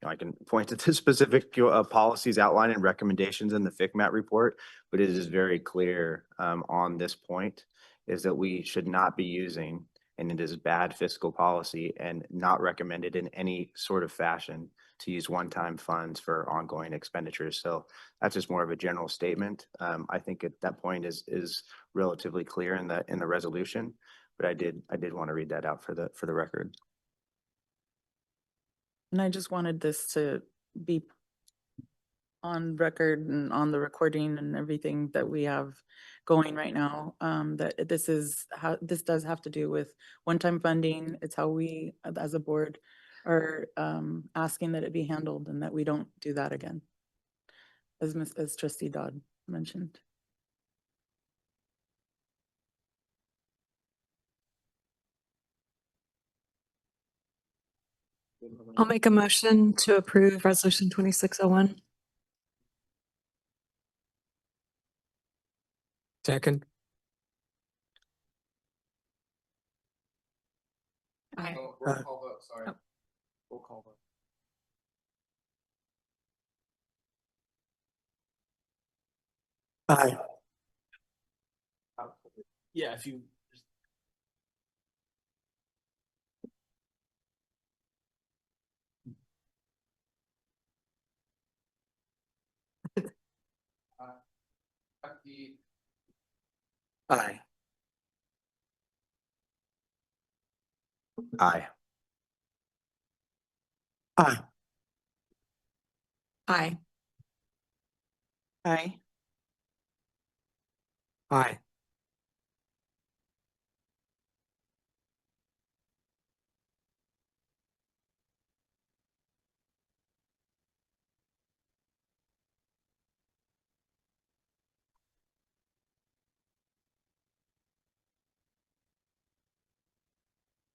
I can point to the specific policies outlined and recommendations in the FICMAT report, but it is very clear on this point, is that we should not be using, and it is bad fiscal policy and not recommended in any sort of fashion, to use one-time funds for ongoing expenditures. So that's just more of a general statement. I think at that point is relatively clear in the resolution, but I did want to read that out for the record. And I just wanted this to be on record and on the recording and everything that we have going right now, that this does have to do with one-time funding. It's how we, as a board, are asking that it be handled and that we don't do that again, as Trustee Dodd mentioned. I'll make a motion to approve Resolution 2601. Second. Roll call vote, sorry. Roll call vote. Aye. Yeah, if you. Aye. Aye. Aye. Aye. Aye. Aye.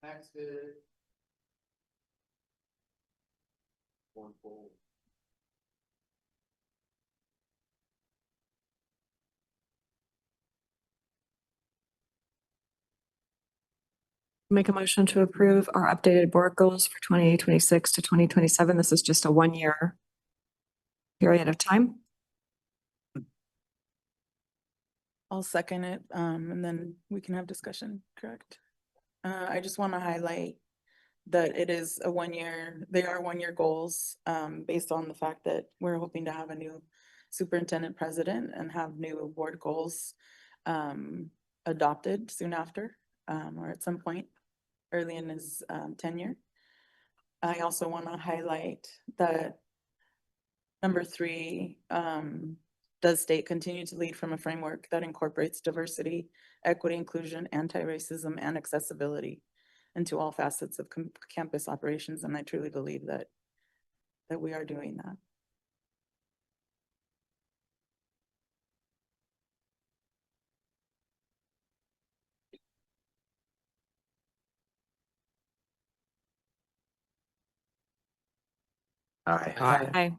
Next is one full. Make a motion to approve our updated board goals for 2026 to 2027. This is just a 1-year period of time. I'll second it, and then we can have discussion, correct? I just want to highlight that it is a 1-year, they are 1-year goals, based on the fact that we're hoping to have a new superintendent president and have new board goals adopted soon after, or at some point early in his tenure. I also want to highlight that number 3 does state continue to lead from a framework that incorporates diversity, equity, inclusion, anti-racism, and accessibility into all facets of campus operations. And I truly believe that that we are doing that. Aye. Aye.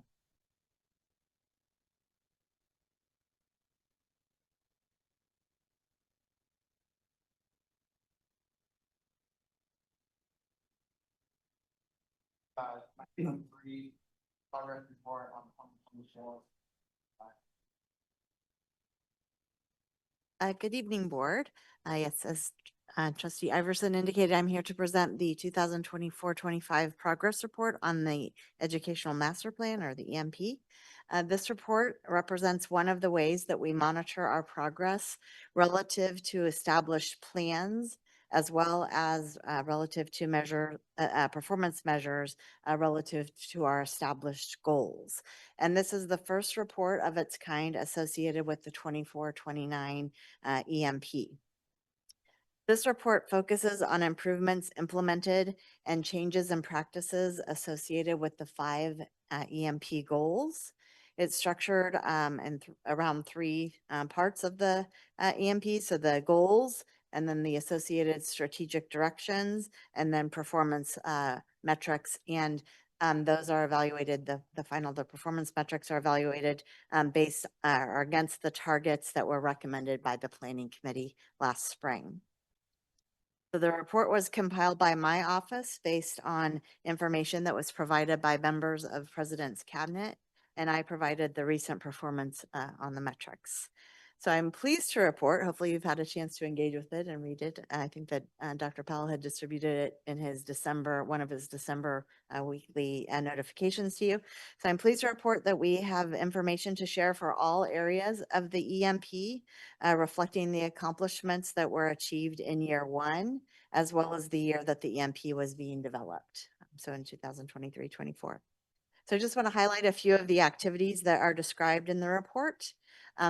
Good evening, Board. Yes, as Trustee Iverson indicated, I'm here to present the 2024-25 progress report on the Educational Master Plan, or the EMP. This report represents one of the ways that we monitor our progress relative to established plans, as well as relative to performance measures relative to our established goals. And this is the first report of its kind associated with the 24-29 EMP. This report focuses on improvements implemented and changes in practices associated with the 5 EMP goals. It's structured around 3 parts of the EMP. So the goals, and then the associated strategic directions, and then performance metrics. And those are evaluated, the performance metrics are evaluated based or against the targets that were recommended by the Planning Committee last spring. So the report was compiled by my office based on information that was provided by members of President's Cabinet, and I provided the recent performance on the metrics. So I'm pleased to report, hopefully you've had a chance to engage with it and read it. I think that Dr. Powell had distributed it in his one of his December weekly notifications to you. So I'm pleased to report that we have information to share for all areas of the EMP, reflecting the accomplishments that were achieved in year 1, as well as the year that the EMP was being developed. So in 2023-24. So I just want to highlight a few of the activities that are described in the report.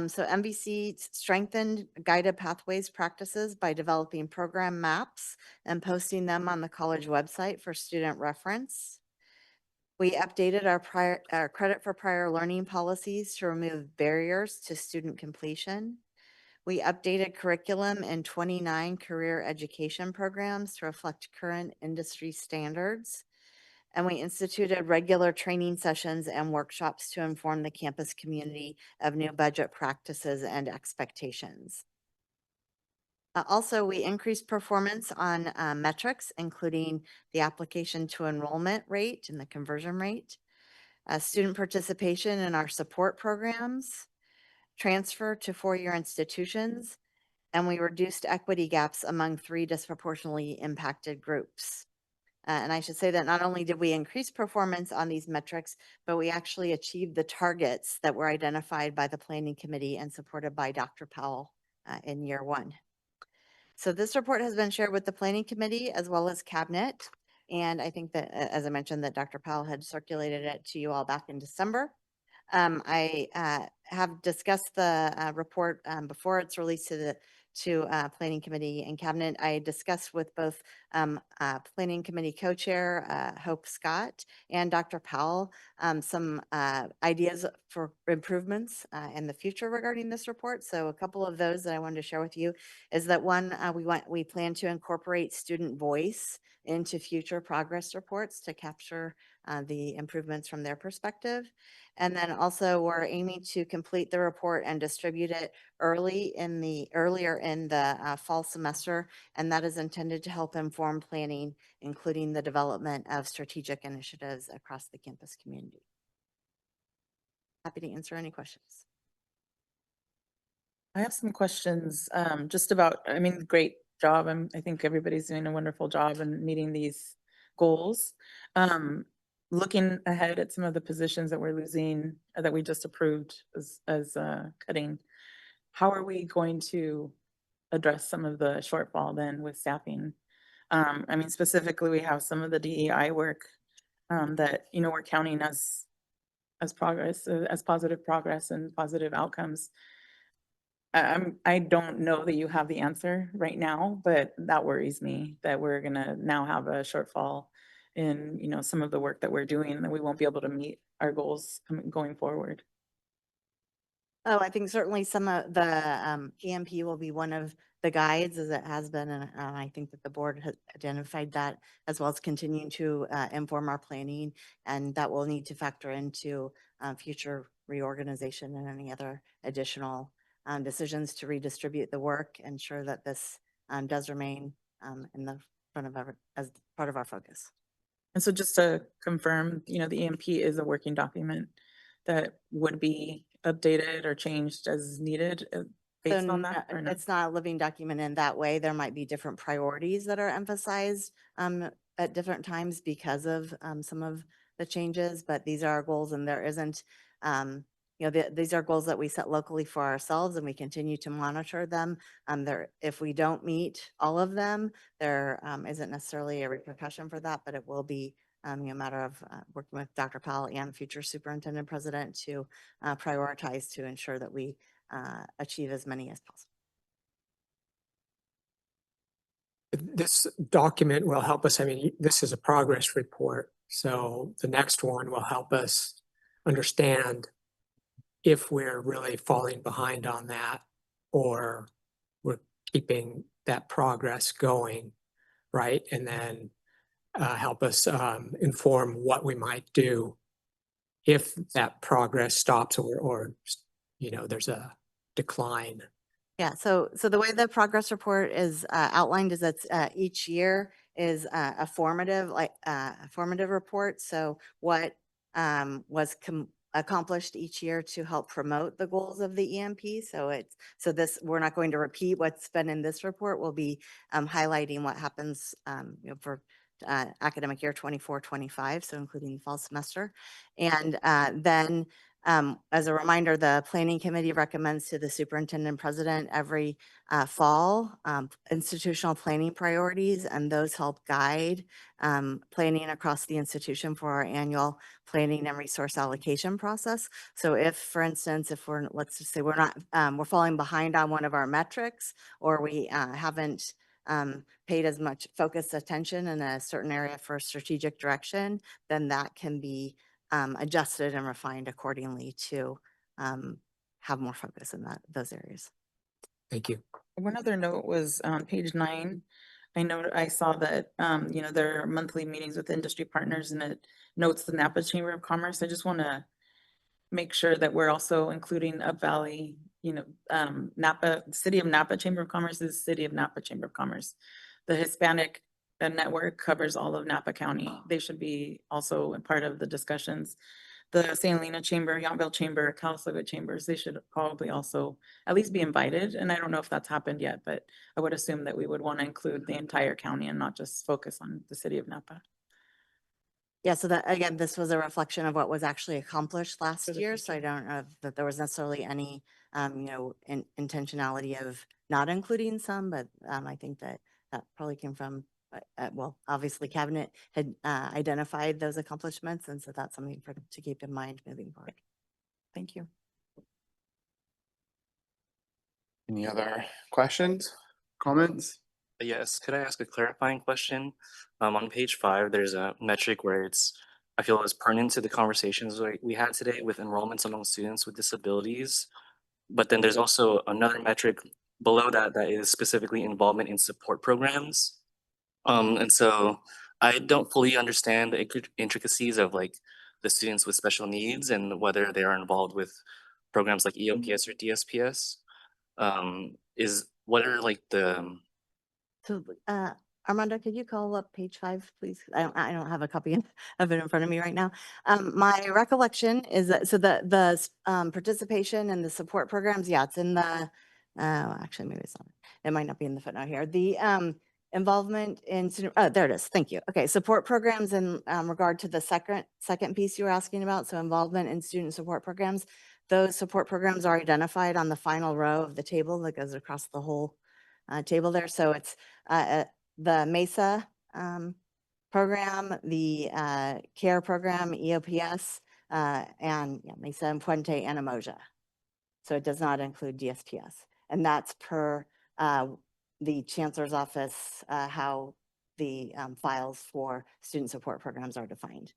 So NVC strengthened guided pathways practices by developing program maps and posting them on the college website for student reference. We updated our credit for prior learning policies to remove barriers to student completion. We updated curriculum in 29 career education programs to reflect current industry standards. And we instituted regular training sessions and workshops to inform the campus community of new budget practices and expectations. Also, we increased performance on metrics, including the application to enrollment rate and the conversion rate, student participation in our support programs, transfer to 4-year institutions, and we reduced equity gaps among 3 disproportionately impacted groups. And I should say that not only did we increase performance on these metrics, but we actually achieved the targets that were identified by the Planning Committee and supported by Dr. Powell in year 1. So this report has been shared with the Planning Committee as well as Cabinet. And I think that, as I mentioned, that Dr. Powell had circulated it to you all back in December. I have discussed the report before it's released to the Planning Committee and Cabinet. I discussed with both Planning Committee Co-Chair Hope Scott and Dr. Powell some ideas for improvements in the future regarding this report. So a couple of those that I wanted to share with you is that one, we plan to incorporate student voice into future progress reports to capture the improvements from their perspective. And then also we're aiming to complete the report and distribute it earlier in the fall semester. And that is intended to help inform planning, including the development of strategic initiatives across the campus community. Happy to answer any questions. I have some questions just about, great job. I think everybody's doing a wonderful job in meeting these goals. Looking ahead at some of the positions that we're losing, that we just approved as cutting, how are we going to address some of the shortfall then with staffing? Specifically, we have some of the DEI work that, we're counting as progress, as positive progress and positive outcomes. I don't know that you have the answer right now, but that worries me that we're gonna now have a shortfall in, you know, some of the work that we're doing, and that we won't be able to meet our goals going forward. Oh, I think certainly some of the EMP will be one of the guides, as it has been, and I think that the board has identified that, as well as continuing to inform our planning, and that will need to factor into future reorganization and any other additional decisions to redistribute the work, ensure that this does remain in the front of as part of our focus. And so just to confirm, you know, the EMP is a working document that would be updated or changed as needed based on that, or no? It's not a living document in that way. There might be different priorities that are emphasized at different times because of some of the changes, but these are our goals, and there isn't, you know, these are goals that we set locally for ourselves, and we continue to monitor them. If we don't meet all of them, there isn't necessarily a repercussion for that, but it will be you know, a matter of working with Dr. Powell and future superintendent president to prioritize to ensure that we achieve as many as possible. This document will help us. I mean, this is a progress report. So the next one will help us understand if we're really falling behind on that, or we're keeping that progress going, right? And then help us inform what we might do if that progress stops, or you know, there's a decline. Yeah, so the way the progress report is outlined is that each year is a formative report. So what was accomplished each year to help promote the goals of the EMP. So this, we're not going to repeat what's been in this report. We'll be highlighting what happens you know, for academic year 24-25, so including the fall semester. And then as a reminder, the planning committee recommends to the superintendent president every fall institutional planning priorities, and those help guide planning across the institution for our annual planning and resource allocation process. So if, for instance, if we're, let's just say we're not, we're falling behind on one of our metrics, or we haven't paid as much focused attention in a certain area for strategic direction, then that can be adjusted and refined accordingly to have more focus in those areas. Thank you. One other note was on page 9. I saw that, you know, there are monthly meetings with industry partners, and it notes the Napa Chamber of Commerce. I just want to make sure that we're also including Up Valley, you know, Napa, City of Napa Chamber of Commerce is City of Napa Chamber of Commerce. The Hispanic network covers all of Napa County. They should be also a part of the discussions. The St. Helena Chamber, Yountville Chamber, Calistoga Chambers, they should probably also at least be invited. And I don't know if that's happened yet, but I would assume that we would want to include the entire county and not just focus on the City of Napa. Yeah, so that, again, this was a reflection of what was actually accomplished last year. So I don't know that there was necessarily any, you know, intentionality of not including some, but I think that probably came from, well, obviously cabinet had identified those accomplishments. And so that's something to keep in mind moving forward. Thank you. Any other questions, comments? Yes, could I ask a clarifying question? On page 5, there's a metric where I feel it's pertinent to the conversations we had today with enrollments among students with disabilities. But then there's also another metric below that is specifically involvement in support programs. And so I don't fully understand the intricacies of like the students with special needs and whether they are involved with programs like EOPS or DSPS. What are like the So Armando, could you call up page 5, please? I don't have a copy of it in front of me right now. My recollection is that, so the participation and the support programs, yeah, it's in the, actually maybe it's not, it might not be in the footnote here. The involvement in, oh, there it is. Thank you. Okay, support programs in regard to the second piece you were asking about. So involvement in student support programs. Those support programs are identified on the final row of the table that goes across the whole table there. So it's the MESA program, the CARE program, EOPS, and MESA and Puente and Emoja. So it does not include DSPS. And that's per the chancellor's office, how the files for student support programs are defined.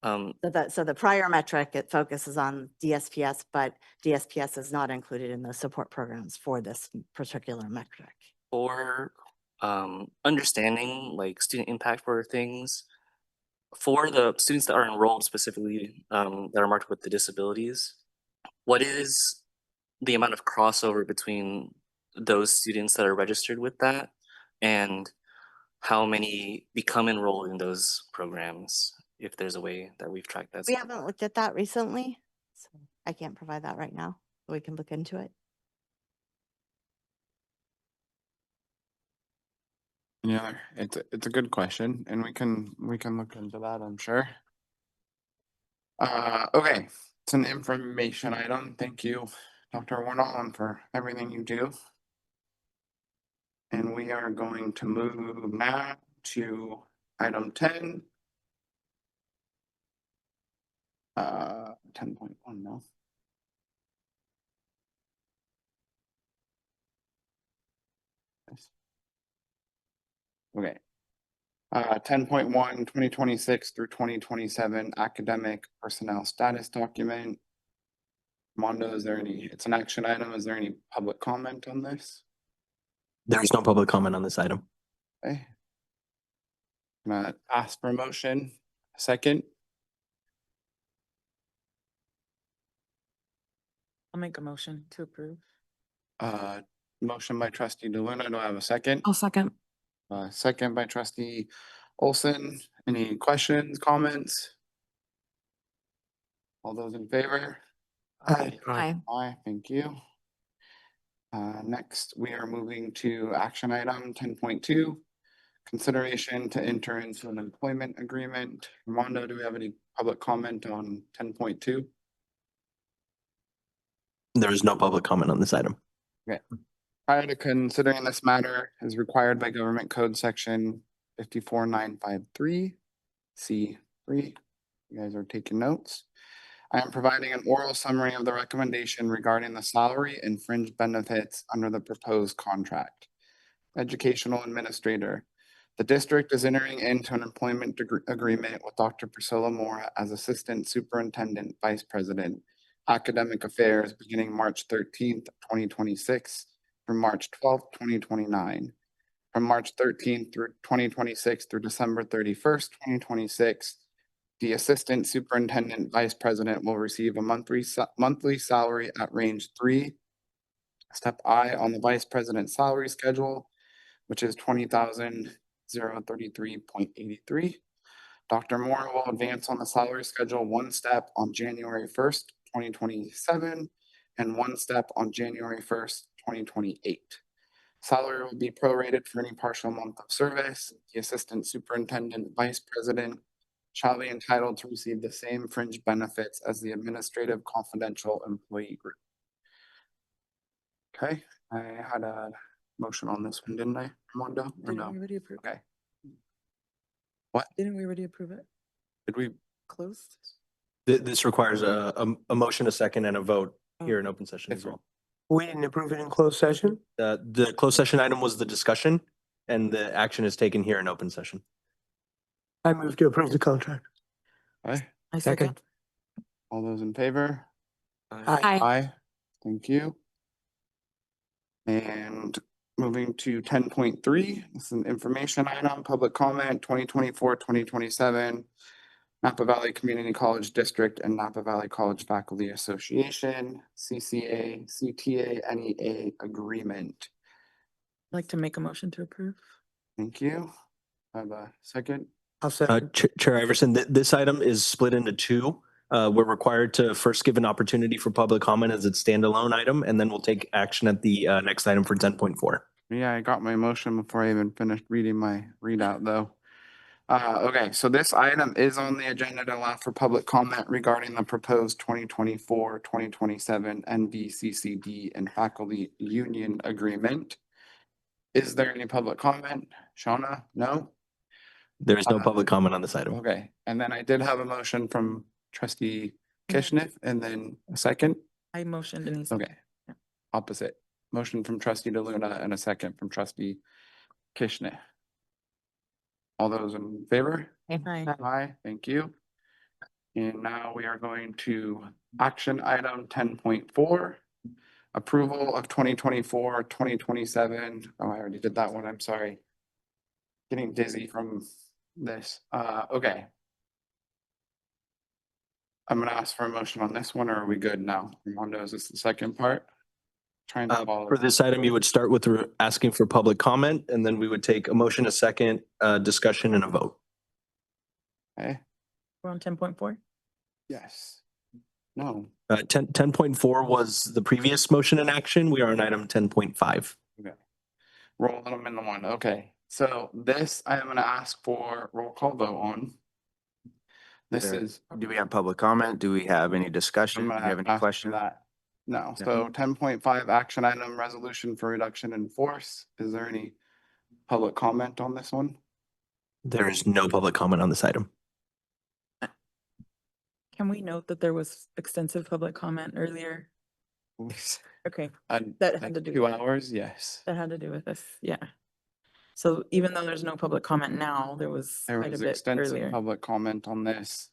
So the prior metric, it focuses on DSPS, but DSPS is not included in the support programs for this particular metric. For understanding like student impact for things, for the students that are enrolled specifically that are marked with the disabilities, what is the amount of crossover between those students that are registered with that and how many become enrolled in those programs, if there's a way that we've tracked that? We haven't looked at that recently, so I can't provide that right now. We can look into it. Yeah, it's a good question, and we can look into that, I'm sure. Okay, it's an information item. Thank you, Dr. Warnolan, for everything you do. And we are going to move now to item 10. 10.1 now. Yes. Okay. 10.1, 2026 through 2027 academic personnel status document. Mondo, it's an action item. Is there any public comment on this? There's no public comment on this item. Okay. I'm gonna ask for a motion. A second. I'll make a motion to approve. Motion by trustee DeLuna. Do I have a second? I'll second. Second by trustee Olson. Any questions, comments? All those in favor? Aye. Aye, thank you. Next, we are moving to action item 10.2. Consideration to enter into an employment agreement. Armando, do we have any public comment on 10.2? There is no public comment on this item. Okay. Prior to considering this matter as required by Government Code Section 54953 C3. You guys are taking notes. I am providing an oral summary of the recommendation regarding the salary and fringe benefits under the proposed contract. Educational Administrator. The district is entering into an employment agreement with Dr. Priscilla Moore as Assistant Superintendent Vice President, Academic Affairs beginning March 13th, 2026 through March 12th, 2029. From March 13th through 2026 through December 31st, 2026, the Assistant Superintendent Vice President will receive a monthly salary at range 3, step I on the Vice President salary schedule, which is $20,033.83. Dr. Moore will advance on the salary schedule one step on January 1st, 2027, and one step on January 1st, 2028. Salary will be prorated for any partial month of service. The Assistant Superintendent Vice President shall be entitled to receive the same fringe benefits as the administrative confidential employee group. Okay, I had a motion on this one, didn't I, Armando? Or Didn't no? we already approve? Okay. What? Didn't we already approve it? Did we? Closed? This requires a motion, a second, and a vote here in open session as well. We didn't approve it in closed session? The closed session item was the discussion, and the action is taken here in open session. I move to approve the contract. Aye. I Second. All those in favor? Aye. Aye. Thank you. And moving to 10.3, this is an information item, public comment, 2024-2027. Napa Valley Community College District and Napa Valley College Faculty Association, CCA, CTA, NEA agreement. I'd like to make a motion to approve. Thank you. Have a second? I'll second. Chair Iverson, this item is split into two. We're required to first give an opportunity for public comment as its standalone item, and then we'll take action at the next item for 10.4. Yeah, I got my motion before I even finished reading my readout though. Okay, so this item is on the agenda to allow for public comment regarding the proposed 2024-2027 NVCCD and faculty union agreement. Is there any public comment? Shauna? No? There is no public comment on this item. Okay, and then I did have a motion from trustee Kishnev and then a second. I motioned and he Okay, opposite. Motion from trustee DeLuna and a second from trustee Kishner. All those in favor? Aye. Aye, thank you. And now we are going to action item 10.4. Approval of 2024-2027. Oh, I already did that one. I'm sorry. Getting dizzy from this. Okay. I'm gonna ask for a motion on this one, or are we good now? Armando, is this the second part? Trying to follow. For this item, you would start with asking for public comment, and then we would take a motion, a second, discussion, and a vote. Okay, We're on 10.4. yes. No, 10.4 was the previous motion in action. We are on item 10.5. okay. Roll them into one. Okay, so this I am gonna ask for roll call vote on. This is. Do we have public comment? Do we have any I'm discussion? Do gonna you have to any ask for questions? that. No, Yeah. so 10.5 action item resolution for reduction in force. Is there any public comment on this one? There is no public comment on this item. Can we note that there was extensive public comment earlier? Okay, that had to do. 2 with- hours, yes. That had to do with this, yeah. So even though there's no public comment now, there was There quite a was bit extensive earlier. public comment on this.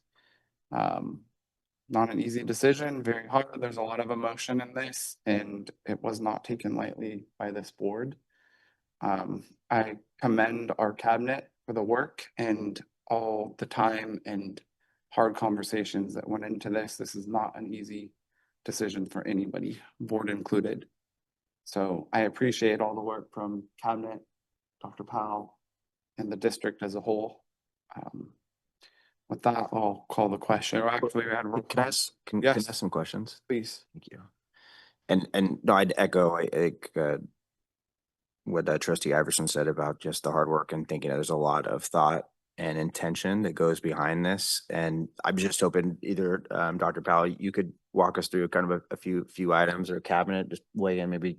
Not an easy decision, very hard. There's a lot of emotion in this, and it was not taken lightly by this board. I commend our cabinet for the work and all the time and hard conversations that went into this. This is not an easy decision for anybody, board included. So I appreciate all the work from cabinet, Dr. Powell, and the district as a whole. With that, I'll call the question. Or actually, we had. Can I ask, can I Yes. ask some questions? Please. Thank you. And no, I'd echo, what Trustee Iverson said about just the hard work and thinking that there's a lot of thought and intention that goes behind this. And I'm just hoping either, Dr. Powell, you could walk us through kind of a few items, or cabinet, just weigh in, maybe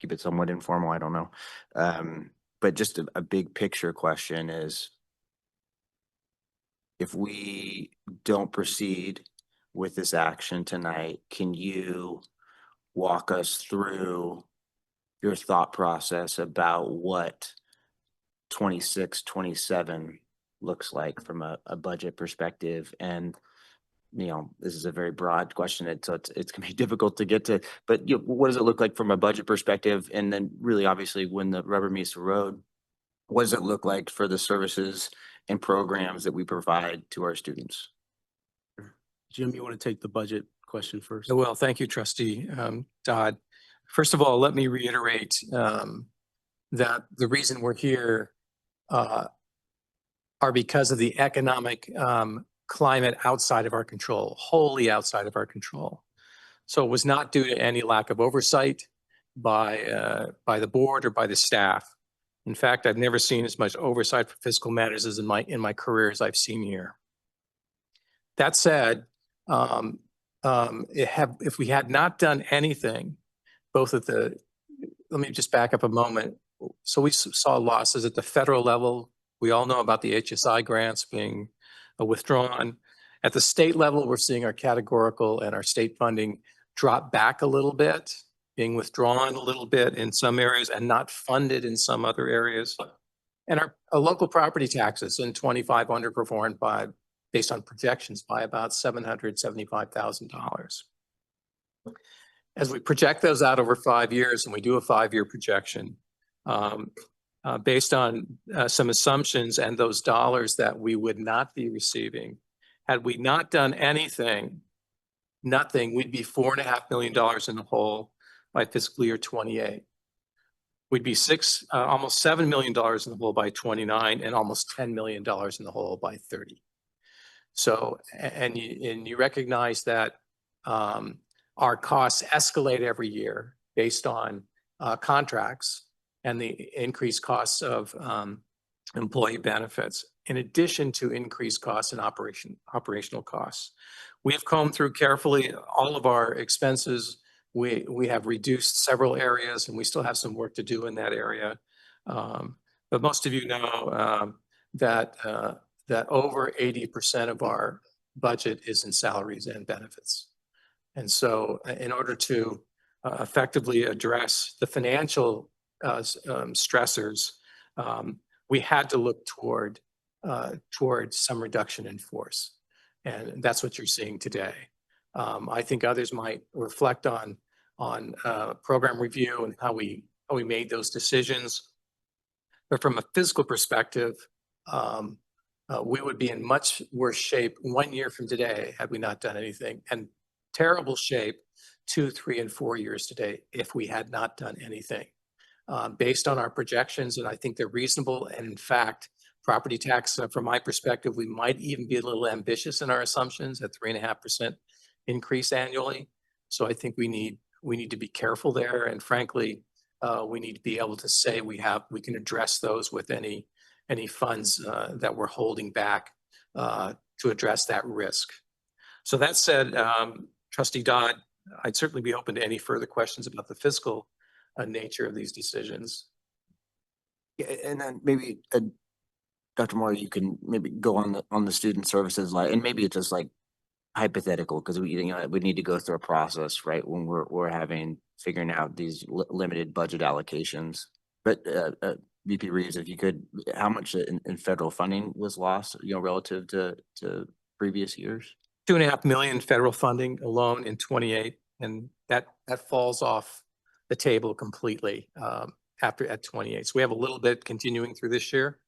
keep it somewhat informal, I don't know. But just a big picture question is, if we don't proceed with this action tonight, can you walk us through your thought process about what 26, 27 looks like from a budget perspective? And, this is a very broad question, so it's gonna be difficult to get to, but what does it look like from a budget perspective? And then really, obviously, when the rubber meets the road, what does it look like for the services and programs that we provide to our students? Jim, you want to take the budget question first? Well, thank you, Trustee Dodd. First of all, let me reiterate that the reason we're here are because of the economic climate outside of our control, wholly outside of our control. So it was not due to any lack of oversight by the board or by the staff. In fact, I've never seen as much oversight for fiscal matters as in my career as I've seen here. That said, if we had not done anything, let me just back up a moment. So we saw losses at the federal level. We all know about the HSI grants being withdrawn. At the state level, we're seeing our categorical and our state funding drop back a little bit, being withdrawn a little bit in some areas and not funded in some other areas. And our local property taxes in 25 underperformed based on projections by about $775,000. As we project those out over 5 years, and we do a 5-year projection, based on some assumptions and those dollars that we would not be receiving, had we not done anything, nothing, we'd be $4.5 million in the hole by fiscal year 28. We'd be almost $7 million in the hole by 29, and almost $10 million in the hole by 30. So, and you recognize that our costs escalate every year based on contracts and the increased costs of employee benefits, in addition to increased costs and operational costs. We have combed through carefully all of our expenses. We have reduced several areas, and we still have some work to do in that area. But most of you know that over 80% of our budget is in salaries and benefits. And so in order to effectively address the financial stressors we had to look towards some reduction in force. And that's what you're seeing today. I think others might reflect on program review and how we made those decisions. But from a fiscal perspective, we would be in much worse shape 1 year from today had we not done anything, and terrible shape 2, 3, and 4 years today if we had not done anything. Based on our projections, and I think they're reasonable, and in fact, property tax, from my perspective, we might even be a little ambitious in our assumptions at 3.5% increase annually. So I think we need to be careful there, and frankly, we need to be able to say we can address those with any funds that we're holding back to address that risk. So that said, Trustee Dodd, I'd certainly be open to any further questions about the fiscal nature of these decisions. Yeah, and then maybe Dr. Moore, you can maybe go on the student services line, and maybe it's just like hypothetical, because we need to go through a process, right? When we're figuring out these limited budget allocations. But VP Reeves, if you could, how much in federal funding was lost, relative to previous years? $2.5 million federal funding alone in 28, and that falls off the table completely at 28. So we have a little bit continuing through this year,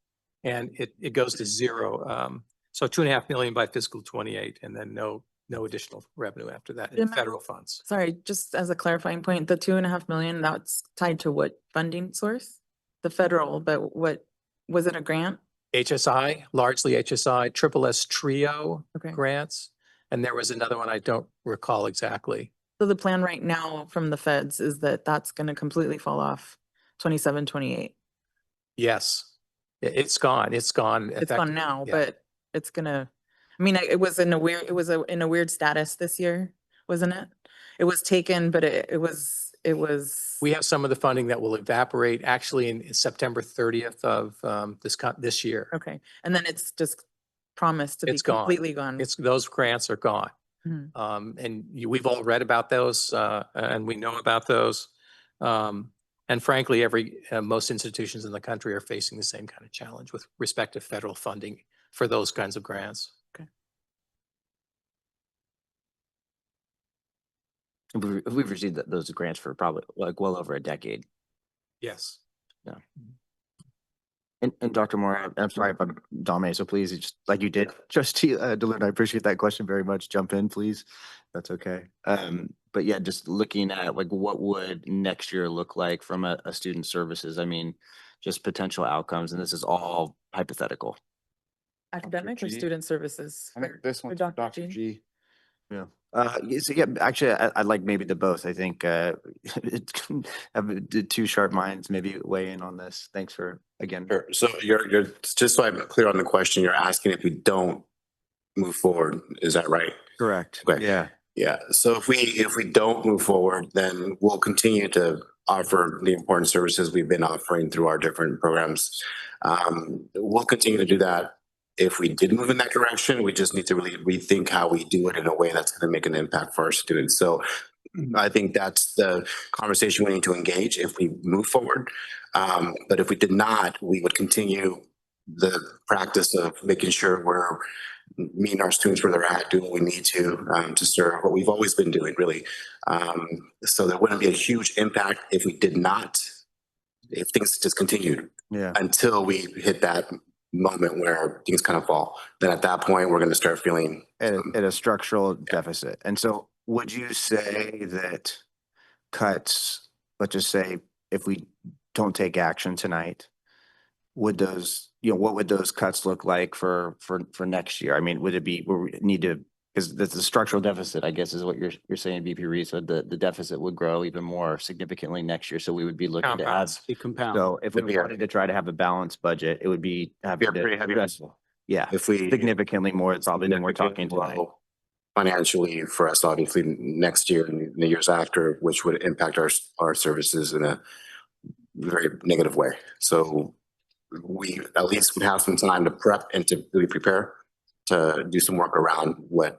and it goes to zero. So $2.5 million by fiscal 28, and then no additional revenue after that in federal funds. Sorry, just as a clarifying point, the 2.5 million, that's tied to what funding source? The federal, but what, was it a grant? HSI, largely HSI, Triple S Trio Okay. grants, and there was another one I don't recall exactly. So the plan right now from the feds is that that's going to completely fall off 27, 28. Yes, it's gone. It's gone. It's gone now, Yeah. but it's gonna, I mean, it was in a weird status this year, wasn't it? It was taken, but it was. We have some of the funding that will evaporate actually in September 30th of this year. Okay, and then it's just promised to be It's gone. completely gone. Those grants are gone. Mhm. And we've all read about those, and we know about those. And frankly, most institutions in the country are facing the same kind of challenge with respect to federal funding for those kinds of grants. We've received those grants for probably like well over a decade. Yes. Yeah. And Dr. Moore, I'm sorry if I'm dominating, so please, just like you did, Trustee DeLune, I appreciate that question very much. Jump in, please. That's okay. But yeah, just looking at like what would next year look like from a student services, I mean, just potential outcomes, and this is all hypothetical. Academic or G? student services? I think this one's Dr. Dr. G? G. Yeah. So yeah, actually, I'd like maybe the both. I think it can have two sharp minds maybe weigh in on this. Thanks for again. Sure. So you're just so I'm clear on the question, you're asking if we don't move forward. Is that right? Correct. Okay. Yeah. Yeah. So if we don't move forward, then we'll continue to offer the important services we've been offering through our different programs. We'll continue to do that. If we did move in that direction, we just need to really rethink how we do it in a way that's going to make an impact for our students. So I think that's the conversation we need to engage if we move forward. But if we did not, we would continue the practice of making sure we're meeting our students where they're at, doing what we need to serve what we've always been doing, really. So there wouldn't be a huge impact if we did not, if things just continued until we hit that moment where things kind of fall. Then at that point, we're going to start feeling at a structural deficit. And so would you say that cuts, let's just say if we don't take action tonight, would those, what would those cuts look like for next year? I mean, would it be, we need to, because the structural deficit, I guess, is what you're saying, VP Reeves, so the deficit would grow even more significantly next year. So we would be looking to add. So if we wanted to try to have a balanced budget, it would be having pretty heavy. Yeah, if we significantly more probably than we're talking tonight. Financially for us, obviously next year and the years after, which would impact our services in a very negative way. So we at least would have some time to prep and to really prepare to do some work around what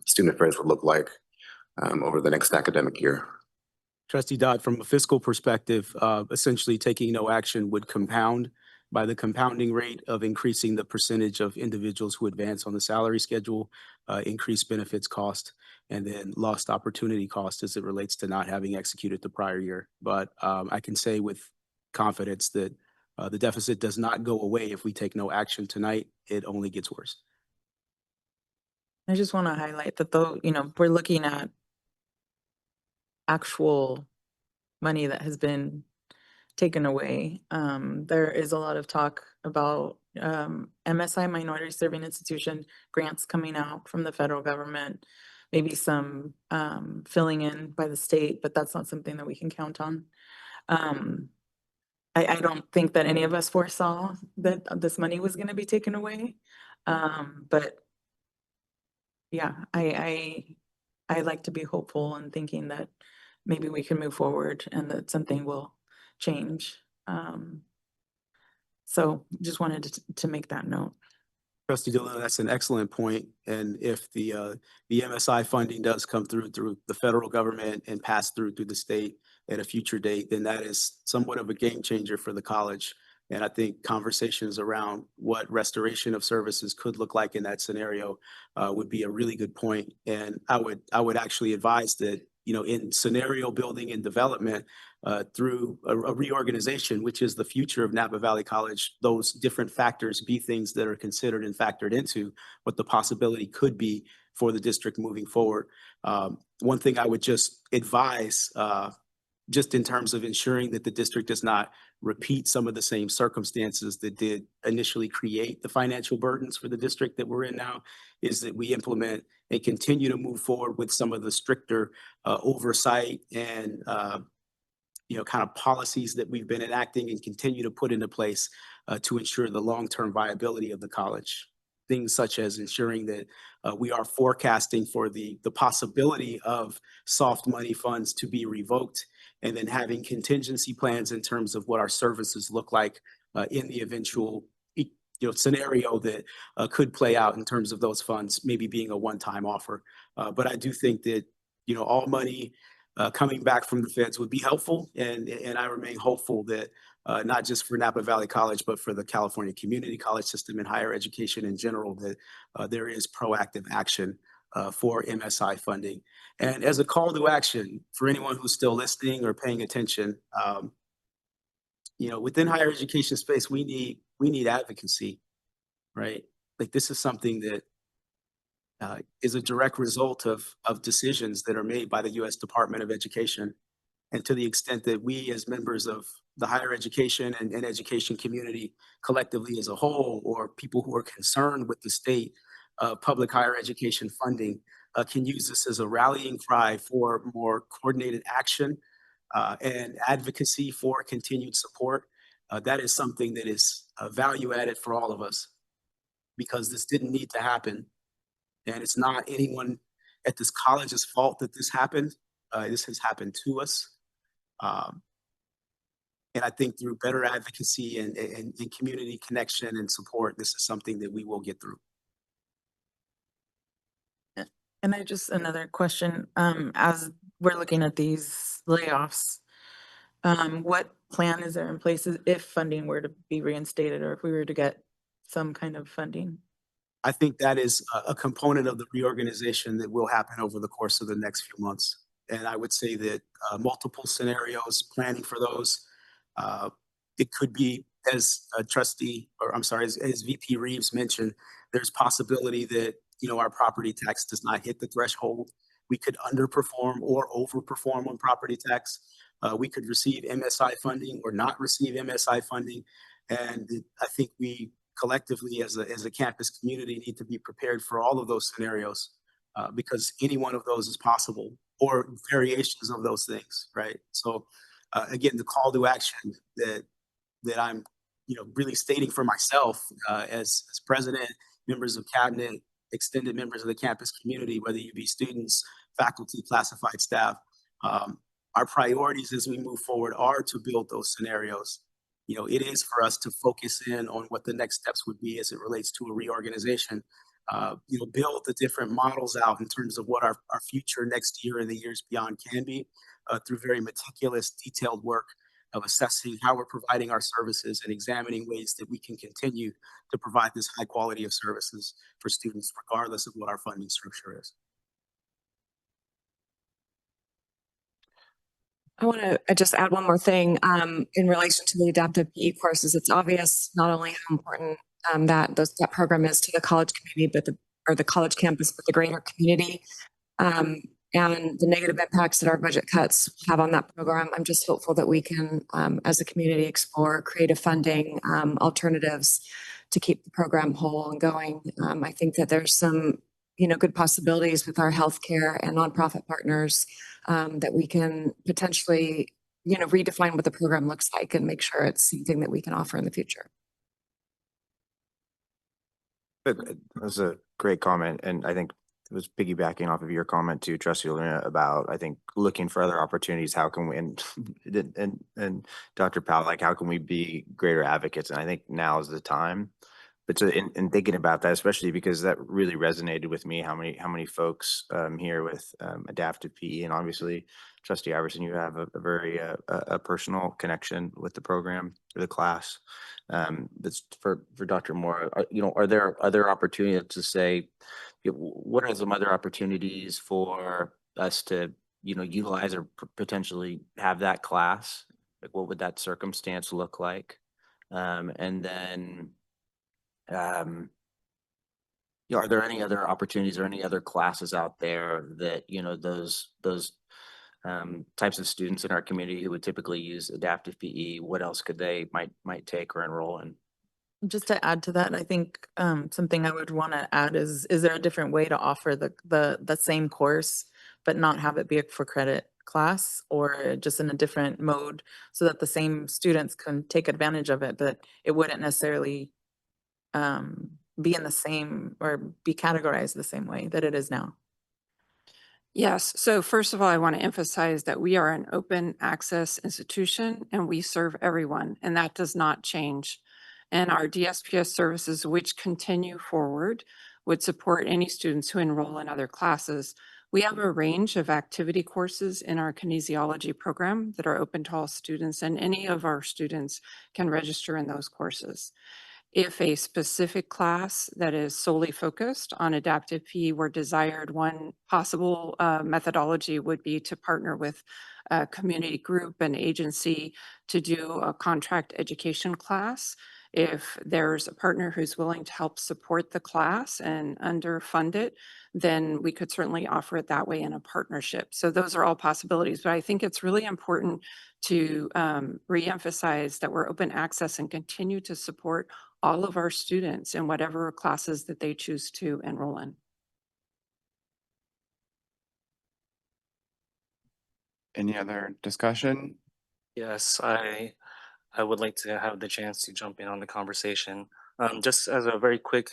student affairs would look like over the next academic year. Trustee Dodd, from a fiscal perspective, essentially taking no action would compound by the compounding rate of increasing the percentage of individuals who advance on the salary schedule, increased benefits cost, and then lost opportunity cost as it relates to not having executed the prior year. But I can say with confidence that the deficit does not go away if we take no action tonight. It only gets worse. I just want to highlight that though, we're looking at actual money that has been taken away. There is a lot of talk about MSI, Minority Serving Institution, grants coming out from the federal government, maybe some filling in by the state, but that's not something that we can count on. I don't think that any of us foresaw that this money was going to be taken away. But yeah, I like to be hopeful and thinking that maybe we can move forward and that something will change. So just wanted to make that note. Trustee Dillon, that's an excellent point. And if the MSI funding does come through the federal government and pass through the state at a future date, then that is somewhat of a game changer for the college. And I think conversations around what restoration of services could look like in that scenario would be a really good point. And I would actually advise that, in scenario building and development through a reorganization, which is the future of Napa Valley College, those different factors be things that are considered and factored into what the possibility could be for the district moving forward. One thing I would just advise, just in terms of ensuring that the district does not repeat some of the same circumstances that did initially create the financial burdens for the district that we're in now, is that we implement and continue to move forward with some of the stricter oversight and kind of policies that we've been enacting and continue to put into place to ensure the long-term viability of the college. Things such as ensuring that we are forecasting for the possibility of soft money funds to be revoked, and then having contingency plans in terms of what our services look like in the eventual scenario that could play out in terms of those funds maybe being a one-time offer. But I do think that all money coming back from the feds would be helpful, and I remain hopeful that not just for Napa Valley College, but for the California community college system and higher education in general, that there is proactive action for MSI funding. And as a call to action for anyone who's still listening or paying attention, within higher education space, we need advocacy, right? Like, this is something that is a direct result of decisions that are made by the U.S. Department of Education. And to the extent that we as members of the higher education and education community collectively as a whole, or people who are concerned with the state of public higher education funding, can use this as a rallying cry for more coordinated action and advocacy for continued support. That is something that is value added for all of us, because this didn't need to happen. And it's not anyone at this college's fault that this happened. This has happened to us. And I think through better advocacy and community connection and support, this is something that we will get through. And another question, as we're looking at these layoffs, what plan is there in place if funding were to be reinstated, or if we were to get some kind of funding? I think that is a component of the reorganization that will happen over the course of the next few months. And I would say that multiple scenarios, planning for those, it could be, as as VP Reeves mentioned, there's possibility that our property tax does not hit the threshold. We could underperform or overperform on property tax. We could receive MSI funding or not receive MSI funding. And I think we collectively as a campus community need to be prepared for all of those scenarios, because any one of those is possible, or variations of those things, right? So again, the call to action that I'm really stating for myself as president, members of cabinet, extended members of the campus community, whether you be students, faculty, classified staff, our priorities as we move forward are to build those scenarios. It is for us to focus in on what the next steps would be as it relates to a reorganization, build the different models out in terms of what our future next year and the years beyond can be through very meticulous, detailed work. of assessing how we're providing our services and examining ways that we can continue to provide this high quality of services for students, regardless of what our funding structure is. I want to just add one more thing in relation to the adaptive PE courses. It's obvious not only how important that program is to the college community, but the college campus, but the greater community, and the negative impacts that our budget cuts have on that program. I'm just hopeful that we can, as a community, explore creative funding alternatives to keep the program whole and going. I think that there's some good possibilities with our healthcare and nonprofit partners that we can potentially, redefine what the program looks like and make sure it's something that we can offer in the future. That was a great comment, and I think it was piggybacking off of your comment too, Trustee Luna, about I think looking for other opportunities. How can we and Dr. Powell, like how can we be greater advocates? And I think now is the time. But so in thinking about that, especially because that really resonated with me, how many folks here with adaptive PE, and obviously, Trustee Iverson, you have a very a personal connection with the program or the class. That's for Dr. Moore. Are there other opportunities to say, what are some other opportunities for us to utilize or potentially have that class? Like, what would that circumstance look like? And then. Are there any other opportunities or any other classes out there that those types of students in our community who would typically use adaptive PE? What else could they might take or enroll in? Just to add to that, I think something I would want to add is there a different way to offer the same course, but not have it be a for credit class, or just in a different mode so that the same students can take advantage of it, but it wouldn't necessarily be in the same or be categorized the same way that it is now? Yes. So first of all, I want to emphasize that we are an open access institution and we serve everyone, and that does not change. And our DSPS services, which continue forward, would support any students who enroll in other classes. We have a range of activity courses in our kinesiology program that are open to all students, and any of our students can register in those courses. If a specific class that is solely focused on adaptive PE were desired, one possible methodology would be to partner with a community group and agency to do a contract education class. If there's a partner who's willing to help support the class and underfund it, then we could certainly offer it that way in a partnership. So those are all possibilities, but I think it's really important to reemphasize that we're open access and continue to support all of our students in whatever classes that they choose to enroll in. Any other discussion? Yes, I would like to have the chance to jump in on the conversation. Just as a very quick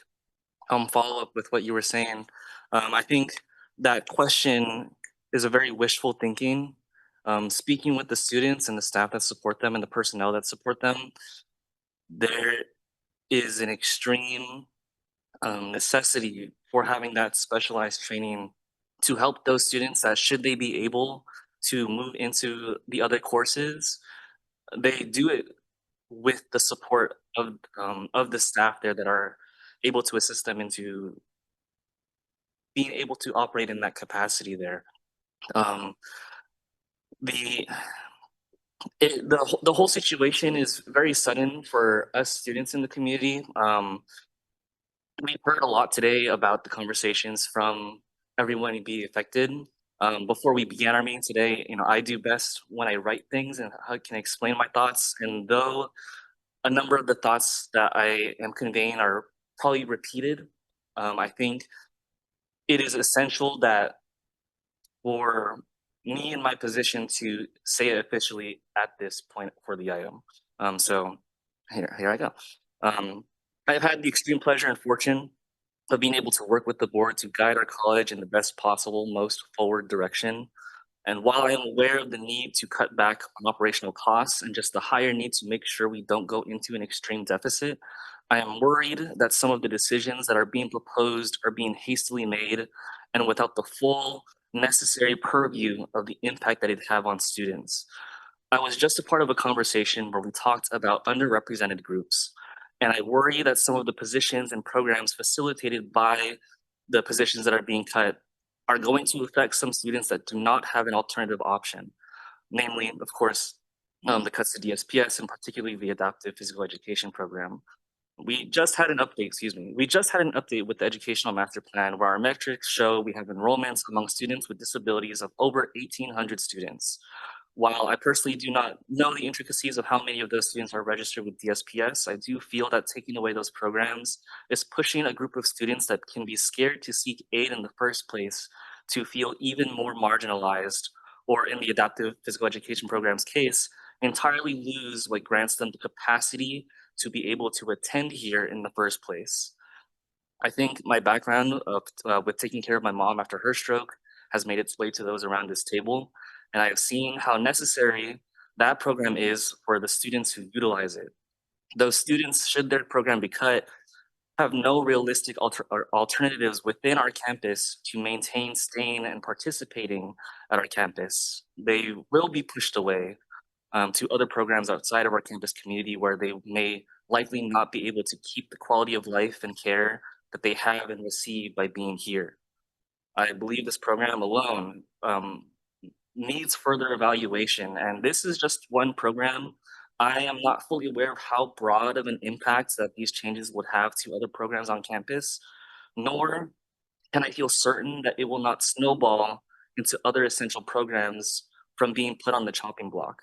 follow up with what you were saying, I think that question is a very wishful thinking. Speaking with the students and the staff that support them and the personnel that support them, there is an extreme necessity for having that specialized training to help those students that, should they be able to move into the other courses, they do it with the support of the staff there that are able to assist them into being able to operate in that capacity there. The whole situation is very sudden for us students in the community. We've heard a lot today about the conversations from everyone being affected. Before we began our meeting today, I do best when I write things and I can explain my thoughts. And though a number of the thoughts that I am conveying are probably repeated, I think it is essential that for me in my position to say it officially at this point for the item. So here I go. I've had the extreme pleasure and fortune of being able to work with the board to guide our college in the best possible, most forward direction. And while I am aware of the need to cut back on operational costs and just the higher need to make sure we don't go into an extreme deficit, I am worried that some of the decisions that are being proposed are being hastily made and without the full necessary purview of the impact that it have on students. I was just a part of a conversation where we talked about underrepresented groups. And I worry that some of the positions and programs facilitated by the positions that are being cut are going to affect some students that do not have an alternative option. Namely, of course, the cuts to DSPS and particularly the adaptive physical education program. We just had an update, we just had an update with the educational master plan where our metrics show we have enrollments among students with disabilities of over 1,800 students. While I personally do not know the intricacies of how many of those students are registered with DSPS, I do feel that taking away those programs is pushing a group of students that can be scared to seek aid in the first place to feel even more marginalized, or in the adaptive physical education program's case, entirely lose what grants them the capacity to be able to attend here in the first place. I think my background with taking care of my mom after her stroke has made its way to those around this table, and I have seen how necessary that program is for the students who utilize it. Those students, should their program be cut, have no realistic alternatives within our campus to maintain staying and participating at our campus. They will be pushed away to other programs outside of our campus community where they may likely not be able to keep the quality of life and care that they have and receive by being here. I believe this program alone needs further evaluation, and this is just one program. I am not fully aware of how broad of an impact that these changes would have to other programs on campus, nor can I feel certain that it will not snowball into other essential programs from being put on the chopping block.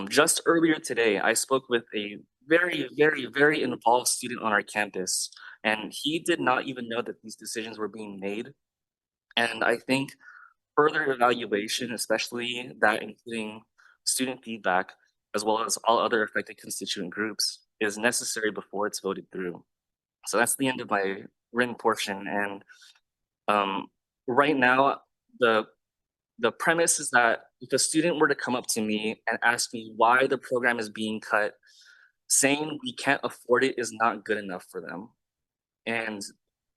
Just earlier today, I spoke with a very involved student on our campus, and he did not even know that these decisions were being made. And I think further evaluation, especially that including student feedback, as well as all other affected constituent groups, is necessary before it's voted through. So that's the end of my written portion. And right now, the premise is that if a student were to come up to me and ask me why the program is being cut, saying we can't afford it is not good enough for them. And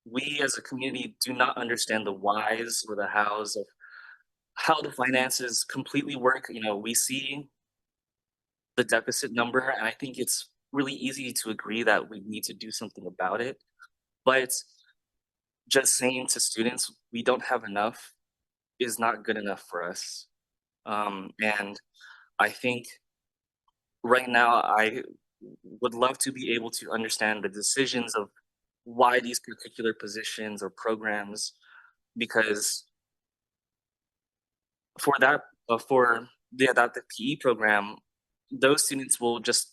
we as a community do not understand the whys or the hows of how the finances completely work. You know, we see the deficit number, and I think it's really easy to agree that we need to do something about it. But just saying to students, we don't have enough is not good enough for us. And I think right now, I would love to be able to understand the decisions of why these particular positions or programs, because for that, for the adaptive PE program, those students will just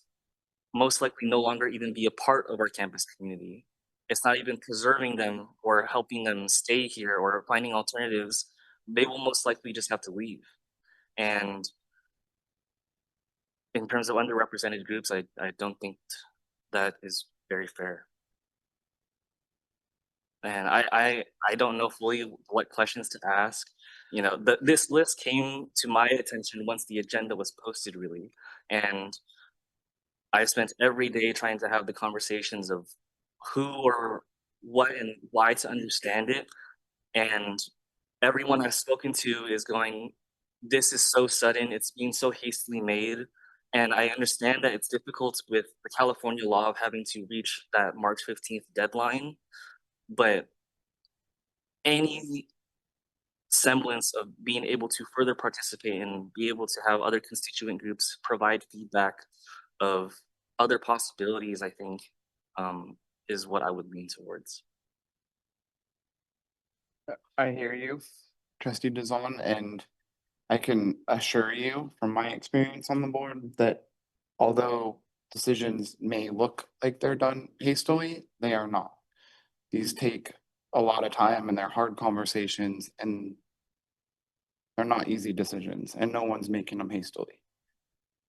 most likely no longer even be a part of our campus community. It's not even preserving them or helping them stay here or finding alternatives. They will most likely just have to leave. And in terms of underrepresented groups, I don't think that is very fair. And I don't know fully what questions to ask. You know, this list came to my attention once the agenda was posted, really. And I spent every day trying to have the conversations of who or what and why to understand it. And everyone I've spoken to is going, this is so sudden, it's being so hastily made. And I understand that it's difficult with the California law of having to reach that March 15th deadline, but any semblance of being able to further participate and be able to have other constituent groups provide feedback of other possibilities, I think, is what I would lean towards. I hear you, Trustee Dizon, and I can assure you from my experience on the board that although decisions may look like they're done hastily, they are not. These take a lot of time and they're hard conversations and they're not easy decisions and no one's making them hastily.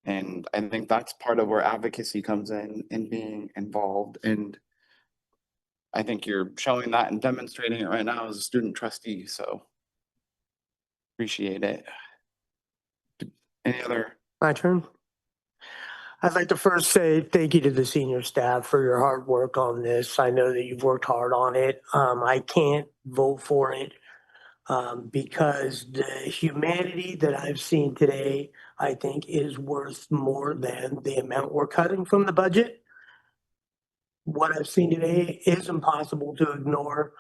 And I think that's part of where advocacy comes in and being involved. And I think you're showing that and demonstrating it right now as a student trustee. So appreciate it. Any other? My turn. I'd like to first say thank you to the senior staff for your hard work on this. I know that you've worked hard on it. I can't vote for it, Because the humanity that I've seen today, I think is worth more than the amount we're cutting from the budget. What I've seen today is impossible to ignore.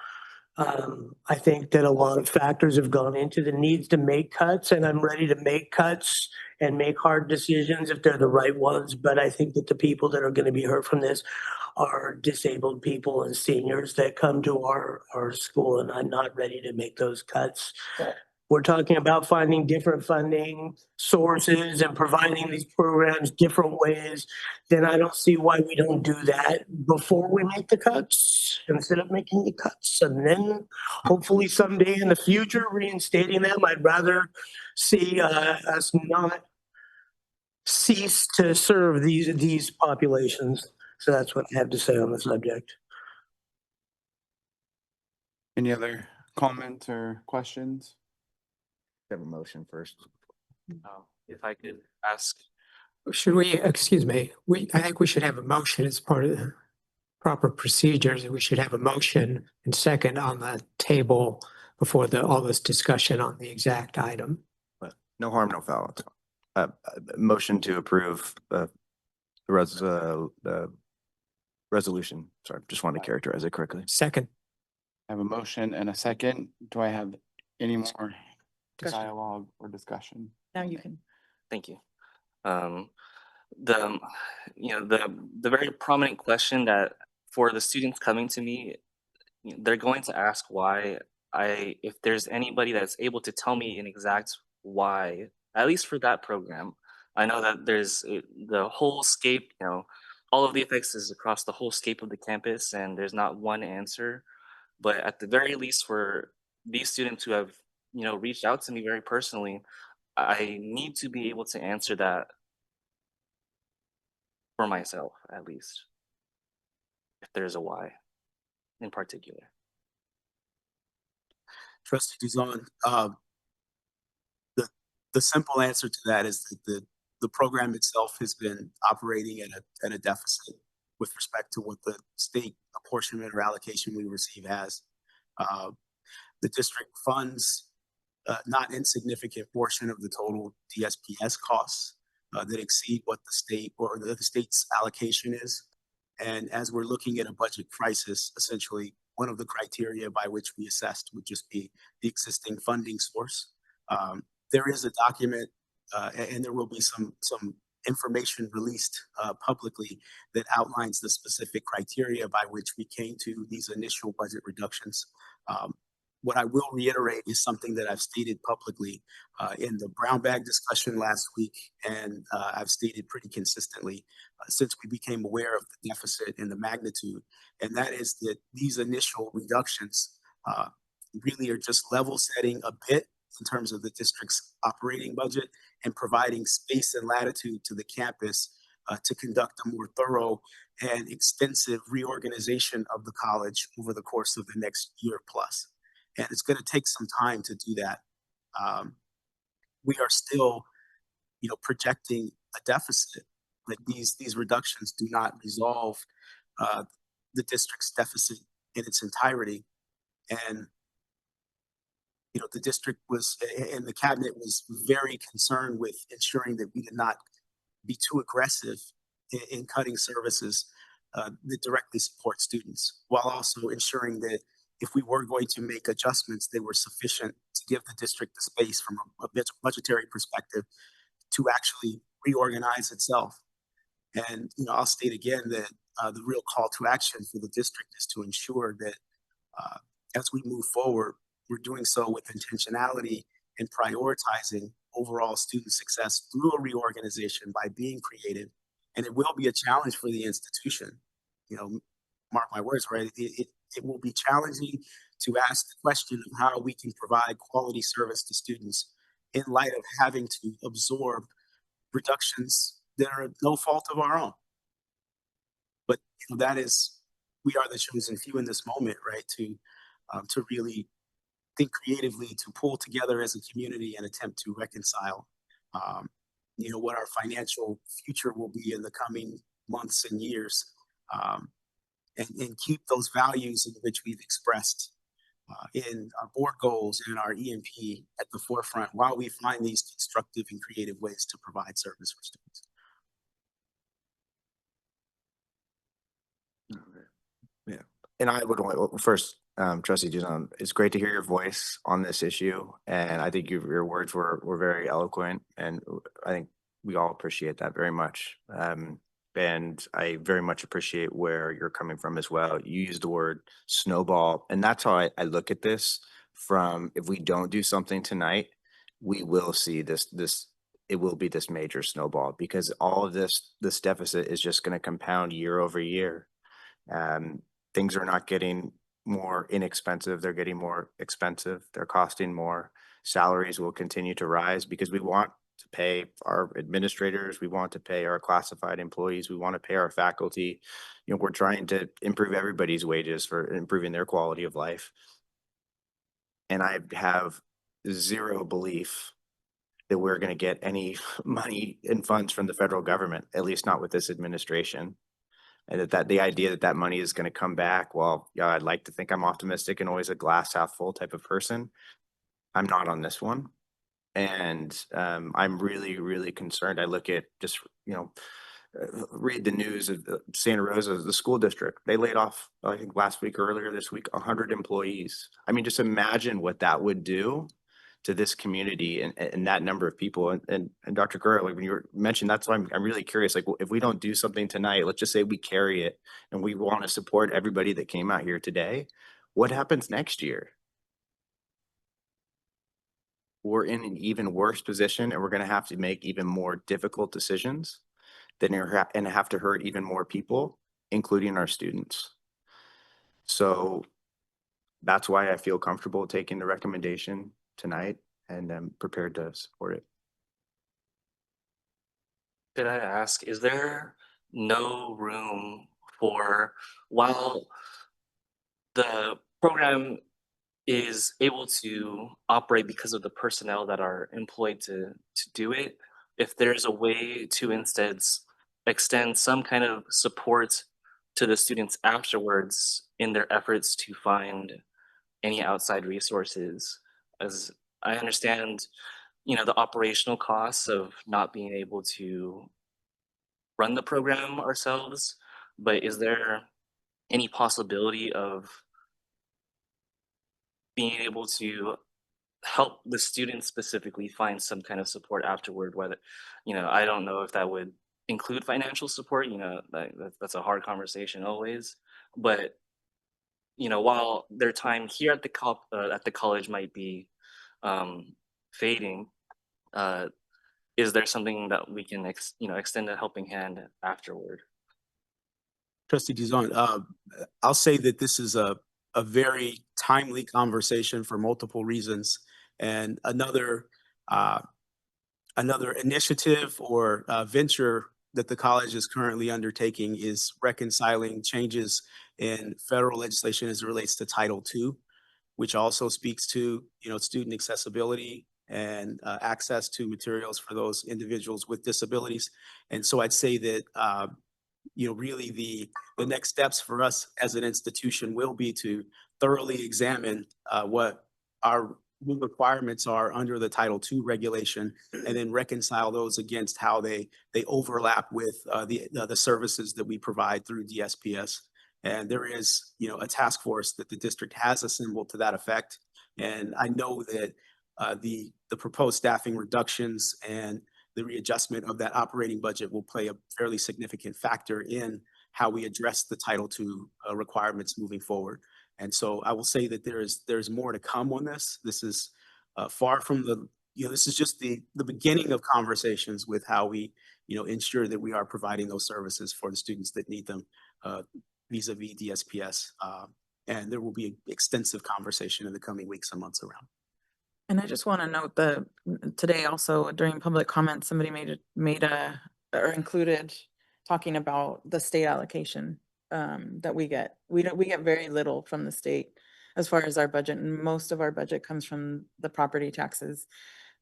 I think that a lot of factors have gone into the needs to make cuts, and I'm ready to make cuts and make hard decisions if they're the right ones. But I think that the people that are going to be hurt from this are disabled people and seniors that come to our school, and I'm not ready to make those cuts. We're talking about finding different funding sources and providing these programs different ways. Then I don't see why we don't do that before we make the cuts instead of making the cuts. And then hopefully someday in the future reinstating them. I'd rather see us not cease to serve these populations. So that's what I have to say on the subject. Any other comments or questions? Have a motion first. If I could ask, Should we, excuse me, I think we should have a motion as part of the proper procedures. We should have a motion and second on the table before all this discussion on the exact item. But no harm, no foul. Motion to approve the resolution. Sorry, just wanted to characterize it correctly. Second. I have a motion and a second. Do I have any more dialogue or discussion? Now you can. thank you. The very prominent question that for the students coming to me, they're going to ask why if there's anybody that's able to tell me an exact why, at least for that program. I know that there's the whole scape, all of the effects is across the whole scape of the campus, and there's not one answer. But at the very least, for these students who have, reached out to me very personally, I need to be able to answer that for myself, at least, if there's a why in particular. Trustee Duzon, the simple answer to that is that the program itself has been operating at a deficit with respect to what the state apportionment or allocation we receive has. The district funds not insignificant portion of the total DSPS costs that exceed what the state or the state's allocation is. And as we're looking at a budget crisis, essentially one of the criteria by which we assessed would just be the existing funding source. There is a document and there will be some information released publicly that outlines the specific criteria by which we came to these initial budget reductions. What I will reiterate is something that I've stated publicly in the brown bag discussion last week, and I've stated pretty consistently since we became aware of the deficit and the magnitude, and that is that these initial reductions really are just level setting a bit in terms of the district's operating budget and providing space and latitude to the campus to conduct a more thorough and extensive reorganization of the college over the course of the next year plus. And it's going to take some time to do that. We are still, projecting a deficit. Like these reductions do not resolve the district's deficit in its entirety. And the district was, and the cabinet was very concerned with ensuring that we did not be too aggressive in cutting services that directly support students, while also ensuring that if we were going to make adjustments, they were sufficient to give the district the space from a budgetary perspective to actually reorganize itself. And, I'll state again that the real call to action for the district is to ensure that as we move forward, we're doing so with intentionality and prioritizing overall student success through a reorganization by being creative. And it will be a challenge for the institution. Mark my words, right? It will be challenging to ask the question of how we can provide quality service to students in light of having to absorb reductions that are no fault of our own. But that is, we are the chosen few in this moment, right? To really think creatively, to pull together as a community and attempt to reconcile, what our financial future will be in the coming months and years, and keep those values in which we've expressed in our board goals and our EMP at the forefront while we find these constructive and creative ways to provide service for students. Yeah, and I would want, well, first, trustee Guzon, it's great to hear your voice on this issue. And I think your words were very eloquent, and I think we all appreciate that very much. And I very much appreciate where you're coming from as well. You used the word snowball, and that's how I look at this. From, if we don't do something tonight, we will see it will be this major snowball, because all of this deficit is just going to compound year over year. Things are not getting more inexpensive, they're getting more expensive, they're costing more. Salaries will continue to rise because we want to pay our administrators, we want to pay our classified employees, we want to pay our faculty. You know, we're trying to improve everybody's wages for improving their quality of life. And I have zero belief that we're going to get any money and funds from the federal government, at least not with this administration. And that the idea that money is going to come back, well, yeah, I'd like to think I'm optimistic and always a glass half full type of person. I'm not on this one. And I'm really, really concerned. I look at just, read the news of Santa Rosa, the school district. They laid off, I think last week or earlier this week, 100 employees. I mean, just imagine what that would do to this community and that number of people. And Dr. Guerra, like when you mentioned, that's why I'm really curious, like if we don't do something tonight, let's just say we carry it and we want to support everybody that came out here today, what happens next year? We're in an even worse position, and we're going to have to make even more difficult decisions and have to hurt even more people, including our students. So that's why I feel comfortable taking the recommendation tonight, and I'm prepared to support it. Could I ask, is there no room for, while the program is able to operate because of the personnel that are employed to do it, if there's a way to instead extend some kind of support to the students afterwards in their efforts to find any outside resources? As I understand, the operational costs of not being able to run the program ourselves, but is there any possibility of being able to help the students specifically find some kind of support afterward? Whether, I don't know if that would include financial support, that's a hard conversation always, but while their time here at the college might be fading, is there something that we can extend a helping hand afterward? Trustee Dizon, I'll say that this is a very timely conversation for multiple reasons. And another initiative or venture that the college is currently undertaking is reconciling changes in federal legislation as it relates to Title II, which also speaks to, student accessibility and access to materials for those individuals with disabilities. And so I'd say that, really the next steps for us as an institution will be to thoroughly examine what our new requirements are under the Title II regulation, and then reconcile those against how they overlap with the services that we provide through DSPS. And there is, a task force that the district has assembled to that effect. And I know that the proposed staffing reductions and the readjustment of that operating budget will play a fairly significant factor in how we address the Title II requirements moving forward. And so I will say that there's more to come on this. This is far from this is just the beginning of conversations with how we, ensure that we are providing those services for the students that need them vis-a-vis DSPS. And there will be extensive conversation in the coming weeks and months around. And I just want to note that today also during public comment, somebody included talking about the state allocation that we get. We get very little from the state as far as our budget, and most of our budget comes from the property taxes.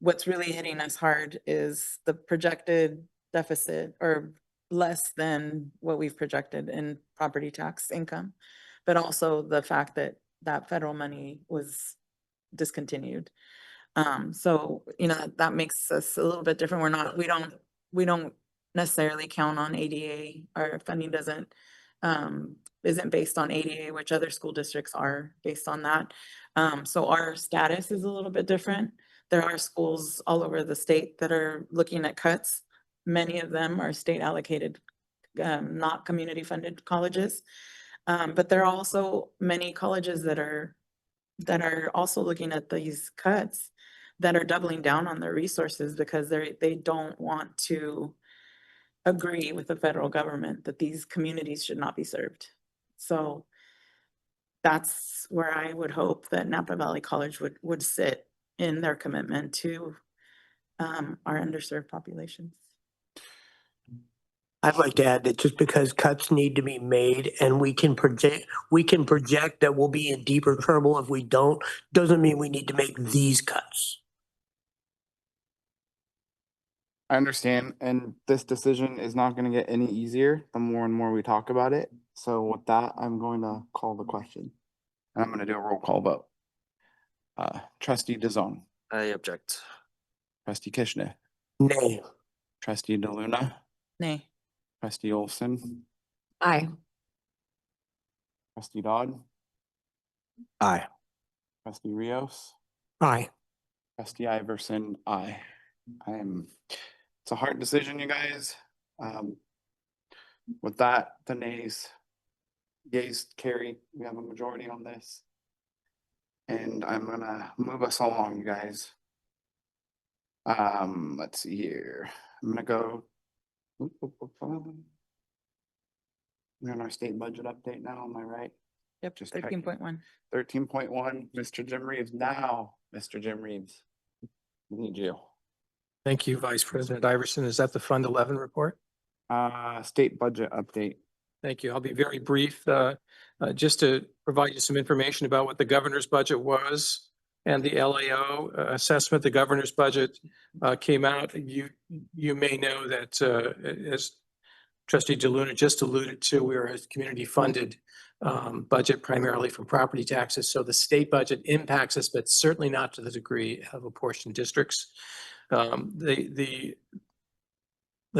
What's really hitting us hard is the projected deficit, or less than what we've projected in property tax income, but also the fact that that federal money was discontinued. So, you know, that makes us a little bit different. We don't necessarily count on ADA. Our funding isn't based on ADA, which other school districts are based on that. So our status is a little bit different. There are schools all over the state that are looking at cuts. Many of them are state allocated, not community funded colleges. But there are also many colleges that are also looking at these cuts that are doubling down on their resources because they don't want to agree with the federal government that these communities should not be served. So that's where I would hope that Napa Valley College would sit in their commitment to our underserved populations. I'd like to add that just because cuts need to be made and we can project that we'll be in deeper trouble if we don't, doesn't mean we need to make these cuts. I understand, and this decision is not gonna get any easier the more and more we talk about it. So with that, I'm going to call the question. And I'm gonna do a roll call vote. Trustee DeZone, I object. trustee Kishner, Nay. trustee DeLuna, Nay. trustee Olson, Aye. trustee Dodd, Aye. trustee Rios, Aye. trustee Iverson, aye. It's a hard decision, you guys. With that, the nays carry. We have a majority on this. And I'm gonna move us along, you guys. Let's see here. I'm gonna go. We're on our state budget update now, am I right? Yep, Just checking. 13.1. 13.1, Mr. Jim Reeves, now, Mr. Jim Reeves. We need you. Thank you, Vice President Iverson. Is that the Fund 11 report? State budget update. Thank you. I'll be very brief. Just to provide you some information about what the governor's budget was and the LAO assessment. The governor's budget came out. You may know that as Trustee DeLuna just alluded to, we are a community funded budget primarily from property taxes. So the state budget impacts us, but certainly not to the degree of apportioned districts. The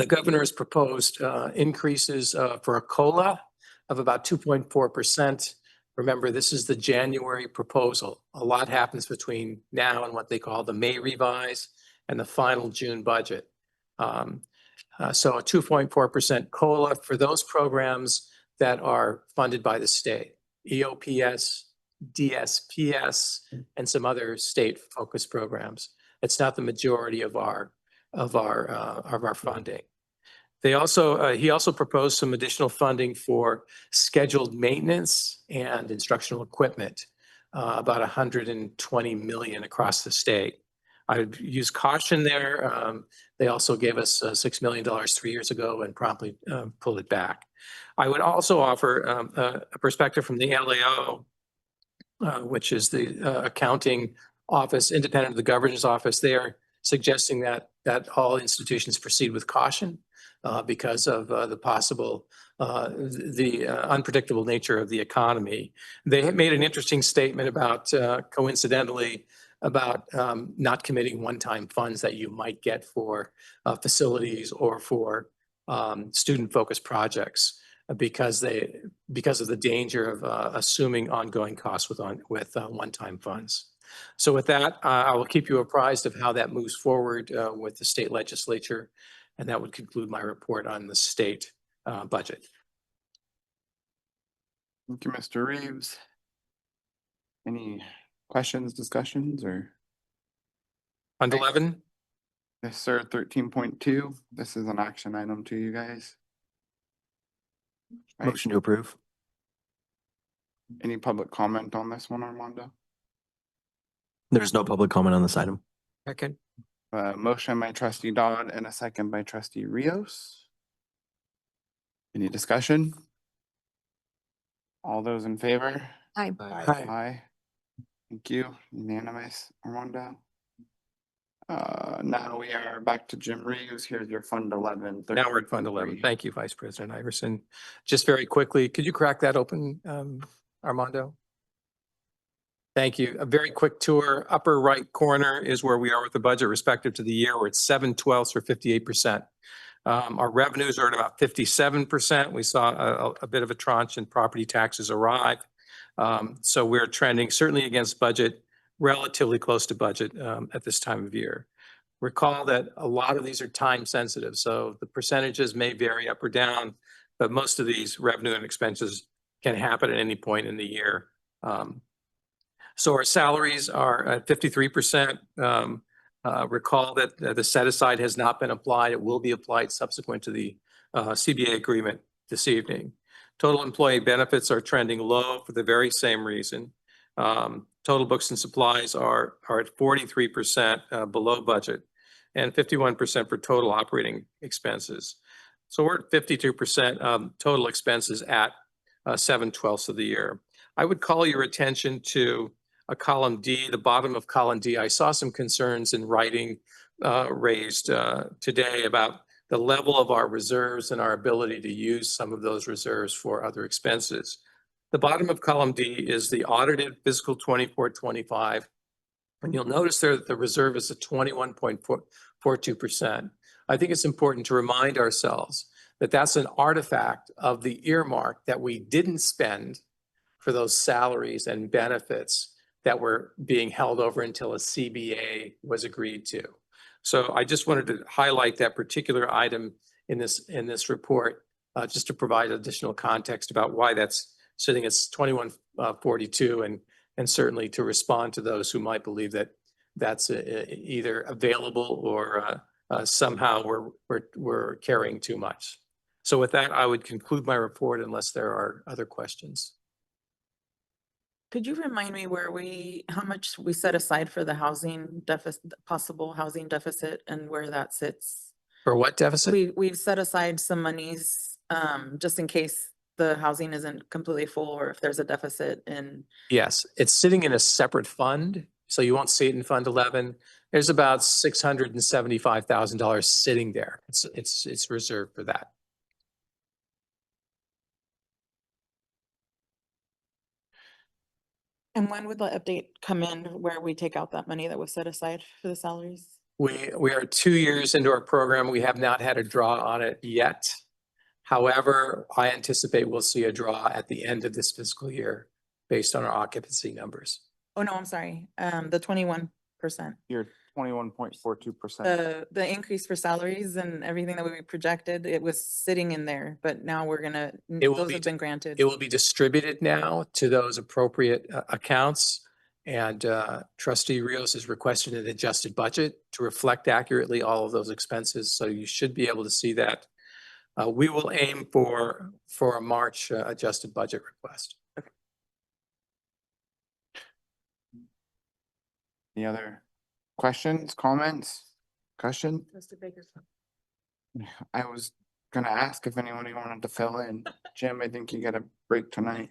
governor has proposed increases for a COLA of about 2.4%. Remember, this is the January proposal. A lot happens between now and what they call the May revise and the final June budget. So a 2.4% COLA for those programs that are funded by the state, EOPS, DSPS, and some other state focused programs. It's not the majority of our funding. He also proposed some additional funding for scheduled maintenance and instructional equipment, about 120 million across the state. I would use caution there. They also gave us $6 million 3 years ago and promptly pulled it back. I would also offer a perspective from the LAO, which is the accounting office, independent of the governor's office. They are suggesting that all institutions proceed with caution because of the possible, the unpredictable nature of the economy. They have made an interesting statement about, coincidentally, about not committing one-time funds that you might get for facilities or for student-focused projects because of the danger of assuming ongoing costs with one-time funds. So with that, I will keep you apprised of how that moves forward with the state legislature, and that would conclude my report on the state budget. Thank you, Mr. Reeves. Any questions, discussions, or? Fund 11? Yes, sir. 13.2. This is an action item to you guys. Right. Motion to approve. Any public comment on this one, Armando? There's no public comment on this item. Second. Motion by trustee Dodd and a second by trustee Rios. Any discussion? All those in favor? Aye. Aye. Thank you. Unanimous, Armando. Now we are back to Jim Reeves. Here's your Fund 11. Now we're at Fund 11. Thank you, Vice President Iverson. Just very quickly, could you crack that open, Armando? Thank you. A very quick tour. Upper right corner is where we are with the budget respective to the year. We're at 7/12 or 58%. Our revenues are at about 57%. We saw a bit of a tranche in property taxes arrive. So we're trending certainly against budget, relatively close to budget at this time of year. Recall that a lot of these are time sensitive, so the percentages may vary up or down, but most of these revenue and expenses can happen at any point in the year. So our salaries are at 53%. Recall that the set aside has not been applied. It will be applied subsequent to the CBA agreement this evening. Total employee benefits are trending low for the very same reason. Total books and supplies are at 43% below budget and 51% for total operating expenses. So we're at 52% total expenses at 7/12 of the year. I would call your attention to a column D, the bottom of column D. I saw some concerns in writing raised today about the level of our reserves and our ability to use some of those reserves for other expenses. The bottom of column D is the audited fiscal 24-25. And you'll notice there that the reserve is at 21.42%. I think it's important to remind ourselves that that's an artifact of the earmark that we didn't spend for those salaries and benefits that were being held over until a CBA was agreed to. So I just wanted to highlight that particular item in this report, just to provide additional context about why that's sitting at 2142, and certainly to respond to those who might believe that that's either available or somehow we're carrying too much. So with that, I would conclude my report unless there are other questions. Could you remind me how much we set aside for the housing deficit, possible housing deficit, and where that sits? For what deficit? We've set aside some monies, just in case the housing isn't completely full or if there's a deficit in. Yes, it's sitting in a separate fund, so you won't see it in Fund 11. There's about $675,000 sitting there. It's reserved for that. And when would the update come in where we take out that money that was set aside for the salaries? We are 2 years into our program. We have not had a draw on it yet. However, I anticipate we'll see a draw at the end of this fiscal year based on our occupancy numbers. Oh, no, I'm sorry. The 21%. You're 21.42%. The increase for salaries and everything that we projected, it was sitting in there, but now those have been granted. It will be distributed now to those appropriate accounts. And Trustee Rios has requested an adjusted budget to reflect accurately all of those expenses. So you should be able to see that. We will aim for a March adjusted budget request. Okay. Any other questions, comments, discussion? Mr. Baker's. I was gonna ask if anyone wanted to fill in. Jim, I think you got a break tonight.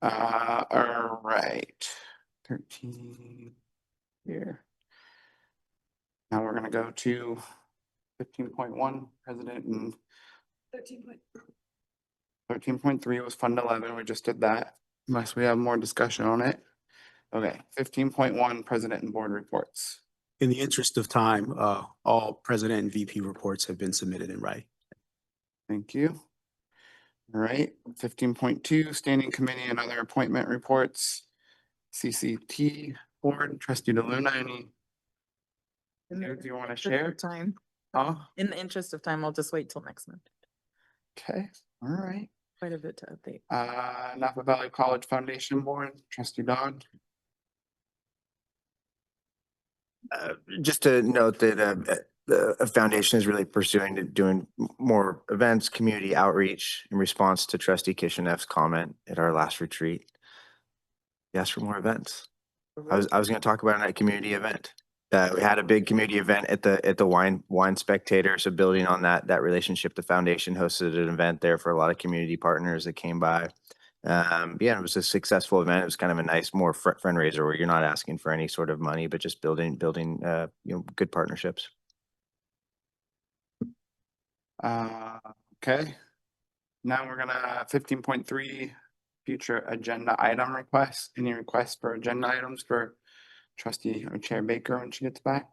All right, 13 here. Now we're gonna go to 15.1, President, and 13.3 was Fund 11. We just did that, unless we have more discussion on it. Okay, 15.1, President and Board reports. In the interest of time, all President and VP reports have been submitted in writing. Thank you. All right, 15.2, Standing Committee and other appointment reports. CCT Board, Trustee DeLuna, any? Do you want to share? Time. Oh, In the interest of time, I'll just wait till next month. okay, all right. Quite a bit to update. Napa Valley College Foundation Board, Trustee Dodd. Just to note that the foundation is really pursuing doing more events, community outreach in response to Trustee Kishenev's comment at our last retreat. He asked for more events. I was going to talk about a community event. We had a big community event at the Wine Spectator. So building on that relationship, the foundation hosted an event there for a lot of community partners that came by. Yeah, it was a successful event. It was kind of a nice, more fundraiser where you're not asking for any sort of money, but just building good partnerships. Okay. Now we're gonna 15.3 future agenda item requests. Any requests for agenda items for trustee or Chair Baker when she gets back?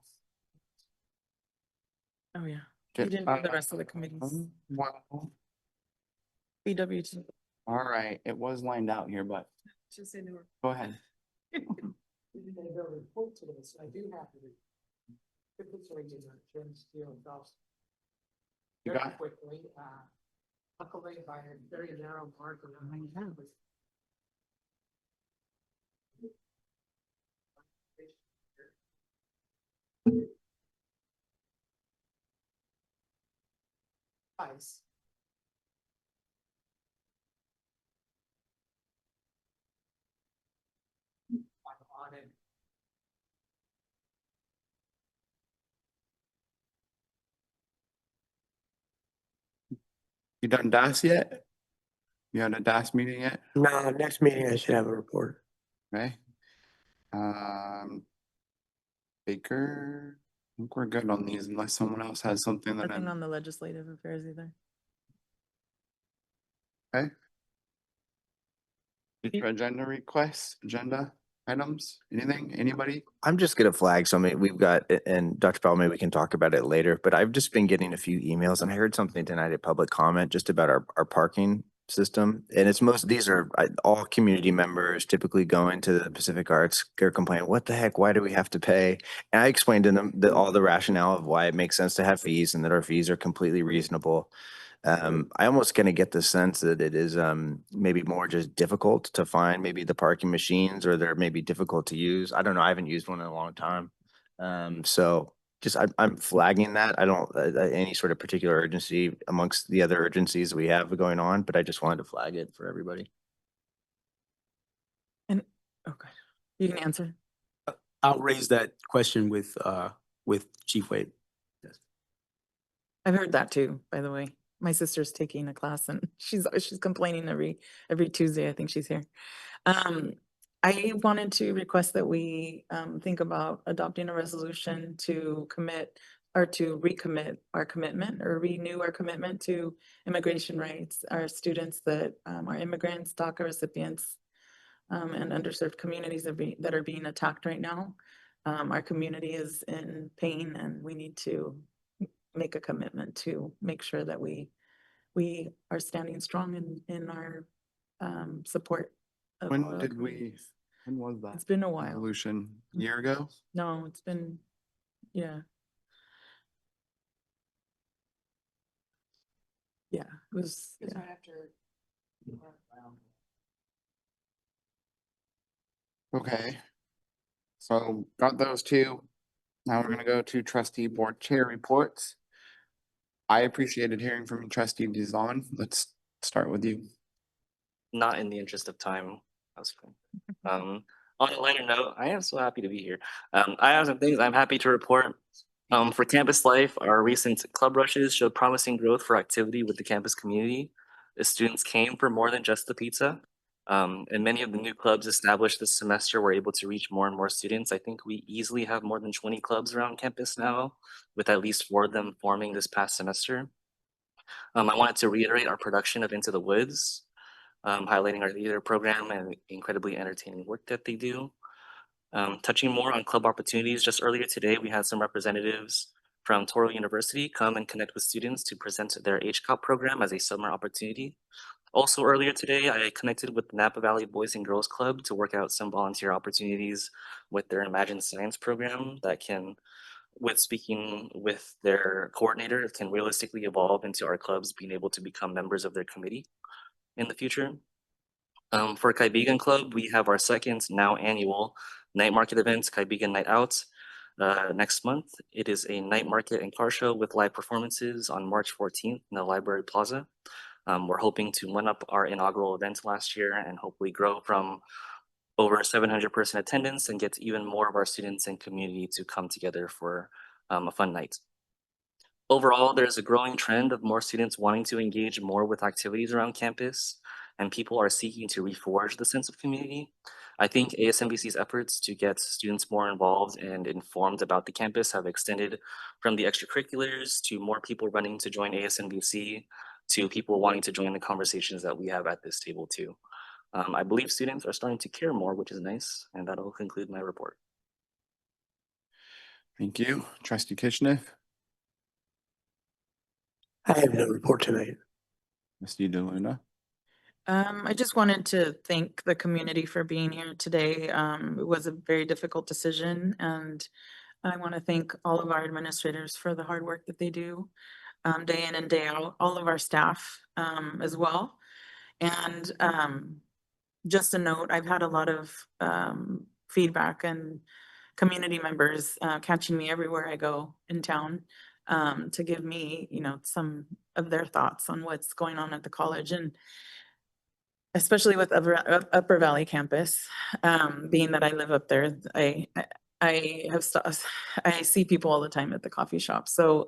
Oh, yeah. Okay, You didn't do the rest of the committees. Well, BWT. all right, it was lined out here, but go ahead. I do have to. You got it? Quickly, luckily by a very narrow margin. Nice. On it. You done DAS yet? You had a DAS meeting yet? No, next meeting I should have a report. Okay. Baker, I think we're good on these unless someone else has something that Nothing I'm, on the legislative affairs either. okay. Future agenda requests, agenda items, anything, anybody? I'm just gonna flag something we've got, and Dr. Powell, maybe we can talk about it later, but I've just been getting a few emails and I heard something tonight at public comment just about our parking system. And it's these are all community members typically going to the Pacific Arts. They're complaining, what the heck, why do we have to pay? And I explained to them all the rationale of why it makes sense to have fees and that our fees are completely reasonable. I almost kind of get the sense that it is maybe more just difficult to find maybe the parking machines, or they're maybe difficult to use. I don't know. I haven't used one in a long time. So just I'm flagging that. I don't any sort of particular urgency amongst the other urgencies we have going on, but I just wanted to flag it for everybody. And, okay, you can answer. I'll raise that question with Chief Wade. I've heard that too, by the way. My sister's taking a class and she's complaining every Tuesday. I think she's here. I wanted to request that we think about adopting a resolution to commit or to recommit our commitment or renew our commitment to immigration rights. Our students that are immigrants, DACA recipients, and underserved communities that are being attacked right now. Our community is in pain and we need to make a commitment to make sure that we are standing strong in our support. of all When our did we, communities. when was that? It's been a while. Resolution, a year ago? No, it's been, yeah. Yeah, it was, yeah. Okay. So got those two. Now we're gonna go to trustee board chair reports. I appreciated hearing from you, trustee Dizon. Let's start with you. Not in the interest of time. That's fine. On a lighter note, I am so happy to be here. I have some things I'm happy to report. For campus life, our recent club rushes showed promising growth for activity with the campus community. The students came for more than just the pizza. And many of the new clubs established this semester were able to reach more and more students. I think we easily have more than 20 clubs around campus now, with at least 4 of them forming this past semester. I wanted to reiterate our production of Into the Woods, highlighting our theater program and incredibly entertaining work that they do. Touching more on club opportunities, just earlier today, we had some representatives from Touro University come and connect with students to present their HCOP program as a summer opportunity. Also earlier today, I connected with Napa Valley Boys and Girls Club to work out some volunteer opportunities with their Imagine Science program that can, with speaking with their coordinator, it can realistically evolve into our clubs being able to become members of their committee in the future. For Kaibigan Club, we have our second, now annual, night market event, Kaibigan Night Out, next month. It is a night market and car show with live performances on March 14th in the Library Plaza. We're hoping to win up our inaugural event last year and hopefully grow from over 700 person attendance and get even more of our students and community to come together for a fun night. Overall, there's a growing trend of more students wanting to engage more with activities around campus, and people are seeking to reforge the sense of community. I think ASMBC's efforts to get students more involved and informed about the campus have extended from the extracurriculars to more people running to join ASMBC to people wanting to join the conversations that we have at this table too. I believe students are starting to care more, which is nice, and that'll conclude my report. Thank you. Trustee Kishnev? I have no report tonight. Trustee DeLuna? I just wanted to thank the community for being here today. It was a very difficult decision, and I want to thank all of our administrators for the hard work that they do day in and day out, all of our staff as well. And just a note, I've had a lot of feedback and community members catching me everywhere I go in town to give me, some of their thoughts on what's going on at the college. And especially with Upper Valley campus, being that I live up there, I see people all the time at the coffee shop. So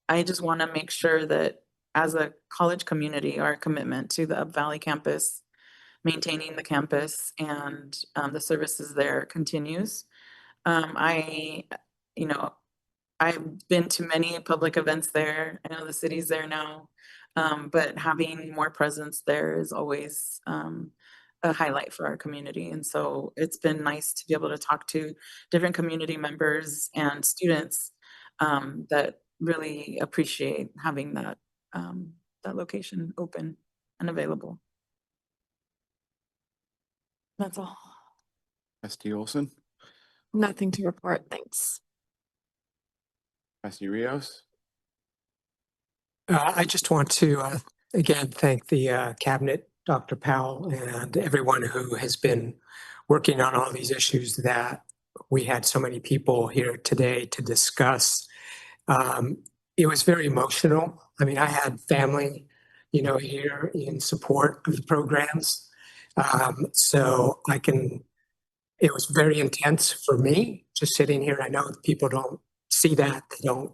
I just want to make sure that as a college community, our commitment to the Up Valley campus, maintaining the campus and the services there continues. You know, I've been to many public events there. I know the city's there now. But having more presence there is always a highlight for our community. And so it's been nice to be able to talk to different community members and students that really appreciate having that location open and available. That's all. Trustee Olson? Nothing to report, thanks. Trustee Rios? I just want to, again, thank the cabinet, Dr. Powell, and everyone who has been working on all these issues that we had so many people here today to discuss. It was very emotional. I mean, I had family, here in support of the programs. So it was very intense for me just sitting here. I know people don't see that. They don't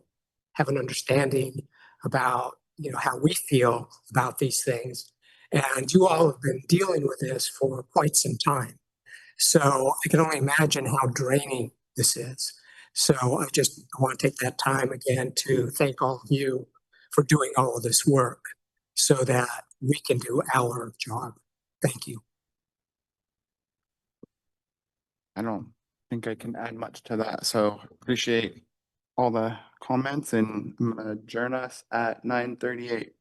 have an understanding about, how we feel about these things. And you all have been dealing with this for quite some time. So I can only imagine how draining this is. So I want to take that time again to thank all of you for doing all of this work so that we can do our job. Thank you. I don't think I can add much to that, so appreciate all the comments, and I'm gonna adjourn us at 9:38.